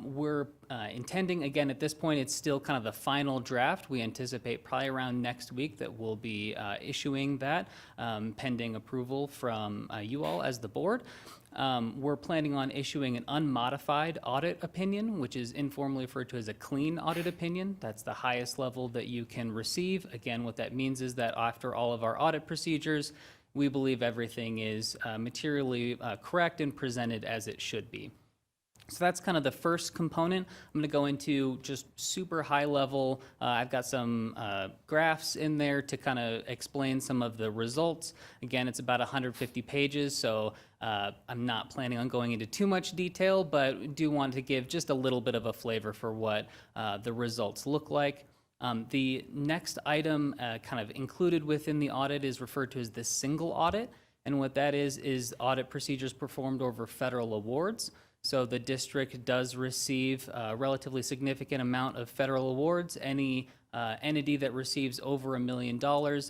We're intending, again, at this point, it's still kind of the final draft. We anticipate probably around next week that we'll be issuing that, pending approval from you all as the board. We're planning on issuing an unmodified audit opinion, which is informally referred to as a clean audit opinion. That's the highest level that you can receive. Again, what that means is that after all of our audit procedures, we believe everything is materially correct and presented as it should be. So that's kind of the first component. I'm going to go into just super high level. I've got some graphs in there to kind of explain some of the results. Again, it's about 150 pages, so I'm not planning on going into too much detail, but do want to give just a little bit of a flavor for what the results look like. The next item kind of included within the audit is referred to as the single audit. And what that is audit procedures performed over federal awards. So the district does receive a relatively significant amount of federal awards. Any entity that receives over $1 million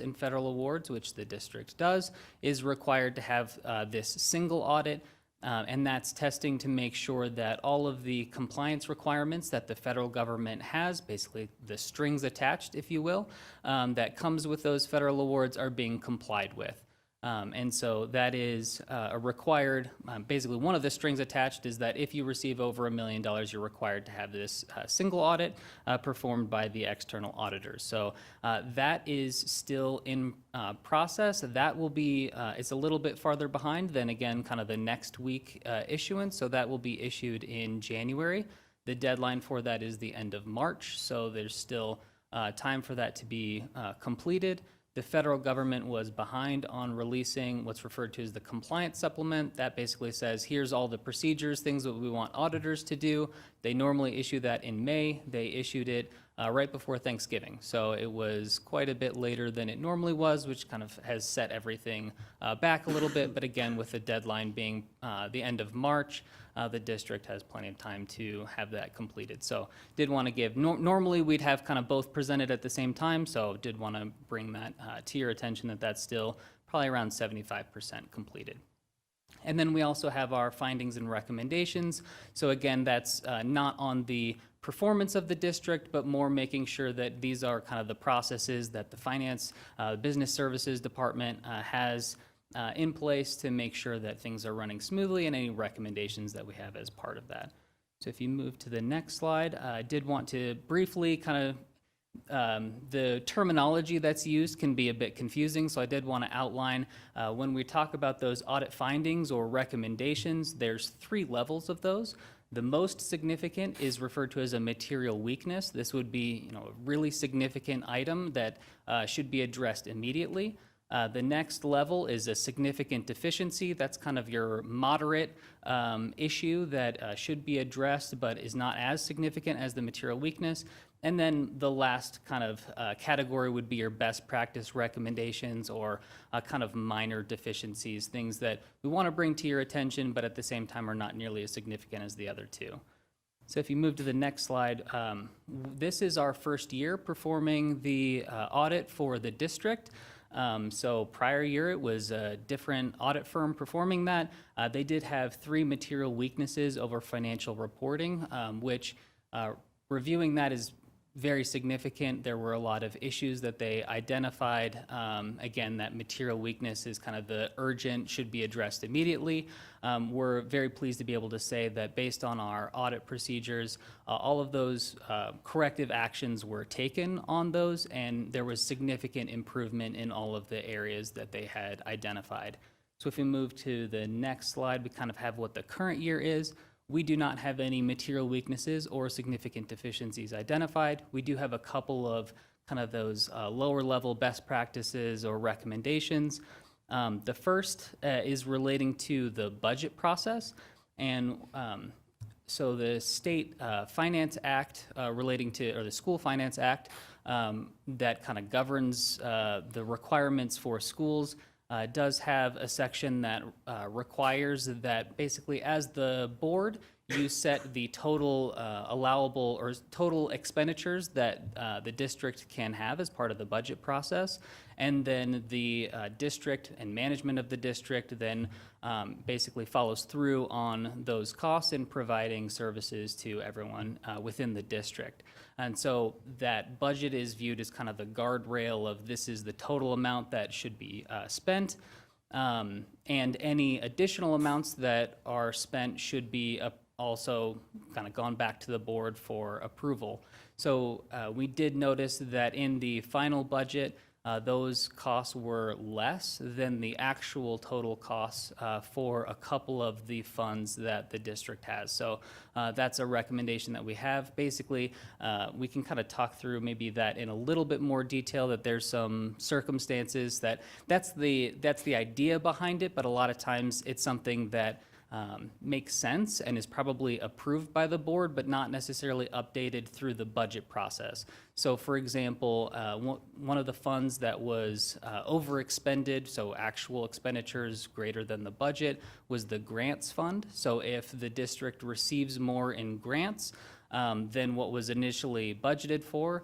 in federal awards, which the district does, is required to have this single audit. And that's testing to make sure that all of the compliance requirements that the federal government has, basically the strings attached, if you will, that comes with those federal awards are being complied with. And so that is a required, basically one of the strings attached is that if you receive over $1 million, you're required to have this single audit performed by the external auditors. So that is still in process. That will be, it's a little bit farther behind than, again, kind of the next week issuance. So that will be issued in January. The deadline for that is the end of March. So there's still time for that to be completed. The federal government was behind on releasing what's referred to as the compliance supplement. That basically says, here's all the procedures, things that we want auditors to do. They normally issue that in May. They issued it right before Thanksgiving. So it was quite a bit later than it normally was, which kind of has set everything back a little bit. But again, with the deadline being the end of March, the district has plenty of time to have that completed. So did want to give, normally we'd have kind of both presented at the same time, so did want to bring that to your attention that that's still probably around 75% completed. And then we also have our findings and recommendations. So again, that's not on the performance of the district, but more making sure that these are kind of the processes that the finance, business services department has in place to make sure that things are running smoothly and any recommendations that we have as part of that. So if you move to the next slide, I did want to briefly kind of, the terminology that's used can be a bit confusing, so I did want to outline when we talk about those audit findings or recommendations, there's 3 levels of those. The most significant is referred to as a material weakness. This would be, a really significant item that should be addressed immediately. The next level is a significant deficiency. That's kind of your moderate issue that should be addressed but is not as significant as the material weakness. And then the last kind of category would be your best practice recommendations or kind of minor deficiencies, things that we want to bring to your attention but at the same time are not nearly as significant as the other 2. So if you move to the next slide, this is our first year performing the audit for the district. So prior year, it was a different audit firm performing that. They did have 3 material weaknesses over financial reporting, which reviewing that is very significant. There were a lot of issues that they identified. Again, that material weakness is kind of the urgent, should be addressed immediately. We're very pleased to be able to say that based on our audit procedures, all of those corrective actions were taken on those, and there was significant improvement in all of the areas that they had identified. So if we move to the next slide, we kind of have what the current year is. We do not have any material weaknesses or significant deficiencies identified. We do have a couple of kind of those lower level best practices or recommendations. The first is relating to the budget process. And so the State Finance Act relating to, or the School Finance Act that kind of governs the requirements for schools does have a section that requires that basically as the board, you set the total allowable or total expenditures that the district can have as part of the budget process. And then the district and management of the district then basically follows through on those costs and providing services to everyone within the district. And so that budget is viewed as kind of the guardrail of this is the total amount that should be spent. And any additional amounts that are spent should be also kind of gone back to the board for approval. So we did notice that in the final budget, those costs were less than the actual total costs for a couple of the funds that the district has. So that's a recommendation that we have. Basically, we can kind of talk through maybe that in a little bit more detail, that there's some circumstances that's the idea behind it, but a lot of times it's something that makes sense and is probably approved by the board, but not necessarily updated through the budget process. So for example, one of the funds that was overexpended, so actual expenditures greater than the budget, was the grants fund. So if the district receives more in grants than what was initially budgeted for,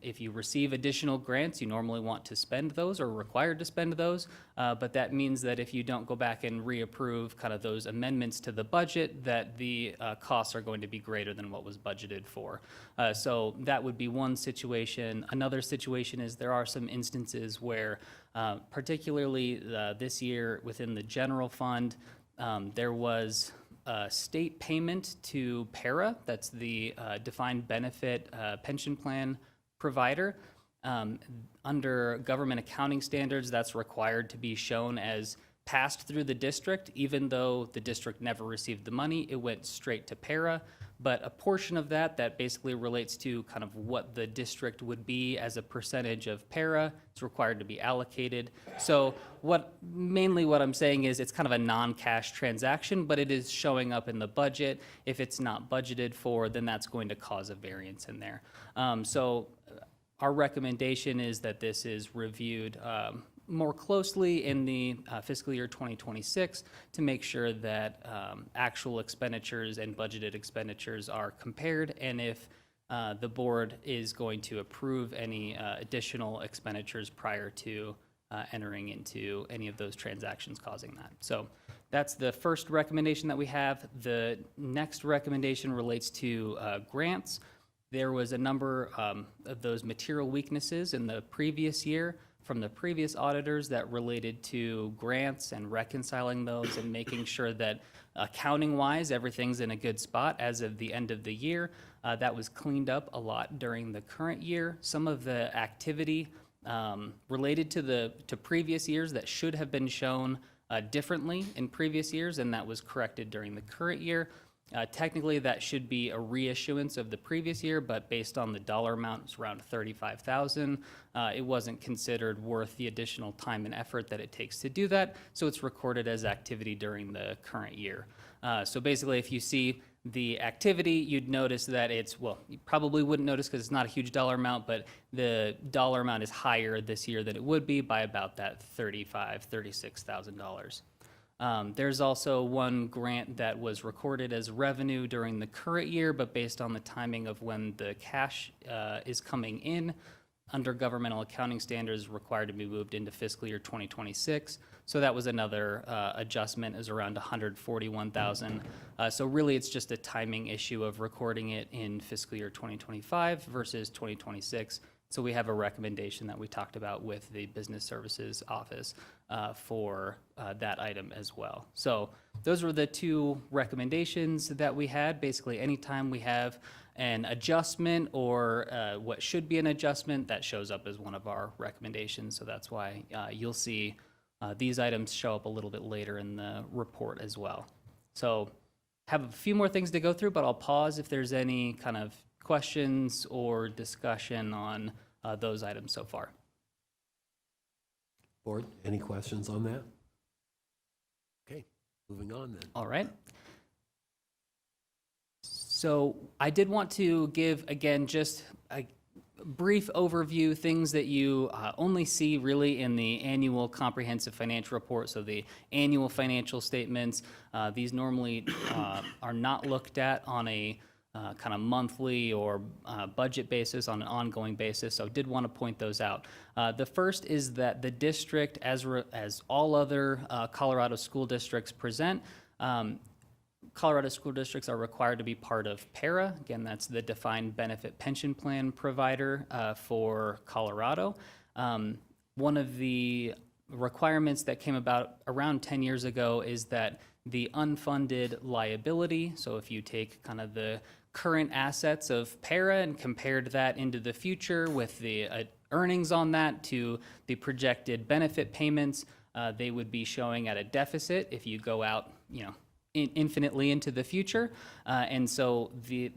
if you receive additional grants, you normally want to spend those or required to spend those, but that means that if you don't go back and reapprove kind of those amendments to the budget, that the costs are going to be greater than what was budgeted for. So that would be one situation. Another situation is there are some instances where, particularly this year within the general fund, there was state payment to PARA, that's the defined benefit pension plan provider. Under government accounting standards, that's required to be shown as passed through the district. Even though the district never received the money, it went straight to PARA. But a portion of that basically relates to kind of what the district would be as a percentage of PARA. It's required to be allocated. So mainly what I'm saying is it's kind of a non-cash transaction, but it is showing up in the budget. If it's not budgeted for, then that's going to cause a variance in there. So our recommendation is that this is reviewed more closely in the fiscal year 2026 to make sure that actual expenditures and budgeted expenditures are compared, and if the board is going to approve any additional expenditures prior to entering into any of those transactions causing that. So that's the first recommendation that we have. The next recommendation relates to grants. There was a number of those material weaknesses in the previous year from the previous auditors that related to grants and reconciling those and making sure that accounting-wise, everything's in a good spot as of the end of the year. That was cleaned up a lot during the current year. Some of the activity related to previous years that should have been shown differently in previous years, and that was corrected during the current year. Technically, that should be a reissuance of the previous year, but based on the dollar amount, it's around $35,000. It wasn't considered worth the additional time and effort that it takes to do that, so it's recorded as activity during the current year. So basically, if you see the activity, you'd notice that you probably wouldn't notice because it's not a huge dollar amount, but the dollar amount is higher this year than it would be by about that $36,000. There's also one grant that was recorded as revenue during the current year, but based on the timing of when the cash is coming in, under governmental accounting standards, required to be moved into fiscal year 2026. So that was another adjustment, is around $141,000. So really, it's just a timing issue of recording it in fiscal year 2025 versus 2026. So we have a recommendation that we talked about with the Business Services Office for that item as well. So those were the two recommendations that we had. Basically, anytime we have an adjustment or what should be an adjustment, that shows up as one of our recommendations. So that's why you'll see these items show up a little bit later in the report as well. So have a few more things to go through, but I'll pause if there's any kind of questions or discussion on those items so far. Board, any questions on that? Okay, moving on then. All right. So I did want to give, again, just a brief overview, things that you only see really in the annual comprehensive financial report, so the annual financial statements. These normally are not looked at on a kind of monthly or budget basis, on an ongoing basis, so did want to point those out. The first is that the district, as all other Colorado school districts present, Colorado school districts are required to be part of PARA. Again, that's the defined benefit pension plan provider for Colorado. One of the requirements that came about around 10 years ago is that the unfunded liability, so if you take kind of the current assets of PARA and compared that into the future with the earnings on that to the projected benefit payments, they would be showing at a deficit if you go out, infinitely into the future. And so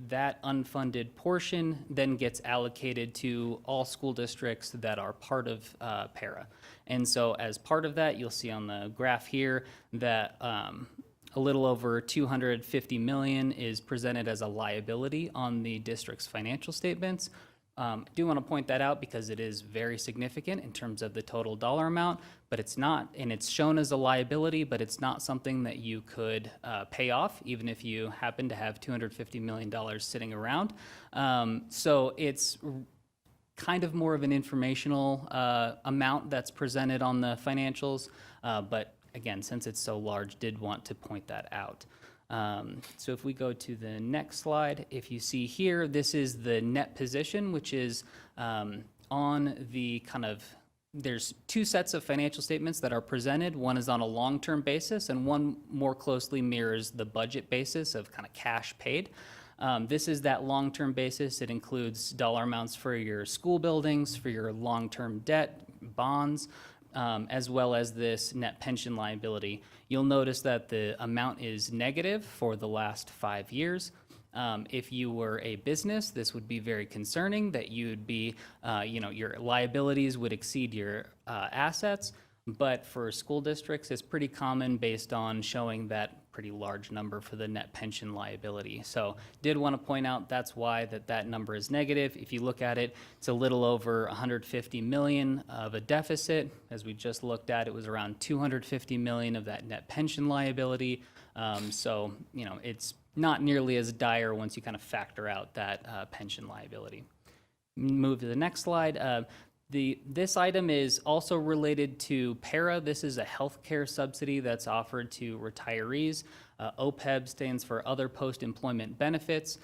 that unfunded portion then gets allocated to all school districts that are part of PARA. And so as part of that, you'll see on the graph here that a little over $250 million is presented as a liability on the district's financial statements. I do want to point that out because it is very significant in terms of the total dollar amount, but it's not, and it's shown as a liability, but it's not something that you could pay off, even if you happen to have $250 million sitting around. So it's kind of more of an informational amount that's presented on the financials, but again, since it's so large, did want to point that out. So if we go to the next slide, if you see here, this is the net position, which is on the kind of, there's two sets of financial statements that are presented. One is on a long-term basis, and one more closely mirrors the budget basis of kind of cash paid. This is that long-term basis. It includes dollar amounts for your school buildings, for your long-term debt, bonds, as well as this net pension liability. You'll notice that the amount is negative for the last 5 years. If you were a business, this would be very concerning that you'd be, your liabilities would exceed your assets. But for school districts, it's pretty common based on showing that pretty large number for the net pension liability. So did want to point out that's why that number is negative. If you look at it, it's a little over 150 million of a deficit. As we just looked at, it was around 250 million of that net pension liability. So, it's not nearly as dire once you kind of factor out that pension liability. Move to the next slide. This item is also related to PARA. This is a healthcare subsidy that's offered to retirees. OPEB stands for Other Post-Employment Benefits.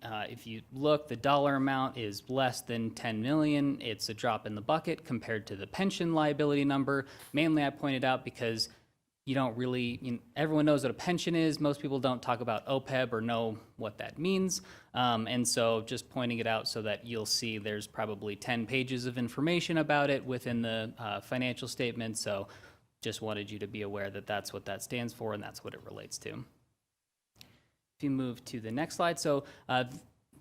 If you look, the dollar amount is less than 10 million. It's a drop in the bucket compared to the pension liability number. Mainly I pointed out because you don't really, everyone knows what a pension is. Most people don't talk about OPEB or know what that means. And so just pointing it out so that you'll see there's probably 10 pages of information about it within the financial statement. So just wanted you to be aware that that's what that stands for and that's what it relates to. If you move to the next slide. So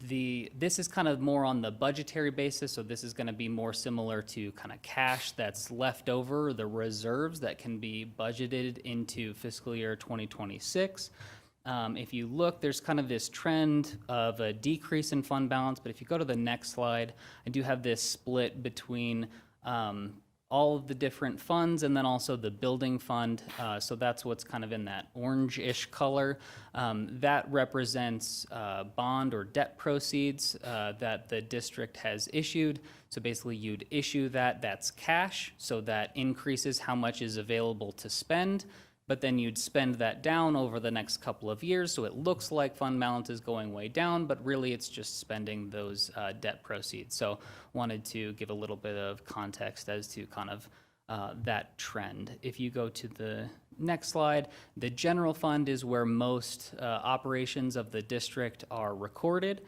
this is kind of more on the budgetary basis, so this is going to be more similar to kind of cash that's left over, the reserves that can be budgeted into fiscal year 2026. If you look, there's kind of this trend of a decrease in fund balance, but if you go to the next slide, I do have this split between all of the different funds and then also the building fund. So that's what's kind of in that orange-ish color. That represents bond or debt proceeds that the district has issued. So basically you'd issue that, that's cash, so that increases how much is available to spend, but then you'd spend that down over the next couple of years, so it looks like fund balance is going way down, but really it's just spending those debt proceeds. So wanted to give a little bit of context as to kind of that trend. If you go to the next slide, the general fund is where most operations of the district are recorded.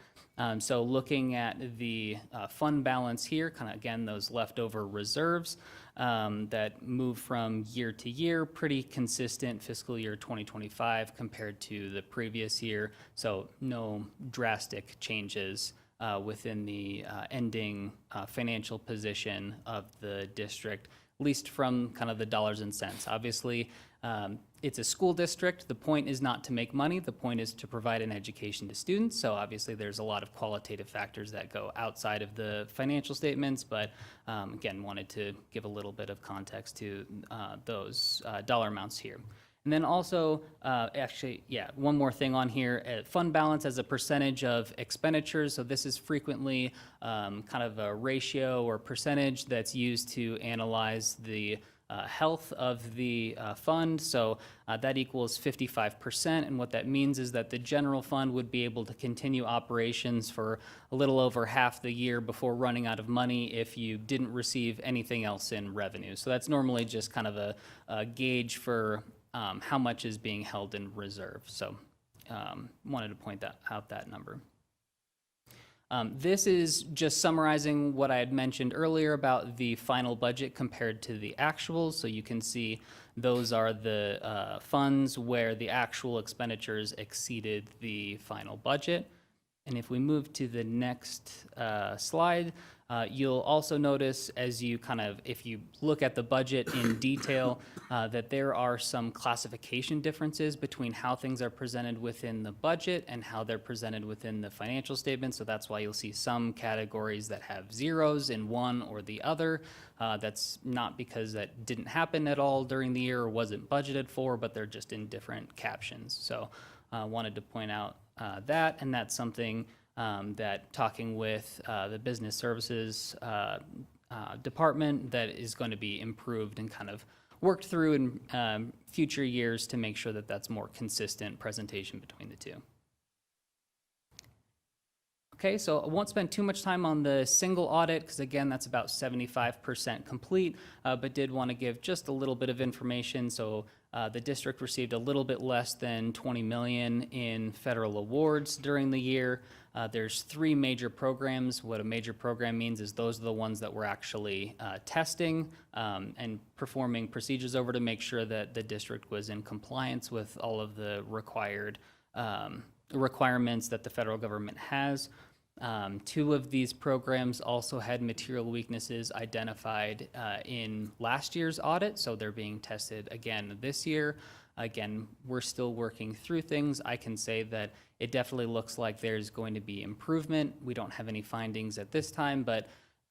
So looking at the fund balance here, kind of again, those leftover reserves that move from year to year, pretty consistent fiscal year 2025 compared to the previous year. So no drastic changes within the ending financial position of the district, at least from kind of the dollars and cents. Obviously, it's a school district. The point is not to make money. The point is to provide an education to students. So obviously there's a lot of qualitative factors that go outside of the financial statements, but again, wanted to give a little bit of context to those dollar amounts here. And then also, one more thing on here, fund balance as a percentage of expenditures. So this is frequently kind of a ratio or percentage that's used to analyze the health of the fund. So that equals 55%. And what that means is that the general fund would be able to continue operations for a little over half the year before running out of money if you didn't receive anything else in revenue. So that's normally just kind of a gauge for how much is being held in reserve. So wanted to point out that number. This is just summarizing what I had mentioned earlier about the final budget compared to the actuals. So you can see those are the funds where the actual expenditures exceeded the final budget. And if we move to the next slide, you'll also notice as you if you look at the budget in detail, that there are some classification differences between how things are presented within the budget and how they're presented within the financial statement. So that's why you'll see some categories that have zeros in one or the other. That's not because that didn't happen at all during the year or wasn't budgeted for, but they're just in different captions. So wanted to point out that, and that's something that talking with the business services department that is going to be improved and kind of worked through in future years to make sure that that's more consistent presentation between the two. Okay, so I won't spend too much time on the single audit because again, that's about 75% complete, but did want to give just a little bit of information. So the district received a little bit less than $20 million in federal awards during the year. There's 3 major programs. What a major program means is those are the ones that we're actually testing and performing procedures over to make sure that the district was in compliance with all of the required requirements that the federal government has. 2 of these programs also had material weaknesses identified in last year's audit, so they're being tested again this year. Again, we're still working through things. I can say that it definitely looks like there's going to be improvement. We don't have any findings at this time, but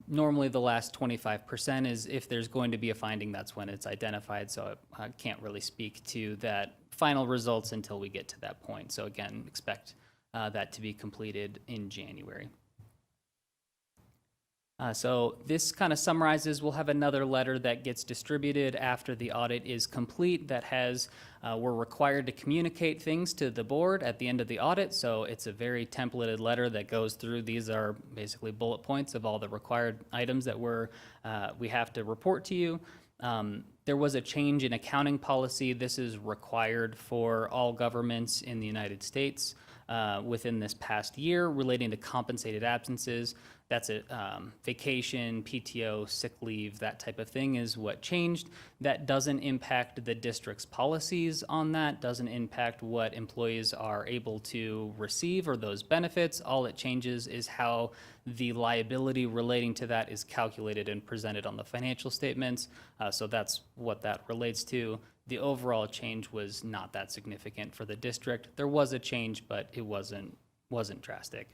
normally the last 25% is if there's going to be a finding, that's when it's identified. So I can't really speak to that final results until we get to that point. So again, expect that to be completed in January. So this kind of summarizes, we'll have another letter that gets distributed after the audit is complete that has, we're required to communicate things to the board at the end of the audit. So it's a very templated letter that goes through. These are basically bullet points of all the required items that we have to report to you. There was a change in accounting policy. This is required for all governments in the United States within this past year relating to compensated absences. That's a vacation, PTO, sick leave, that type of thing is what changed. That doesn't impact the district's policies on that, doesn't impact what employees are able to receive or those benefits. All it changes is how the liability relating to that is calculated and presented on the financial statements. So that's what that relates to. The overall change was not that significant for the district. There was a change, but it wasn't drastic.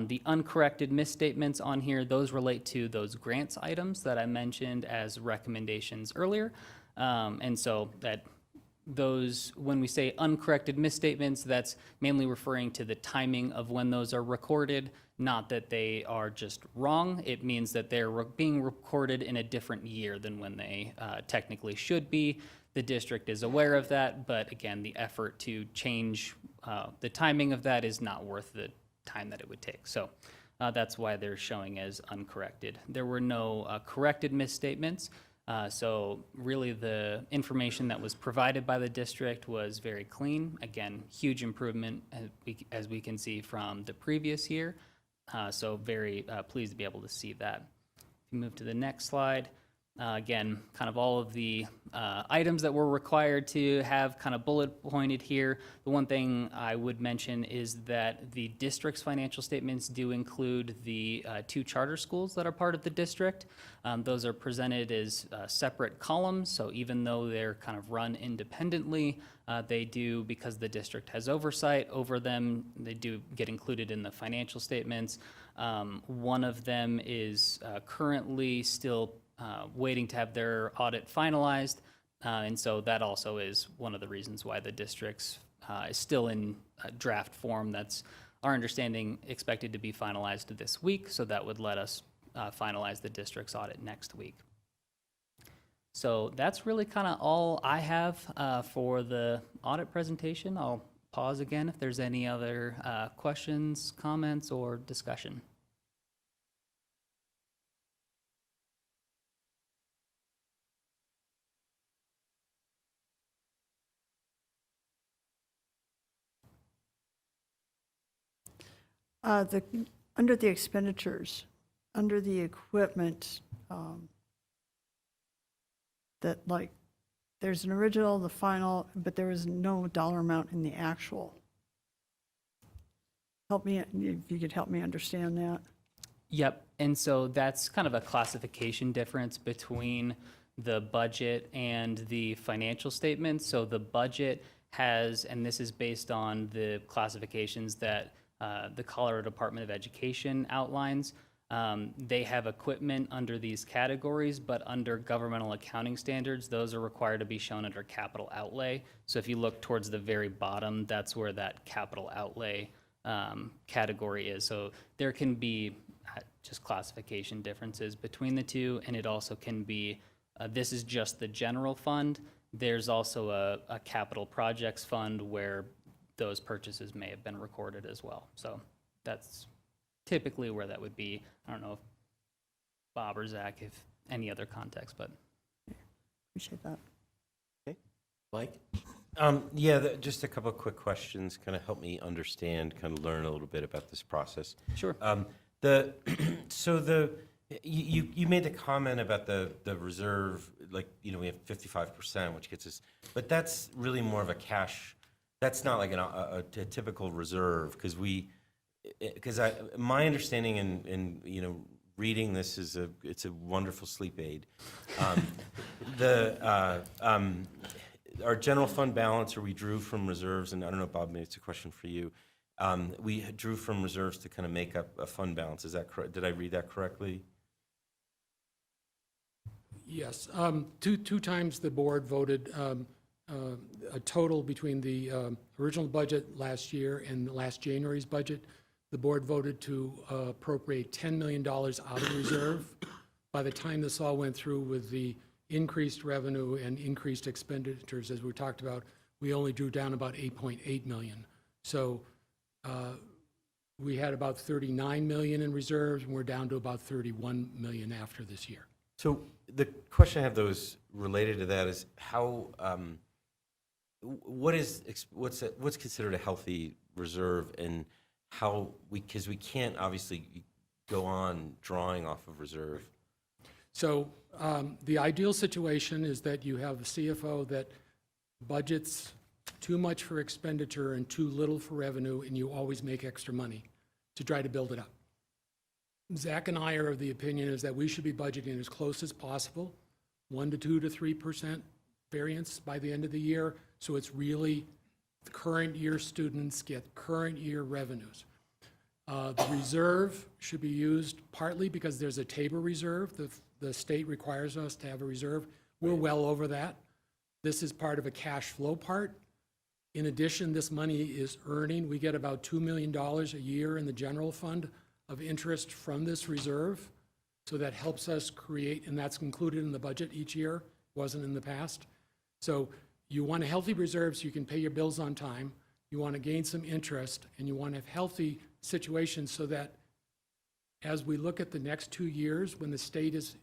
The uncorrected misstatements on here, those relate to those grants items that I mentioned as recommendations earlier. And so that those, when we say uncorrected misstatements, that's mainly referring to the timing of when those are recorded, not that they are just wrong. It means that they're being recorded in a different year than when they technically should be. The district is aware of that, but again, the effort to change the timing of that is not worth the time that it would take. So that's why they're showing as uncorrected. There were no corrected misstatements. So really the information that was provided by the district was very clean. Again, huge improvement as we can see from the previous year. So very pleased to be able to see that. If you move to the next slide, again, kind of all of the items that we're required to have kind of bullet pointed here. The one thing I would mention is that the district's financial statements do include the 2 charter schools that are part of the district. Those are presented as separate columns, so even though they're kind of run independently, they do, because the district has oversight over them, they do get included in the financial statements. One of them is currently still waiting to have their audit finalized. And so that also is one of the reasons why the district's is still in draft form. That's our understanding, expected to be finalized this week. So that would let us finalize the district's audit next week. So that's really kind of all I have for the audit presentation. I'll pause again if there's any other questions, comments, or discussion. under the expenditures, under the equipment, that like, there's an original, the final, but there was no dollar amount in the actual. Help me, if you could help me understand that. Yep, and so that's kind of a classification difference between the budget and the financial statements. So the budget has, and this is based on the classifications that the Colorado Department of Education outlines, they have equipment under these categories, but under governmental accounting standards, those are required to be shown under capital outlay. So if you look towards the very bottom, that's where that capital outlay category is. So there can be just classification differences between the two, and it also can be, this is just the general fund. There's also a capital projects fund where those purchases may have been recorded as well. So that's typically where that would be. I don't know if Bob or Zach, if any other context, but. Appreciate that. Okay. Mike? Yeah, just a couple of quick questions, kind of help me understand, kind of learn a little bit about this process. Sure. You made the comment about the reserve, like, you know, we have 55%, which gets us, but that's really more of a cash, that's not like a typical reserve, because my understanding and you know, reading this is it's a wonderful sleep aid. Our general fund balance, or we drew from reserves, and I don't know, Bob, maybe it's a question for you. We drew from reserves to kind of make up a fund balance. Is that correct? Did I read that correctly? Yes. Two times the board voted a total between the original budget last year and last January's budget. The board voted to appropriate $10 million out of reserve. By the time this all went through with the increased revenue and increased expenditures, as we talked about, we only drew down about $8.8 million. So we had about $39 million in reserves, and we're down to about $31 million after this year. So the question I have, though, is related to that, is how, what's considered a healthy reserve, and how because we can't obviously go on drawing off of reserve. So the ideal situation is that you have a CFO that budgets too much for expenditure and too little for revenue, and you always make extra money to try to build it up. Zach and I are of the opinion is that we should be budgeting as close as possible, 1 to 2 to 3% variance by the end of the year, so it's really the current year students get current year revenues. The reserve should be used partly because there's a TABOR reserve. The state requires us to have a reserve. We're well over that. This is part of a cash flow part. In addition, this money is earning. We get about $2 million a year in the general fund of interest from this reserve. So that helps us create, and that's included in the budget each year, wasn't in the past. So you want a healthy reserve so you can pay your bills on time. You want to gain some interest, and you want to have healthy situations so that as we look at the next 2 years, when the state is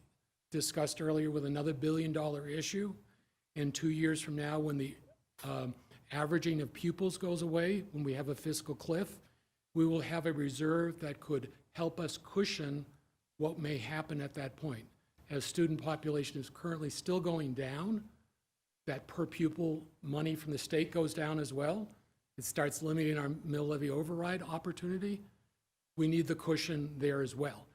discussed earlier with another $1 billion issue, and 2 years from now when the averaging of pupils goes away, when we have a fiscal cliff, we will have a reserve that could help us cushion what may happen at that point. As student population is currently still going down, that per pupil money from the state goes down as well. It starts limiting our mill levy override opportunity. We need the cushion there as well.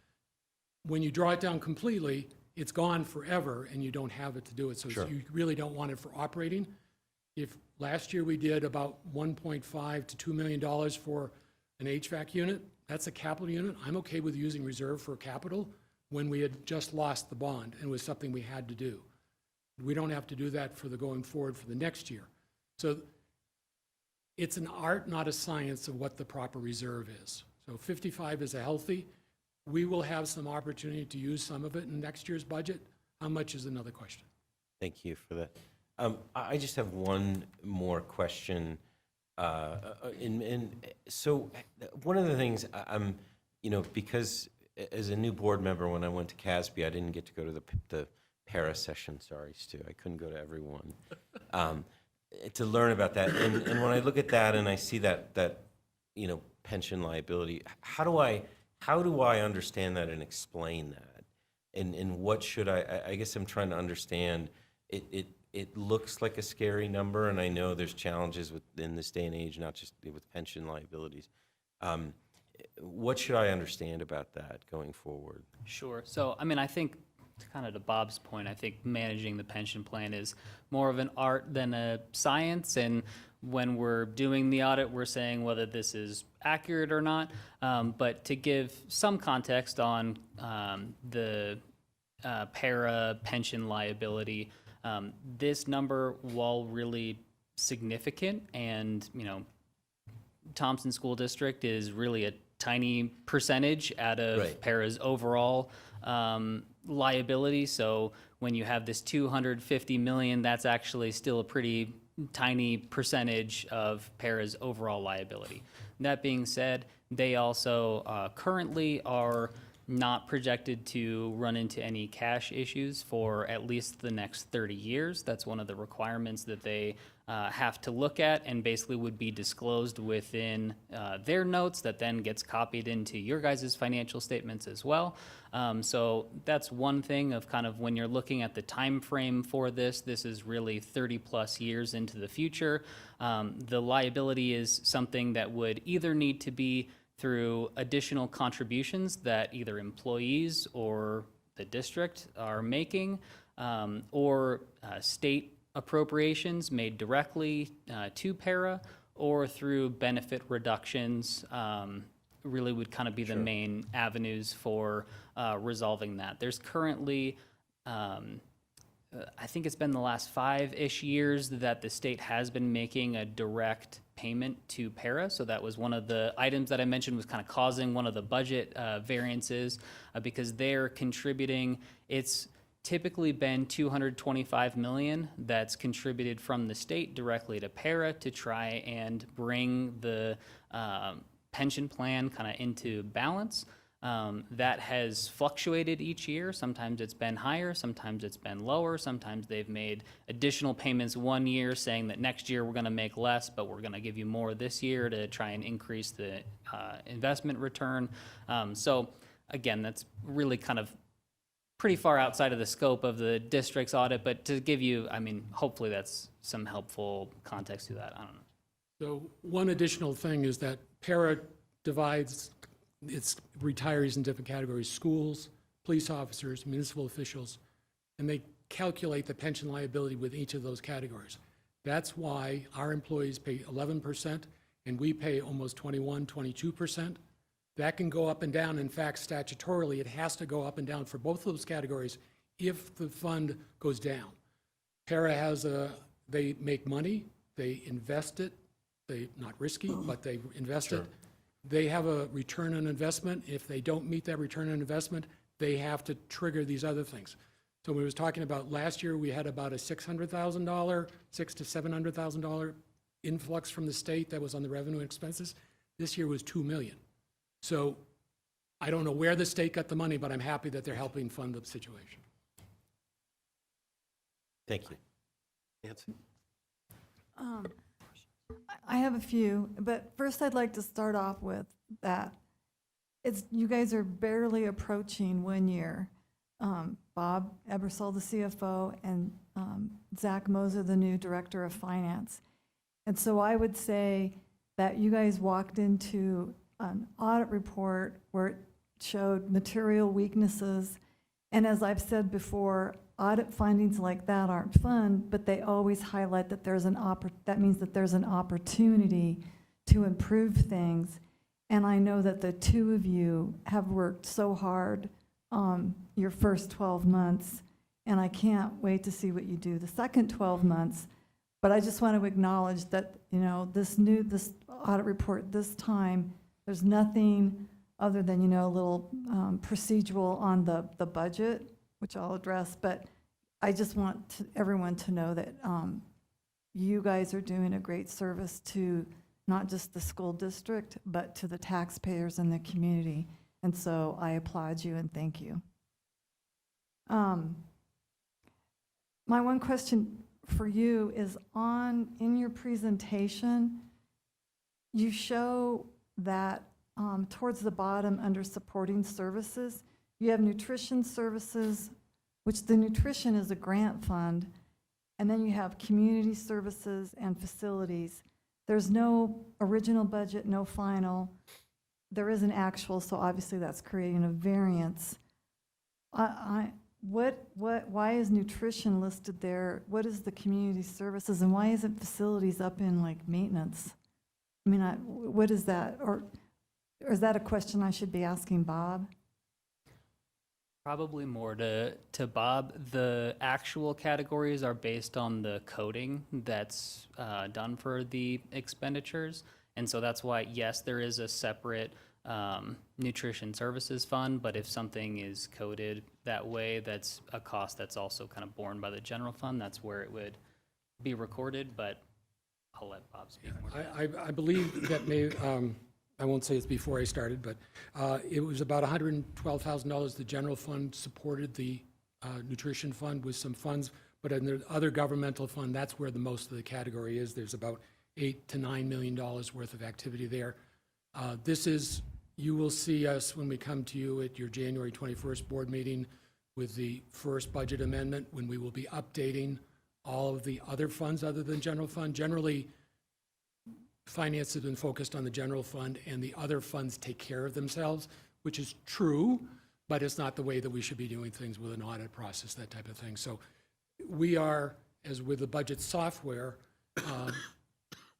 When you draw it down completely, it's gone forever and you don't have it to do it. So Sure. You really don't want it for operating. If last year we did about $1.5 to $2 million for an HVAC unit, that's a capital unit. I'm okay with using reserve for capital when we had just lost the bond and it was something we had to do. We don't have to do that for the going forward for the next year. So it's an art, not a science, of what the proper reserve is. So 55 is a healthy. We will have some opportunity to use some of it in next year's budget. How much is another question? Thank you for that. I just have one more question. So one of the things I'm, you know, because as a new board member, when I went to CASB, I didn't get to go to the Paris session. Sorry, Stu, I couldn't go to everyone to learn about that. And when I look at that and I see that you know, pension liability, how do I how do I understand that and explain that? And what should I guess I'm trying to understand, it looks like a scary number, and I know there's challenges in this day and age, not just with pension liabilities. What should I understand about that going forward? Sure. So, I mean, I think, kind of to Bob's point, I think managing the pension plan is more of an art than a science. And when we're doing the audit, we're saying whether this is accurate or not. But to give some context on the para pension liability, this number, while really significant, and, you know, Thompson School District is really a tiny percentage out of Right. para's overall liability. So when you have this 250 million, that's actually still a pretty tiny percentage of para's overall liability. That being said, they also currently are not projected to run into any cash issues for at least the next 30 years. That's one of the requirements that they have to look at, and basically would be disclosed within their notes that then gets copied into your guys' financial statements as well. So that's one thing of kind of when you're looking at the time frame for this is really 30 plus years into the future. The liability is something that would either need to be through additional contributions that either employees or the district are making, or state appropriations made directly to para, or through benefit reductions, really would kind of be the main avenues for resolving that. There's currently, I think it's been the last 5-ish years that the state has been making a direct payment to para. So that was one of the items that I mentioned was kind of causing one of the budget variances, because they're contributing. It's typically been $225 million that's contributed from the state directly to para to try and bring the pension plan kind of into balance. That has fluctuated each year. Sometimes it's been higher, sometimes it's been lower. Sometimes they've made additional payments one year saying that next year we're going to make less, but we're going to give you more this year to try and increase the investment return. So again, that's really kind of pretty far outside of the scope of the district's audit, but to give you, I mean, hopefully that's some helpful context to that. I don't know. So one additional thing is that para divides its retirees in different categories: schools, police officers, municipal officials, and they calculate the pension liability with each of those categories. That's why our employees pay 11% and we pay almost 21, 22%. That can go up and down. In fact, statutorily, it has to go up and down for both of those categories if the fund goes down. Para has they make money, they invest it, they, not risky, but they invest it. They have a return on investment. If they don't meet that return on investment, they have to trigger these other things. So we was talking about last year, we had about a $600,000, $600,000 to $700,000 influx from the state that was on the revenue and expenses. This year was $2 million. So I don't know where the state got the money, but I'm happy that they're helping fund the situation. Thank you. Nancy? I have a few, but first I'd like to start off with that. You guys are barely approaching 1 year. Bob Ebersol, the CFO, and Zach Moser, the new Director of Finance. And so I would say that you guys walked into an audit report where it showed material weaknesses. And as I've said before, audit findings like that aren't fun, but they always highlight that that means that there's an opportunity to improve things. And I know that the two of you have worked so hard your first 12 months, and I can't wait to see what you do the second 12 months. But I just want to acknowledge that, you know, this audit report this time, there's nothing other than, you know, a little procedural on the budget, which I'll address, but I just want everyone to know that you guys are doing a great service to not just the school district, but to the taxpayers and the community. And so I applaud you and thank you. My one question for you is in your presentation, you show that towards the bottom under supporting services, you have nutrition services, which the nutrition is a grant fund, and then you have community services and facilities. There's no original budget, no final. There is an actual, so obviously that's creating a variance. Why is nutrition listed there? What is the community services, and why isn't facilities up in like maintenance? I mean, what is that? Or is that a question I should be asking Bob? Probably more to Bob. The actual categories are based on the coding that's done for the expenditures. And so that's why, yes, there is a separate nutrition services fund, but if something is coded that way, that's a cost that's also kind of borne by the general fund. That's where it would be recorded, but I'll let Bob speak more. I believe that I won't say it's before I started, but it was about $112,000. The general fund supported the nutrition fund with some funds, but in the other governmental fund, that's where the most of the category is. There's about $8 to $9 million worth of activity there. You will see us when we come to you at your January 21st board meeting with the first budget amendment, when we will be updating all of the other funds other than general fund. Generally, finance has been focused on the general fund, and the other funds take care of themselves, which is true, but it's not the way that we should be doing things with an audit process, that type of thing. So we are, as with the budget software,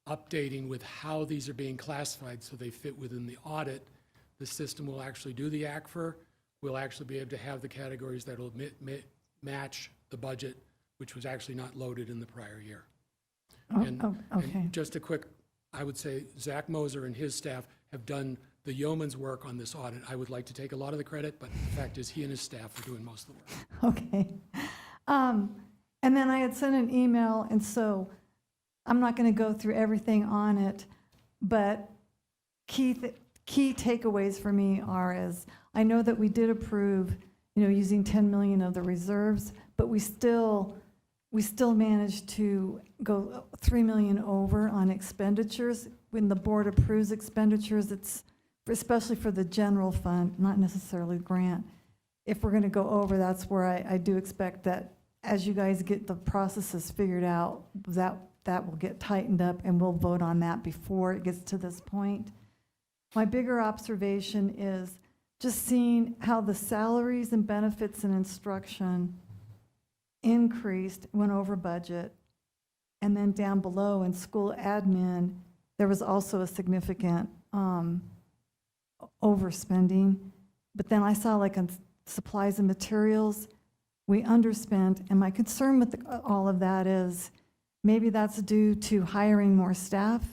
updating with how these are being classified so they fit within the audit. The system will actually do the ACFR. We'll actually be able to have the categories that will match the budget, which was actually not loaded in the prior year. Okay. And just a quick, I would say Zach Moser and his staff have done the yeoman's work on this audit. I would like to take a lot of the credit, but the fact is he and his staff are doing most of the work. Okay. And then I had sent an email, and so I'm not going to go through everything on it, but key takeaways for me are as I know that we did approve, using 10 million of the reserves, but we still managed to go 3 million over on expenditures. When the board approves expenditures, it's especially for the general fund, not necessarily grant. If we're going to go over, that's where I do expect that as you guys get the processes figured out, that will get tightened up, and we'll vote on that before it gets to this point. My bigger observation is just seeing how the salaries and benefits and instruction increased, went over budget, and then down below in school admin, there was also a significant overspending. But then I saw like on supplies and materials, we underspent, and my concern with all of that is maybe that's due to hiring more staff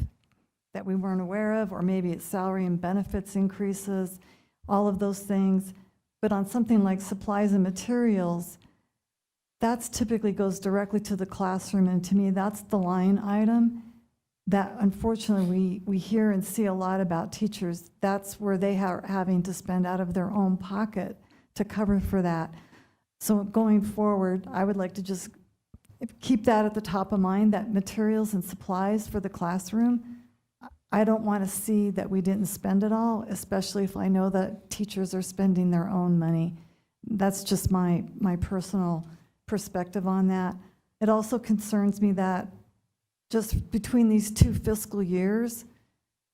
that we weren't aware of, or maybe it's salary and benefits increases, all of those things. But on something like supplies and materials, that's typically goes directly to the classroom, and to me, that's the line item that unfortunately we hear and see a lot about teachers. That's where they are having to spend out of their own pocket to cover for that. So going forward, I would like to just keep that at the top of mind, that materials and supplies for the classroom. I don't want to see that we didn't spend it all, especially if I know that teachers are spending their own money. That's just my personal perspective on that. It also concerns me that just between these two fiscal years,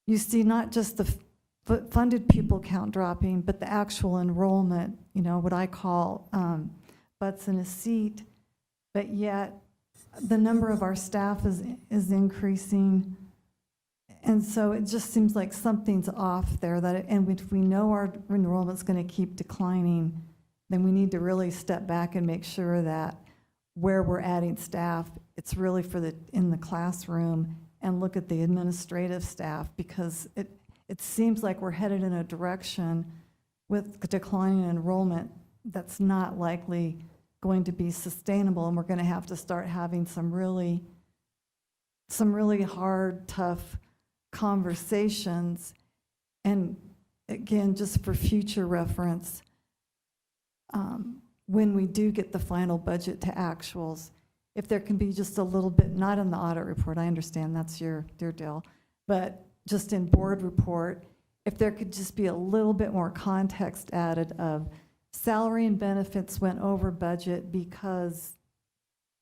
you see not just the funded pupil count dropping, but the actual enrollment, what I call butts in a seat, but yet the number of our staff is increasing. And so it just seems like something's off there, and if we know our enrollment's going to keep declining, then we need to really step back and make sure that where we're adding staff, it's really in the classroom, and look at the administrative staff, because it seems like we're headed in a direction with declining enrollment that's not likely going to be sustainable, and we're going to have to start having some really hard, tough conversations. And again, just for future reference, when we do get the final budget to actuals, if there can be just a little bit, not in the audit report, I understand that's your deal, but just in board report, if there could just be a little bit more context added of salary and benefits went over budget because,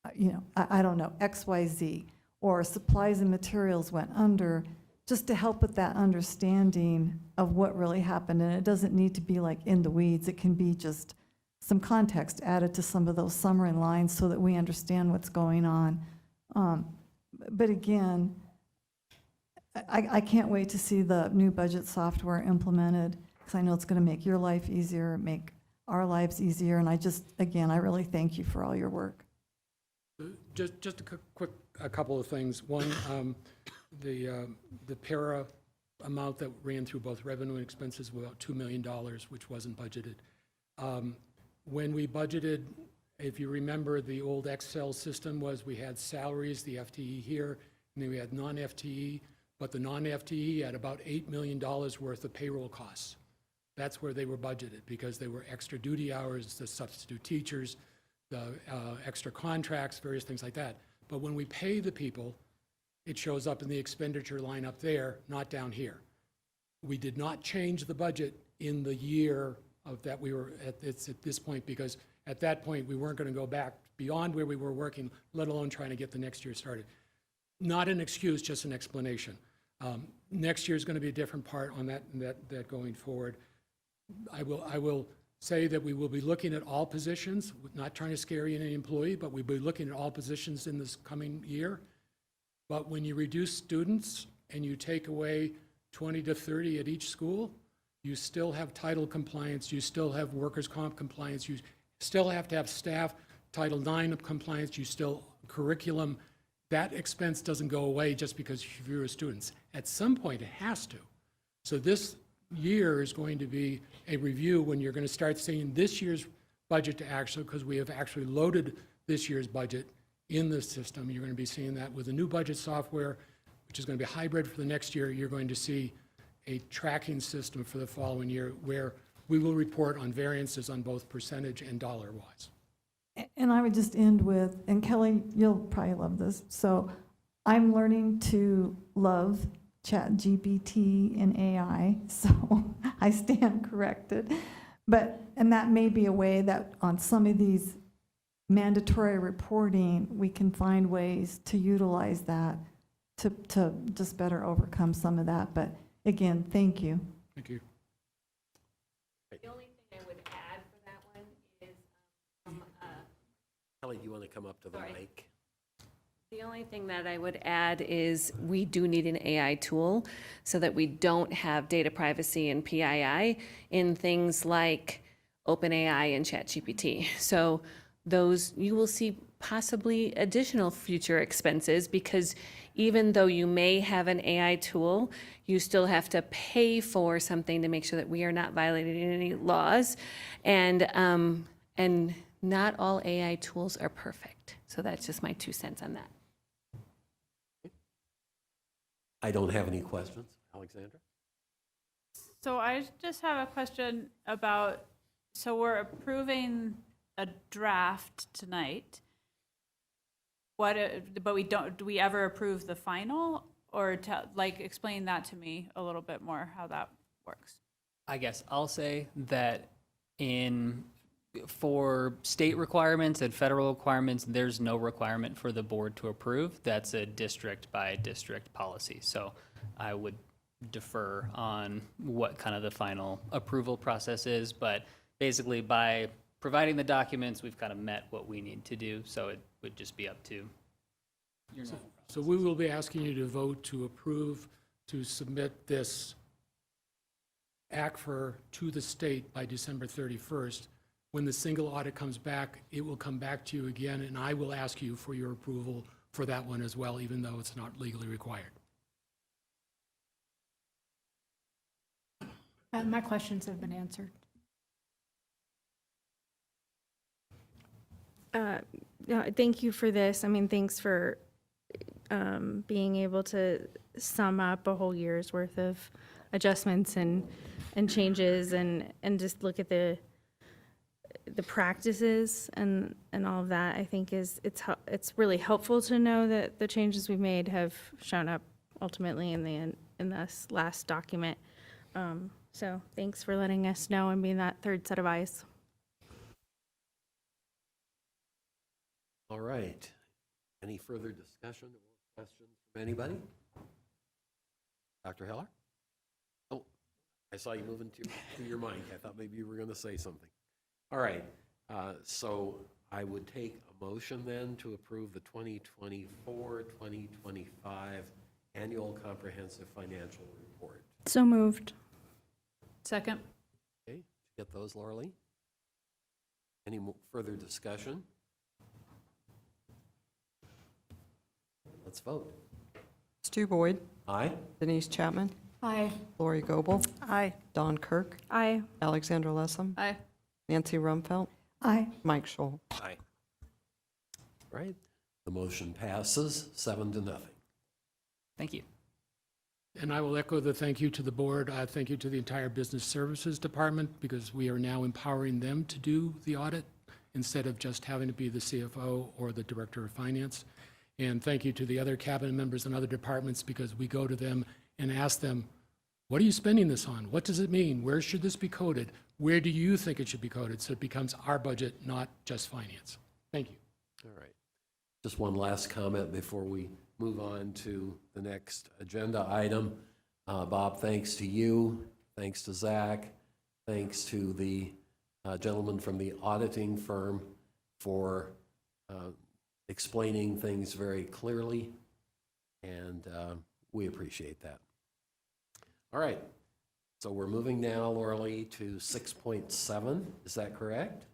I don't know, XYZ, or supplies and materials went under, just to help with that understanding of what really happened. And it doesn't need to be like in the weeds. It can be just some context added to some of those summary lines so that we understand what's going on. But again, I can't wait to see the new budget software implemented, because I know it's going to make your life easier, make our lives easier. And I really thank you for all your work. Just a couple of things. One, the para amount that ran through both revenue and expenses was about $2 million, which wasn't budgeted. When we budgeted, if you remember, the old Excel system was we had salaries, the FTE here, and then we had non-FTE, but the non-FTE had about $8 million worth of payroll costs. That's where they were budgeted, because they were extra duty hours, the substitute teachers, the extra contracts, various things like that. But when we pay the people, it shows up in the expenditure line up there, not down here. We did not change the budget in the year of that we were at this point, because at that point, we weren't going to go back beyond where we were working, let alone trying to get the next year started. Not an excuse, just an explanation. Next year is going to be a different part on that going forward. I will say that we will be looking at all positions, not trying to scare any employee, but we'll be looking at all positions in this coming year. But when you reduce students and you take away 20 to 30 at each school, you still have title compliance, you still have workers' comp compliance, you still have to have staff, Title IX compliance, you still curriculum. That expense doesn't go away just because you have fewer students. At some point, it has to. So this year is going to be a review when you're going to start seeing this year's budget to actual, because we have actually loaded this year's budget in the system. You're going to be seeing that with the new budget software, which is going to be hybrid for the next year. You're going to see a tracking system for the following year where we will report on variances on both percentage and dollar-wise. And I would just end with, and Kelly, you'll probably love this. So I'm learning to love ChatGPT and AI, so I stand corrected. And that may be a way that on some of these mandatory reporting, we can find ways to utilize that to just better overcome some of that. But again, thank you. Thank you. The only thing I would add for that one is Kelly, do you want to come up to the mic? the only thing that I would add is we do need an AI tool so that we don't have data privacy and PII in things like OpenAI and ChatGPT. So those, you will see possibly additional future expenses because even though you may have an AI tool, you still have to pay for something to make sure that we are not violating any laws. And not all AI tools are perfect. So that's just my 2 cents on that. I don't have any questions. Alexandra? So I just have a question about, so we're approving a draft tonight. But we don't, do we ever approve the final? Or explain that to me a little bit more, how that works. I guess I'll say that for state requirements and federal requirements, there's no requirement for the board to approve. That's a district by district policy. So I would defer on what kind of the final approval process is. But basically by providing the documents, we've kind of met what we need to do. So it would just be up to your So we will be asking you to vote to approve to submit this ACFR to the state by December 31st. When the single audit comes back, it will come back to you again, and I will ask you for your approval for that one as well, even though it's not legally required. My questions have been answered. Thank you for this. I mean, thanks for being able to sum up a whole year's worth of adjustments and changes and just look at the practices and all of that. I think it's really helpful to know that the changes we've made have shown up ultimately in this last document. So thanks for letting us know and being that third set of eyes. All right. Any further discussion or questions from anybody? Dr. Heller? Oh, I saw you moving to your mic. I thought maybe you were going to say something. All right. So I would take a motion then to approve the 2024-2025 Annual Comprehensive Financial Report. So moved. Second. Okay, did you get those, Laura Lee? Any further discussion? Let's vote. Stu Boyd, Aye? Denise Chapman, Aye. Lori Goble, Aye. Don Kirk, Aye. Alexandra Lessem, Aye. Nancy Rumfeld, Aye. Mike Scholl. Aye. Right. The motion passes 7-0. Thank you. And I will echo the thank you to the board. Thank you to the entire Business Services Department, because we are now empowering them to do the audit instead of just having to be the CFO or the Director of Finance. And thank you to the other cabinet members and other departments, because we go to them and ask them, what are you spending this on? What does it mean? Where should this be coded? Where do you think it should be coded? So it becomes our budget, not just finance. Thank you. All right. Just one last comment before we move on to the next agenda item. Bob, thanks to you, thanks to Zach, thanks to the gentleman from the auditing firm for explaining things very clearly, and we appreciate that. All right, so we're moving now, Laura Lee, to 6.7, is that correct?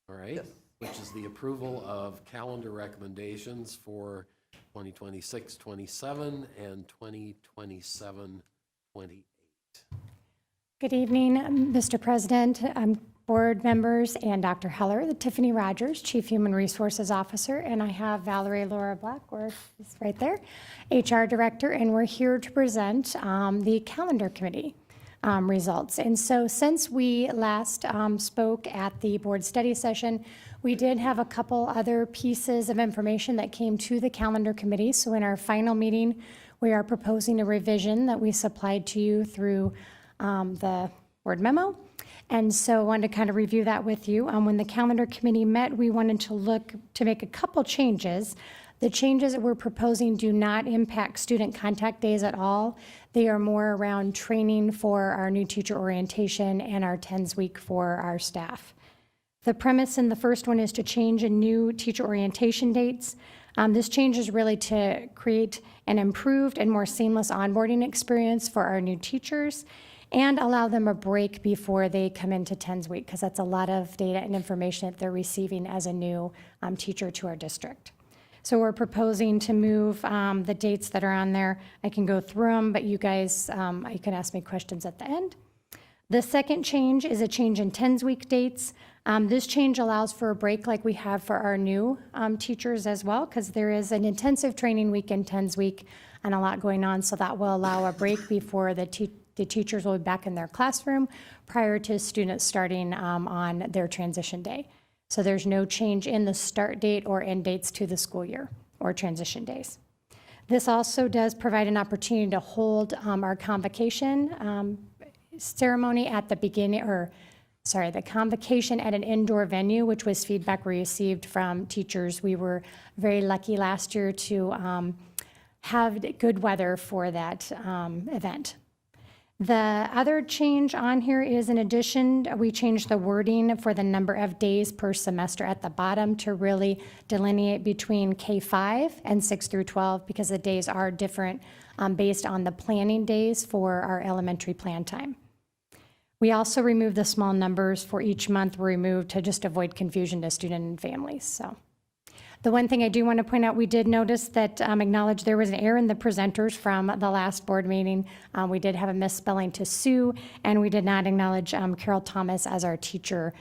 All right, which is the approval of calendar recommendations for 2026-27 and 2027-28. Good evening, Mr. President, board members, and Dr. Heller, Tiffany Rogers, Chief Human Resources Officer, and I have Valerie Laura Black, she's right there, HR Director, and we're here to present the calendar committee results. And so since we last spoke at the board study session, we did have a couple other pieces of information that came to the calendar committee. So in our final meeting, we are proposing a revision that we supplied to you through the board memo. And so I wanted to kind of review that with you. When the calendar committee met, we wanted to look to make a couple changes. The changes that we're proposing do not impact student contact days at all. They are more around training for our new teacher orientation and our TENS week for our staff. The premise in the first one is to change a new teacher orientation dates. This change is really to create an improved and more seamless onboarding experience for our new teachers and allow them a break before they come into TENS week, because that's a lot of data and information that they're receiving as a new teacher to our district. So we're proposing to move the dates that are on there. I can go through them, but you guys, you can ask me questions at the end. The second change is a change in TENS week dates. This change allows for a break like we have for our new teachers as well, because there is an intensive training week in TENS week and a lot going on, so that will allow a break before the teachers will be back in their classroom prior to students starting on their transition day. So there's no change in the start date or end dates to the school year or transition days. This also does provide an opportunity to hold our convocation ceremony at the beginning, the convocation at an indoor venue, which was feedback we received from teachers. We were very lucky last year to have good weather for that event. The other change on here is, in addition, we changed the wording for the number of days per semester at the bottom to really delineate between K-5 and 6 through 12, because the days are different based on the planning days for our elementary plan time. We also removed the small numbers for each month were removed to just avoid confusion to students and families. So the one thing I do want to point out, we did notice that acknowledge there was an error in the presenters from the last board meeting. We did have a misspelling to Sue, and we did not acknowledge Carol Thomas as our teacher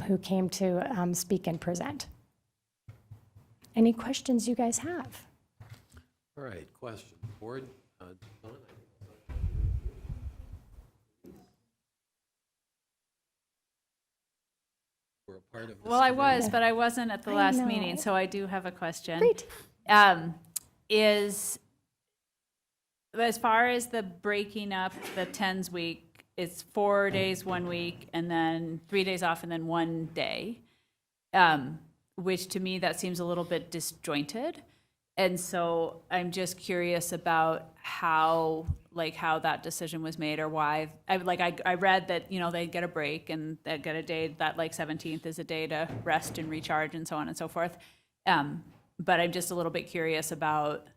who came to speak and present. Any questions you guys have? All right, question. Board, Don? We're a part of this Well, I committee. was, but I wasn't at the I last know. meeting, so I do have a question. Great. Is as far as the breaking up the TENS week, it's 4 days 1 week and then 3 days off and then 1 day, which to me, that seems a little bit disjointed. And so I'm just curious about how that decision was made or why. I read that, they get a break and they get a day that 17th is a day to rest and recharge and so on and so forth. But I'm just a little bit curious about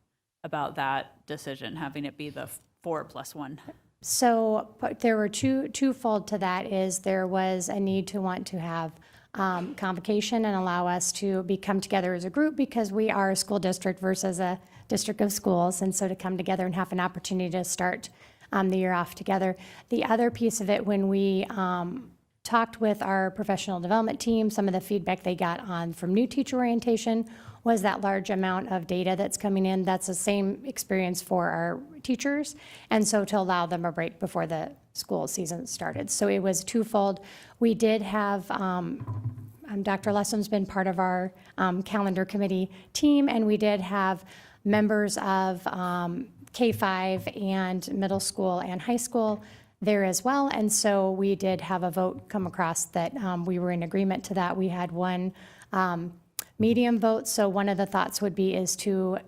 that decision, having it be the 4 + 1. So but there were twofold to that. Is there was a need to want to have convocation and allow us to come together as a group, because we are a school district versus a district of schools, and so to come together and have an opportunity to start the year off together. The other piece of it, when we talked with our professional development team, some of the feedback they got from new teacher orientation was that large amount of data that's coming in. That's the same experience for our teachers, and so to allow them a break before the school season started. So it was twofold. We did have, Dr. Lesson's been part of our calendar committee team, and we did have members of K-5 and middle school and high school there as well. And so we did have a vote come across that we were in agreement to that. We had one medium vote. So one of the thoughts would be is to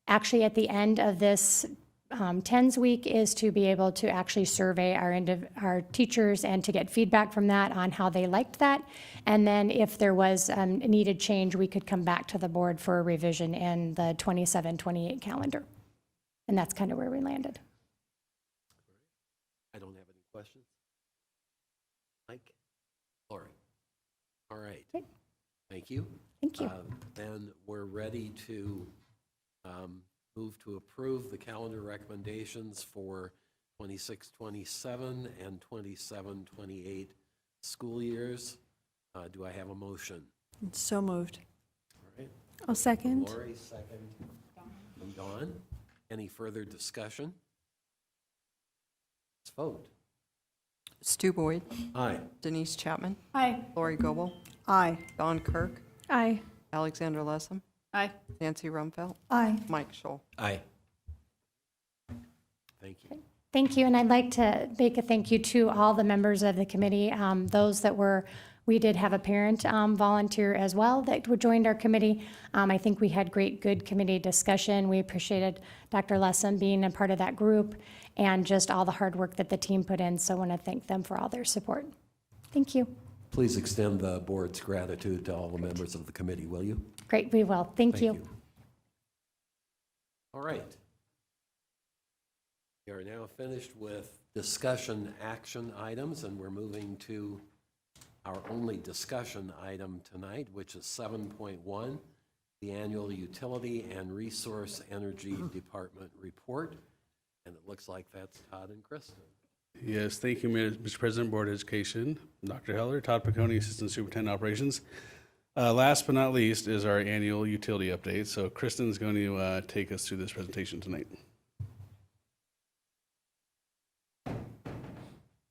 actually at the end of this TENS week is to be able to actually survey our teachers and to get feedback from that on how they liked that. And then if there was a needed change, we could come back to the board for a revision in the 27-28 calendar. And that's kind of where we landed. I don't have any questions. Mike? Lori? All right. Okay. Thank you. Thank you. Then we're ready to move to approve the calendar recommendations for 26-27 and 27-28 school years. Do I have a motion? So moved. All right. I'll second. Lori, second. From Dawn. Any further discussion? Let's vote. Stu Boyd. Aye. Denise Chapman. Aye. Lori Goebel. Aye. Dawn Kirk. Aye. Alexandra Lessem. Aye. Nancy Rumpfelt. Aye. Mike Scholl. Aye. Thank you. Thank you, and I'd like to make a thank you to all the members of the committee. Those that we did have a parent volunteer as well that joined our committee. I think we had good committee discussion. We appreciated Dr. Lessem being a part of that group and just all the hard work that the team put in. So I want to thank them for all their support. Thank you. Please extend the board's gratitude to all the members of the committee, will you? Great, we will. Thank you. All right. We are now finished with discussion action items, and we're moving to our only discussion item tonight, which is 7.1, the annual Utility and Resource Energy Department report. And it looks like that's Todd and Kristen. Yes, thank you, Mr. President, Board of Education, Dr. Heller, Todd Piccone, Assistant Superintendent Operations. Last but not least is our annual utility update. So Kristen's going to take us through this presentation tonight.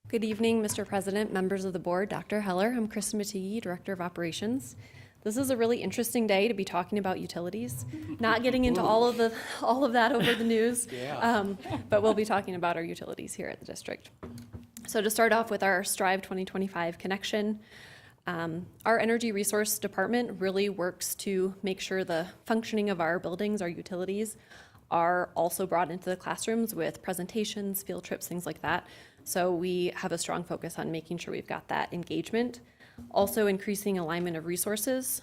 Good evening, Mr. President, members of the board, Dr. Heller. I'm Kristen Matigi, Director of Operations. This is a really interesting day to be talking about utilities. Not getting into all of that over the news, but we'll be talking about our utilities here at the district. So to start off with our Strive 2025 connection, our Energy Resource Department really works to make sure the functioning of our buildings, our utilities, are also brought into the classrooms with presentations, field trips, things like that. So we have a strong focus on making sure we've got that engagement. Also, increasing alignment of resources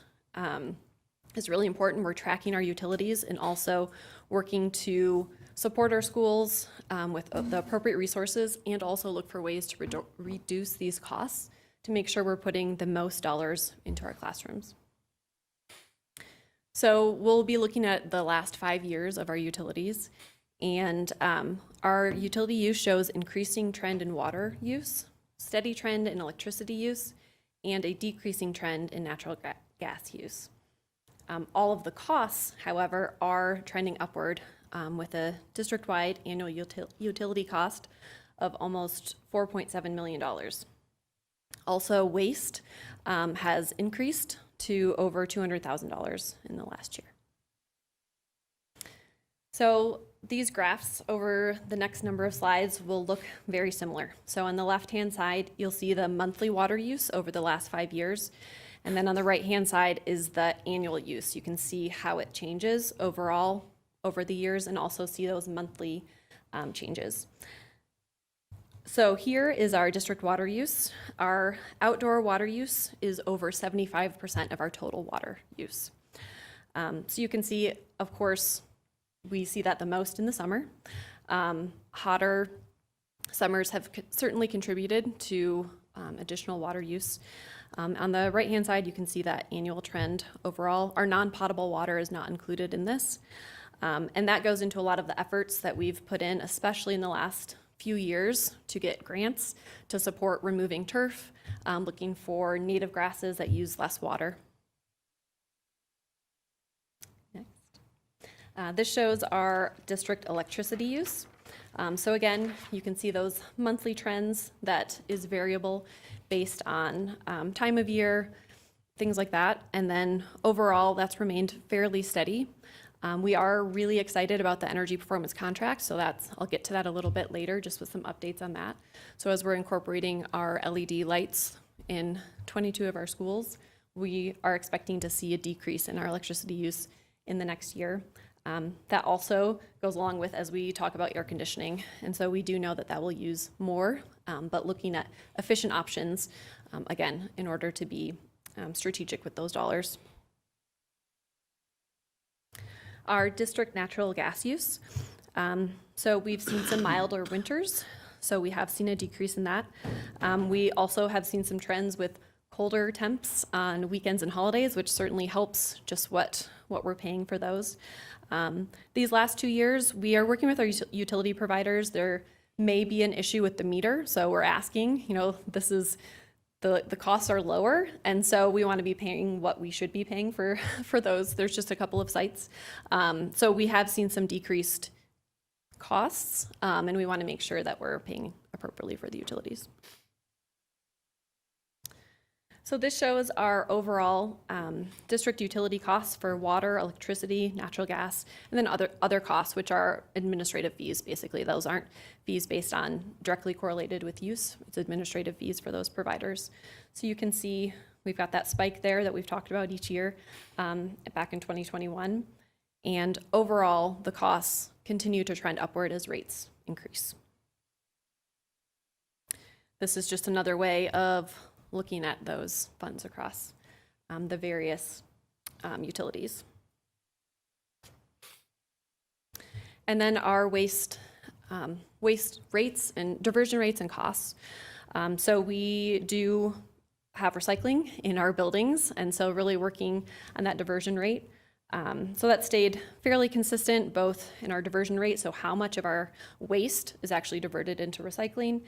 is really important. We're tracking our utilities and also working to support our schools with the appropriate resources, and also look for ways to reduce these costs to make sure we're putting the most dollars into our classrooms. So we'll be looking at the last 5 years of our utilities, and our utility use shows increasing trend in water use, steady trend in electricity use, and a decreasing trend in natural gas use. All of the costs, however, are trending upward with a district-wide annual utility cost of almost $4.7 million. Also, waste has increased to over $200,000 in the last year. So these graphs over the next number of slides will look very similar. So on the left-hand side, you'll see the monthly water use over the last 5 years. And then on the right-hand side is the annual use. You can see how it changes overall over the years and also see those monthly changes. So here is our district water use. Our outdoor water use is over 75% of our total water use. So you can see, of course, we see that the most in the summer. Hotter summers have certainly contributed to additional water use. On the right-hand side, you can see that annual trend overall. Our non-potable water is not included in this. And that goes into a lot of the efforts that we've put in, especially in the last few years, to get grants to support removing turf, looking for native grasses that use less water. Next. This shows our district electricity use. So again, you can see those monthly trends that is variable based on time of year, things like that. And then overall, that's remained fairly steady. We are really excited about the energy performance contract, so I'll get to that a little bit later, just with some updates on that. So as we're incorporating our LED lights in 22 of our schools, we are expecting to see a decrease in our electricity use in the next year. That also goes along with as we talk about air conditioning, and so we do know that that will use more, but looking at efficient options, again, in order to be strategic with those dollars. Our district natural gas use. So we've seen some milder winters, so we have seen a decrease in that. We also have seen some trends with colder temps on weekends and holidays, which certainly helps just what we're paying for those. These last 2 years, we are working with our utility providers. There may be an issue with the meter, so we're asking, this is the costs are lower, and so we want to be paying what we should be paying for those. There's just a couple of sites. So we have seen some decreased costs, and we want to make sure that we're paying appropriately for the utilities. So this shows our overall district utility costs for water, electricity, natural gas, and then other costs, which are administrative fees, basically. Those aren't fees based on directly correlated with use. It's administrative fees for those providers. So you can see we've got that spike there that we've talked about each year back in 2021. And overall, the costs continue to trend upward as rates increase. This is just another way of looking at those funds across the various utilities. And then our waste rates and diversion rates and costs. So we do have recycling in our buildings, and so really working on that diversion rate. So that stayed fairly consistent both in our diversion rate, so how much of our waste is actually diverted into recycling.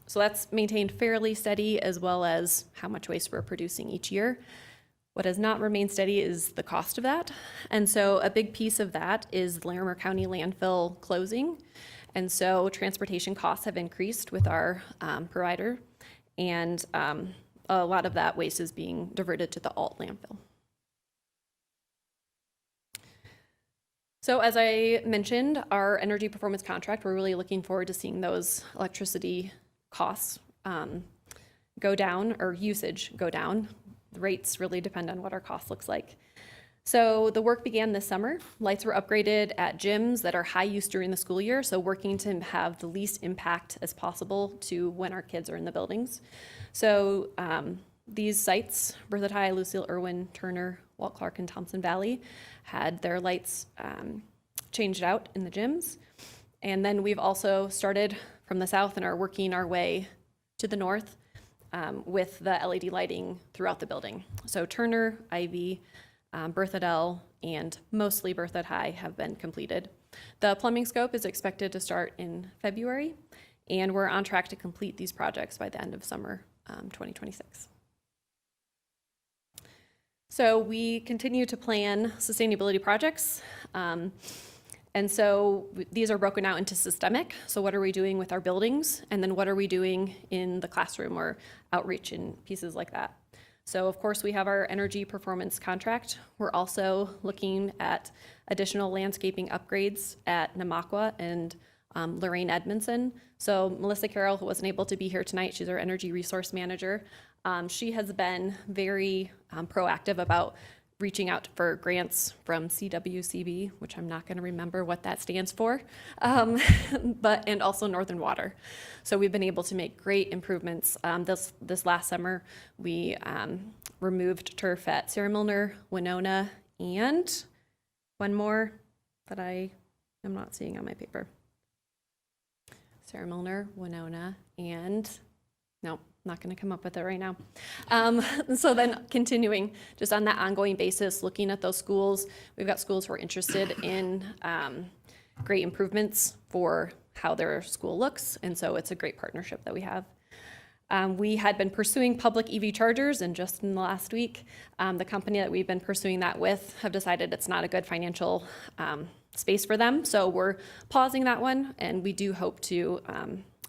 So that's maintained fairly steady, as well as how much waste we're producing each year. What has not remained steady is the cost of that. And so a big piece of that is Larimer County landfill closing. And so transportation costs have increased with our provider, and a lot of that waste is being diverted to the alt landfill. So as I mentioned, our energy performance contract, we're really looking forward to seeing those electricity costs go down, or usage go down. The rates really depend on what our cost looks like. So the work began this summer. Lights were upgraded at gyms that are high use during the school year, so working to have the least impact as possible to when our kids are in the buildings. So these sites, Berthoud High, Lucille, Irwin, Turner, Walt Clark, and Thompson Valley, had their lights changed out in the gyms. And then we've also started from the south and are working our way to the north with the LED lighting throughout the building. So Turner, Ivy, Berthoud L, and mostly Berthoud High have been completed. The plumbing scope is expected to start in February, and we're on track to complete these projects by the end of summer 2026. So we continue to plan sustainability projects. And so these are broken out into systemic. So what are we doing with our buildings? And then what are we doing in the classroom or outreach and pieces like that? So of course, we have our energy performance contract. We're also looking at additional landscaping upgrades at Namakwa and Lorraine Edmondson. So Melissa Carroll, who wasn't able to be here tonight, she's our energy resource manager. She has been very proactive about reaching out for grants from CWCB, which I'm not going to remember what that stands for, and also Northern Water. So we've been able to make great improvements. This last summer, we removed turf at Sarah Milner, Winona, and one more that I am not seeing on my paper. Sarah Milner, Winona, and nope. Not going to come up with it right now. So then continuing just on that ongoing basis, looking at those schools, we've got schools who are interested in great improvements for how their school looks. And so it's a great partnership that we have. We had been pursuing public EV chargers, and just in the last week, the company that we've been pursuing that with have decided it's not a good financial space for them. So we're pausing that one, and we do hope to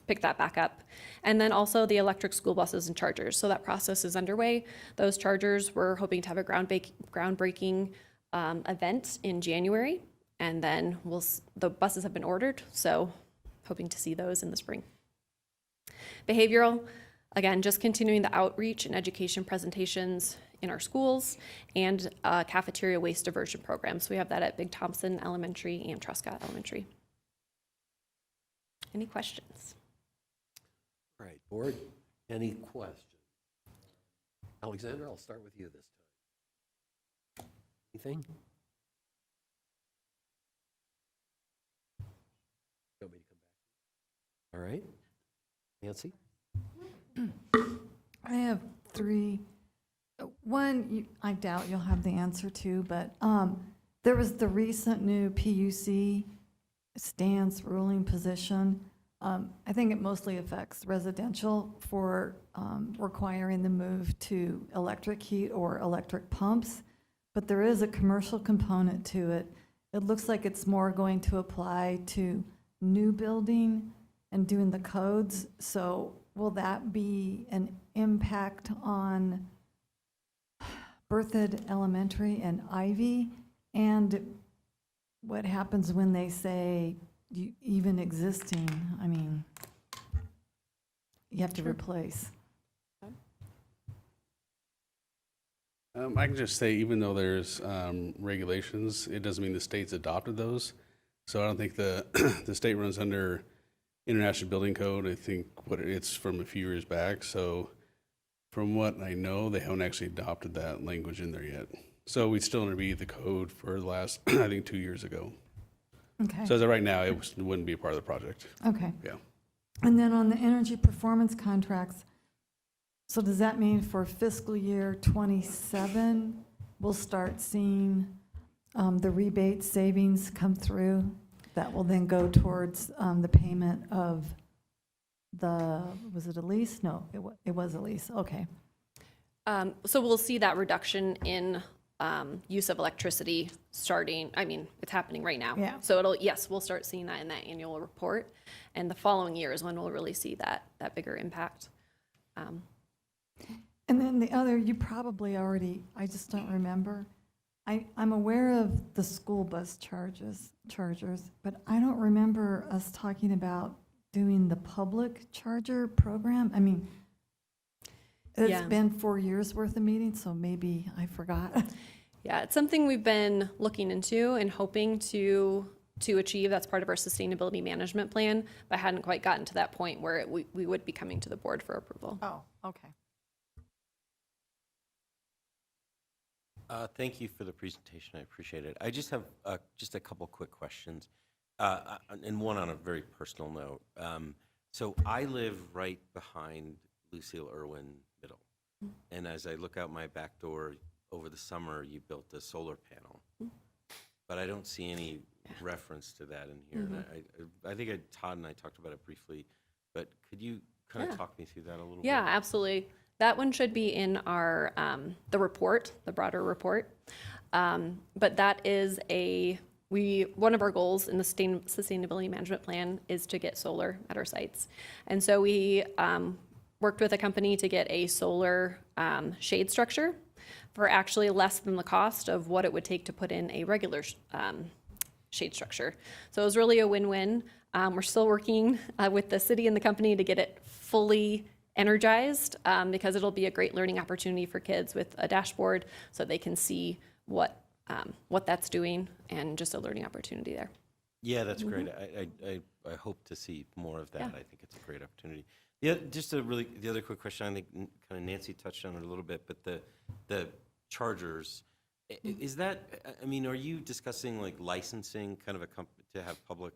pick that back up. And then also the electric school buses and chargers. So that process is underway. Those chargers, we're hoping to have a groundbreaking event in January. And then the buses have been ordered, so hoping to see those in the spring. Behavioral, again, just continuing the outreach and education presentations in our schools and cafeteria waste diversion programs. So we have that at Big Thompson Elementary and Truscott Elementary. Any questions? All right, board, any questions? Alexander, I'll start with you this time. Anything? Want me to come back? All right. Nancy? I have three. One, I doubt you'll have the answer to, but there was the recent new PUC stance ruling position. I think it mostly affects residential for requiring the move to electric heat or electric pumps, but there is a commercial component to it. It looks like it's more going to apply to new building and doing the codes. So will that be an impact on Berthoud Elementary and Ivy? And what happens when they say even existing, I mean, you have to replace? I can just say, even though there's regulations, it doesn't mean the state's adopted those. So I don't think the the state runs under International Building Code. I think it's from a few years back. So from what I know, they haven't actually adopted that language in there yet. So we still interviewed the code for the last, I think, 2 years ago. Okay. So as of right now, it wouldn't be a part of the project. Okay. Yeah. And then on the energy performance contracts, so does that mean for fiscal year '27, we'll start seeing the rebate savings come through that will then go towards the payment of was it a lease? No, it was a lease. Okay. So we'll see that reduction in use of electricity starting, I mean, it's happening right now. Yeah. So yes, we'll start seeing that in that annual report. And the following year is when we'll really see that bigger impact. And then the other, you probably already, I just don't remember. I'm aware of the school bus chargers, but I don't remember us talking about doing the public charger program. I mean, it's Yeah. been 4 years worth of meetings, so maybe I forgot. Yeah, it's something we've been looking into and hoping to achieve. That's part of our sustainability management plan, but hadn't quite gotten to that point where we would be coming to the board for approval. Oh, okay. Thank you for the presentation. I appreciate it. I just have just a couple quick questions, and one on a very personal note. So I live right behind Lucille Irwin Middle, and as I look out my back door, over the summer you built a solar panel, but I don't see any reference to that in here. And I think Todd and I talked about it briefly, but could you kind of talk me through that a little bit? Yeah, absolutely. That one should be in our, the report, the broader report. But that is one of our goals in the sustainability management plan is to get solar at our sites. And so we worked with a company to get a solar shade structure for actually less than the cost of what it would take to put in a regular shade structure. So it was really a win-win. We're still working with the city and the company to get it fully energized because it'll be a great learning opportunity for kids with a dashboard so they can see what that's doing, and just a learning opportunity there. Yeah, that's great. I hope to see more of that. I think it's a great opportunity. Yeah, just the other quick question, I think kind of Nancy touched on it a little bit, but the chargers, is that, I mean, are you discussing like licensing kind of to have public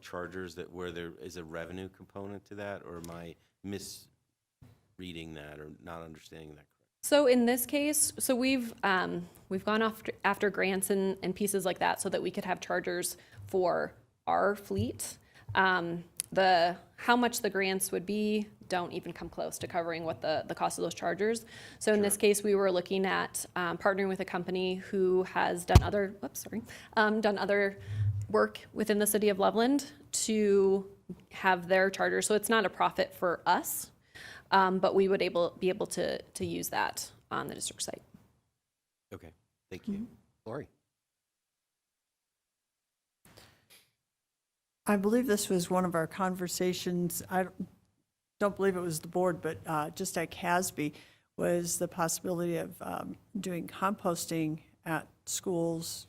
chargers where there is a revenue component to that, or am I misreading that or not understanding that? So in this case, we've gone after grants and pieces like that so that we could have chargers for our fleet. How much the grants would be don't even come close to covering what the cost of those chargers. So in this case, we were looking at partnering with a company who has done other work within the city of Loveland to have their chargers. So it's not a profit for us, but we would be able to use that on the district site. Okay, thank you. Lori? I believe this was one of our conversations. I don't believe it was the board, but just at CASB, was the possibility of doing composting at schools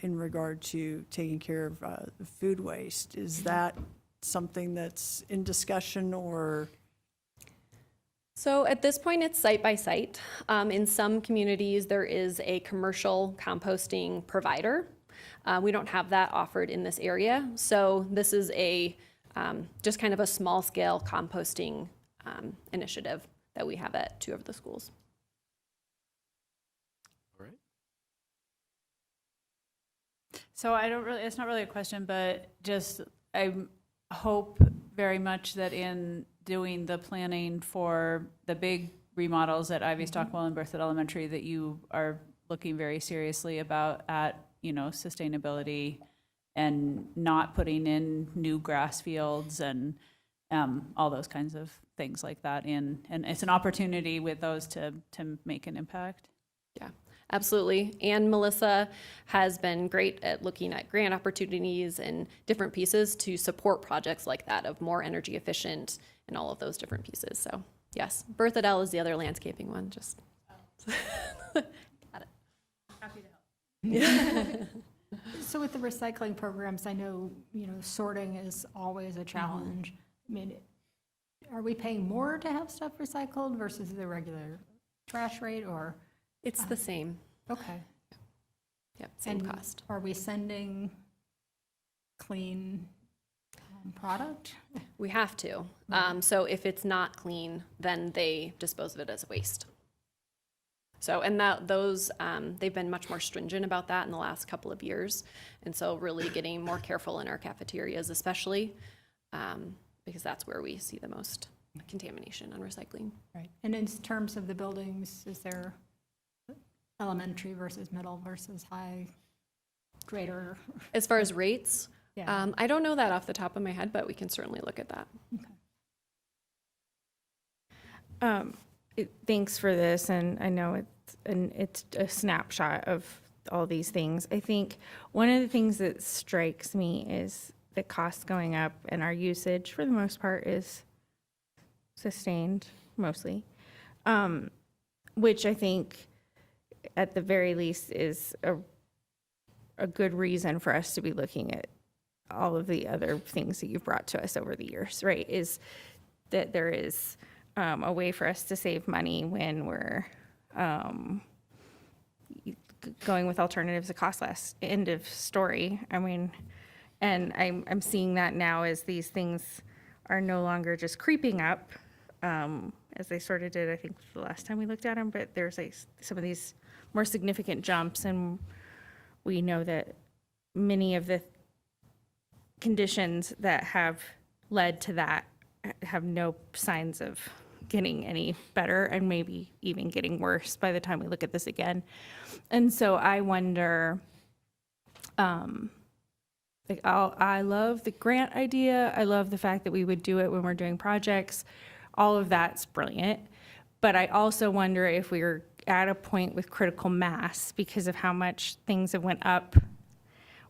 in regard to taking care of food waste. Is that something that's in discussion, or? So at this point, it's site by site. In some communities, there is a commercial composting provider. We don't have that offered in this area. So this is just kind of a small scale composting initiative that we have at 2 of the schools. All right. So it's not really a question, but just I hope very much that in doing the planning for the big remodels at Ivy Stockwell and Berthoud Elementary, that you are looking very seriously about sustainability and not putting in new grass fields and all those kinds of things like that and it's an opportunity with those to make an impact. Yeah, absolutely. And Melissa has been great at looking at grant opportunities and different pieces to support projects like that of more energy efficient and all of those different pieces. So yes, Berthoud is the other landscaping one. Just got it. Happy to help. So with the recycling programs, I know, sorting is always a challenge. I mean, are we paying more to have stuff recycled versus the regular trash rate, or? It's the same. Okay. Yep, same And cost. Are we sending clean product? We have to. So if it's not clean, then they dispose of it as waste. So, and they've been much more stringent about that in the last couple of years. And so really getting more careful in our cafeterias, especially, because that's where we see the most contamination on recycling. Right. And in terms of the buildings, is there elementary versus middle versus high, greater? As far as rates, Yeah. I don't know that off the top of my head, but we can certainly look at that. Thanks for this, and I know it's a snapshot of all these things. I think one of the things that strikes me is the cost going up, and our usage, for the most part, is sustained, mostly, which I think, at the very least, is a good reason for us to be looking at all of the other things that you've brought to us over the years, right? Is that there is a way for us to save money when we're going with alternatives that cost less. End of story. I mean, and I'm seeing that now as these things are no longer just creeping up, as they sort of did, I think, the last time we looked at them, but there's some of these more significant jumps, and we know that many of the conditions that have led to that have no signs of getting any better, and maybe even getting worse by the time we look at this again. And so I wonder, I love the grant idea. I love the fact that we would do it when we're doing projects. all of that's brilliant. But I also wonder if we're at a point with critical mass because of how much things have went up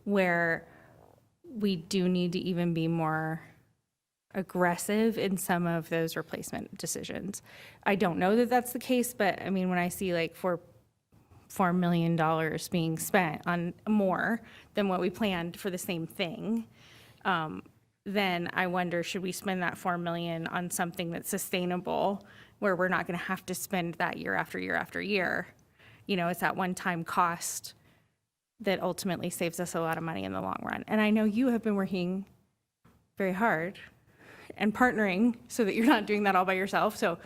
where we do need to even be more aggressive in some of those replacement decisions. I don't know that that's the case, but I mean, when I see like $4 million being spent on more than what we planned for the same thing, then I wonder, should we spend that $4 million on something that's sustainable, where we're not going to have to spend that year after year after year? You know, it's that one-time cost that ultimately saves us a lot of money in the long run. And I know you have been working very hard and partnering so that you're not doing that all by yourself. So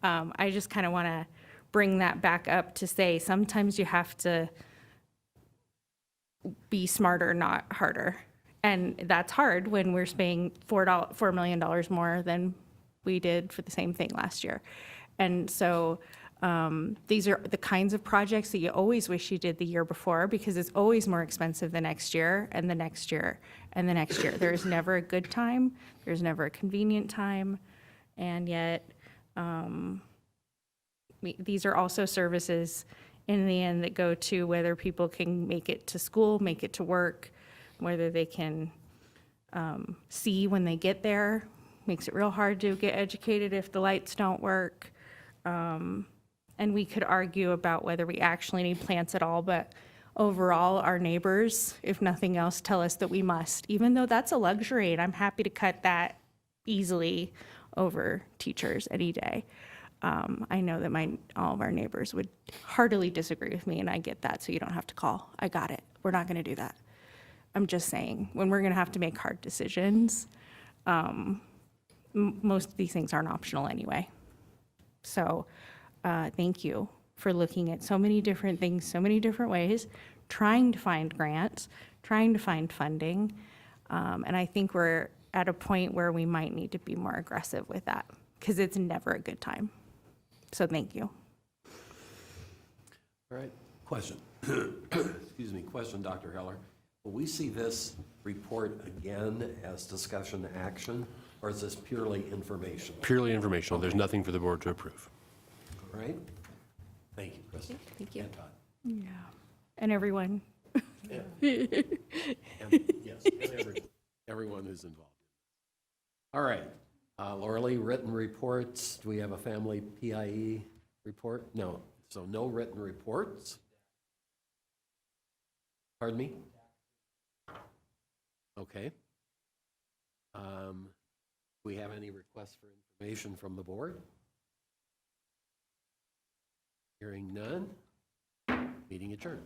I just kind of want to bring that back up to say sometimes you have to be smarter, not harder. And that's hard when we're spending $4 million more than we did for the same thing last year. And so these are the kinds of projects that you always wish you did the year before, because it's always more expensive the next year and the next year and the next year. There is never a good time. There's never a convenient time. And yet, these are also services in the end that go to whether people can make it to school, make it to work, whether they can see when they get there. Makes it real hard to get educated if the lights don't work. And we could argue about whether we actually need plants at all, but overall, our neighbors, if nothing else, tell us that we must, even though that's a luxury, and I'm happy to cut that easily over teachers any day. I know that all of our neighbors would heartily disagree with me, and I get that, so you don't have to call. I got it. We're not going to do that. I'm just saying, when we're going to have to make hard decisions, most of these things aren't optional anyway. So thank you for looking at so many different things, so many different ways, trying to find grants, trying to find funding. And I think we're at a point where we might need to be more aggressive with that, because it's never a good time. So thank you. All right, question. Excuse me, question, Dr. Heller. Will we see this report again as discussion action, or is this purely information? Purely informational. There's nothing for the board to approve. All right? Thank you, Kristen. Thank you. And Todd. Yeah. And everyone. And, yes, and everyone who's involved. All right. Laura Lee, written reports. Do we have a family PIE report? No. So no written reports. Pardon me? Okay. Do we have any requests for information from the board? Hearing none. Meeting adjourned.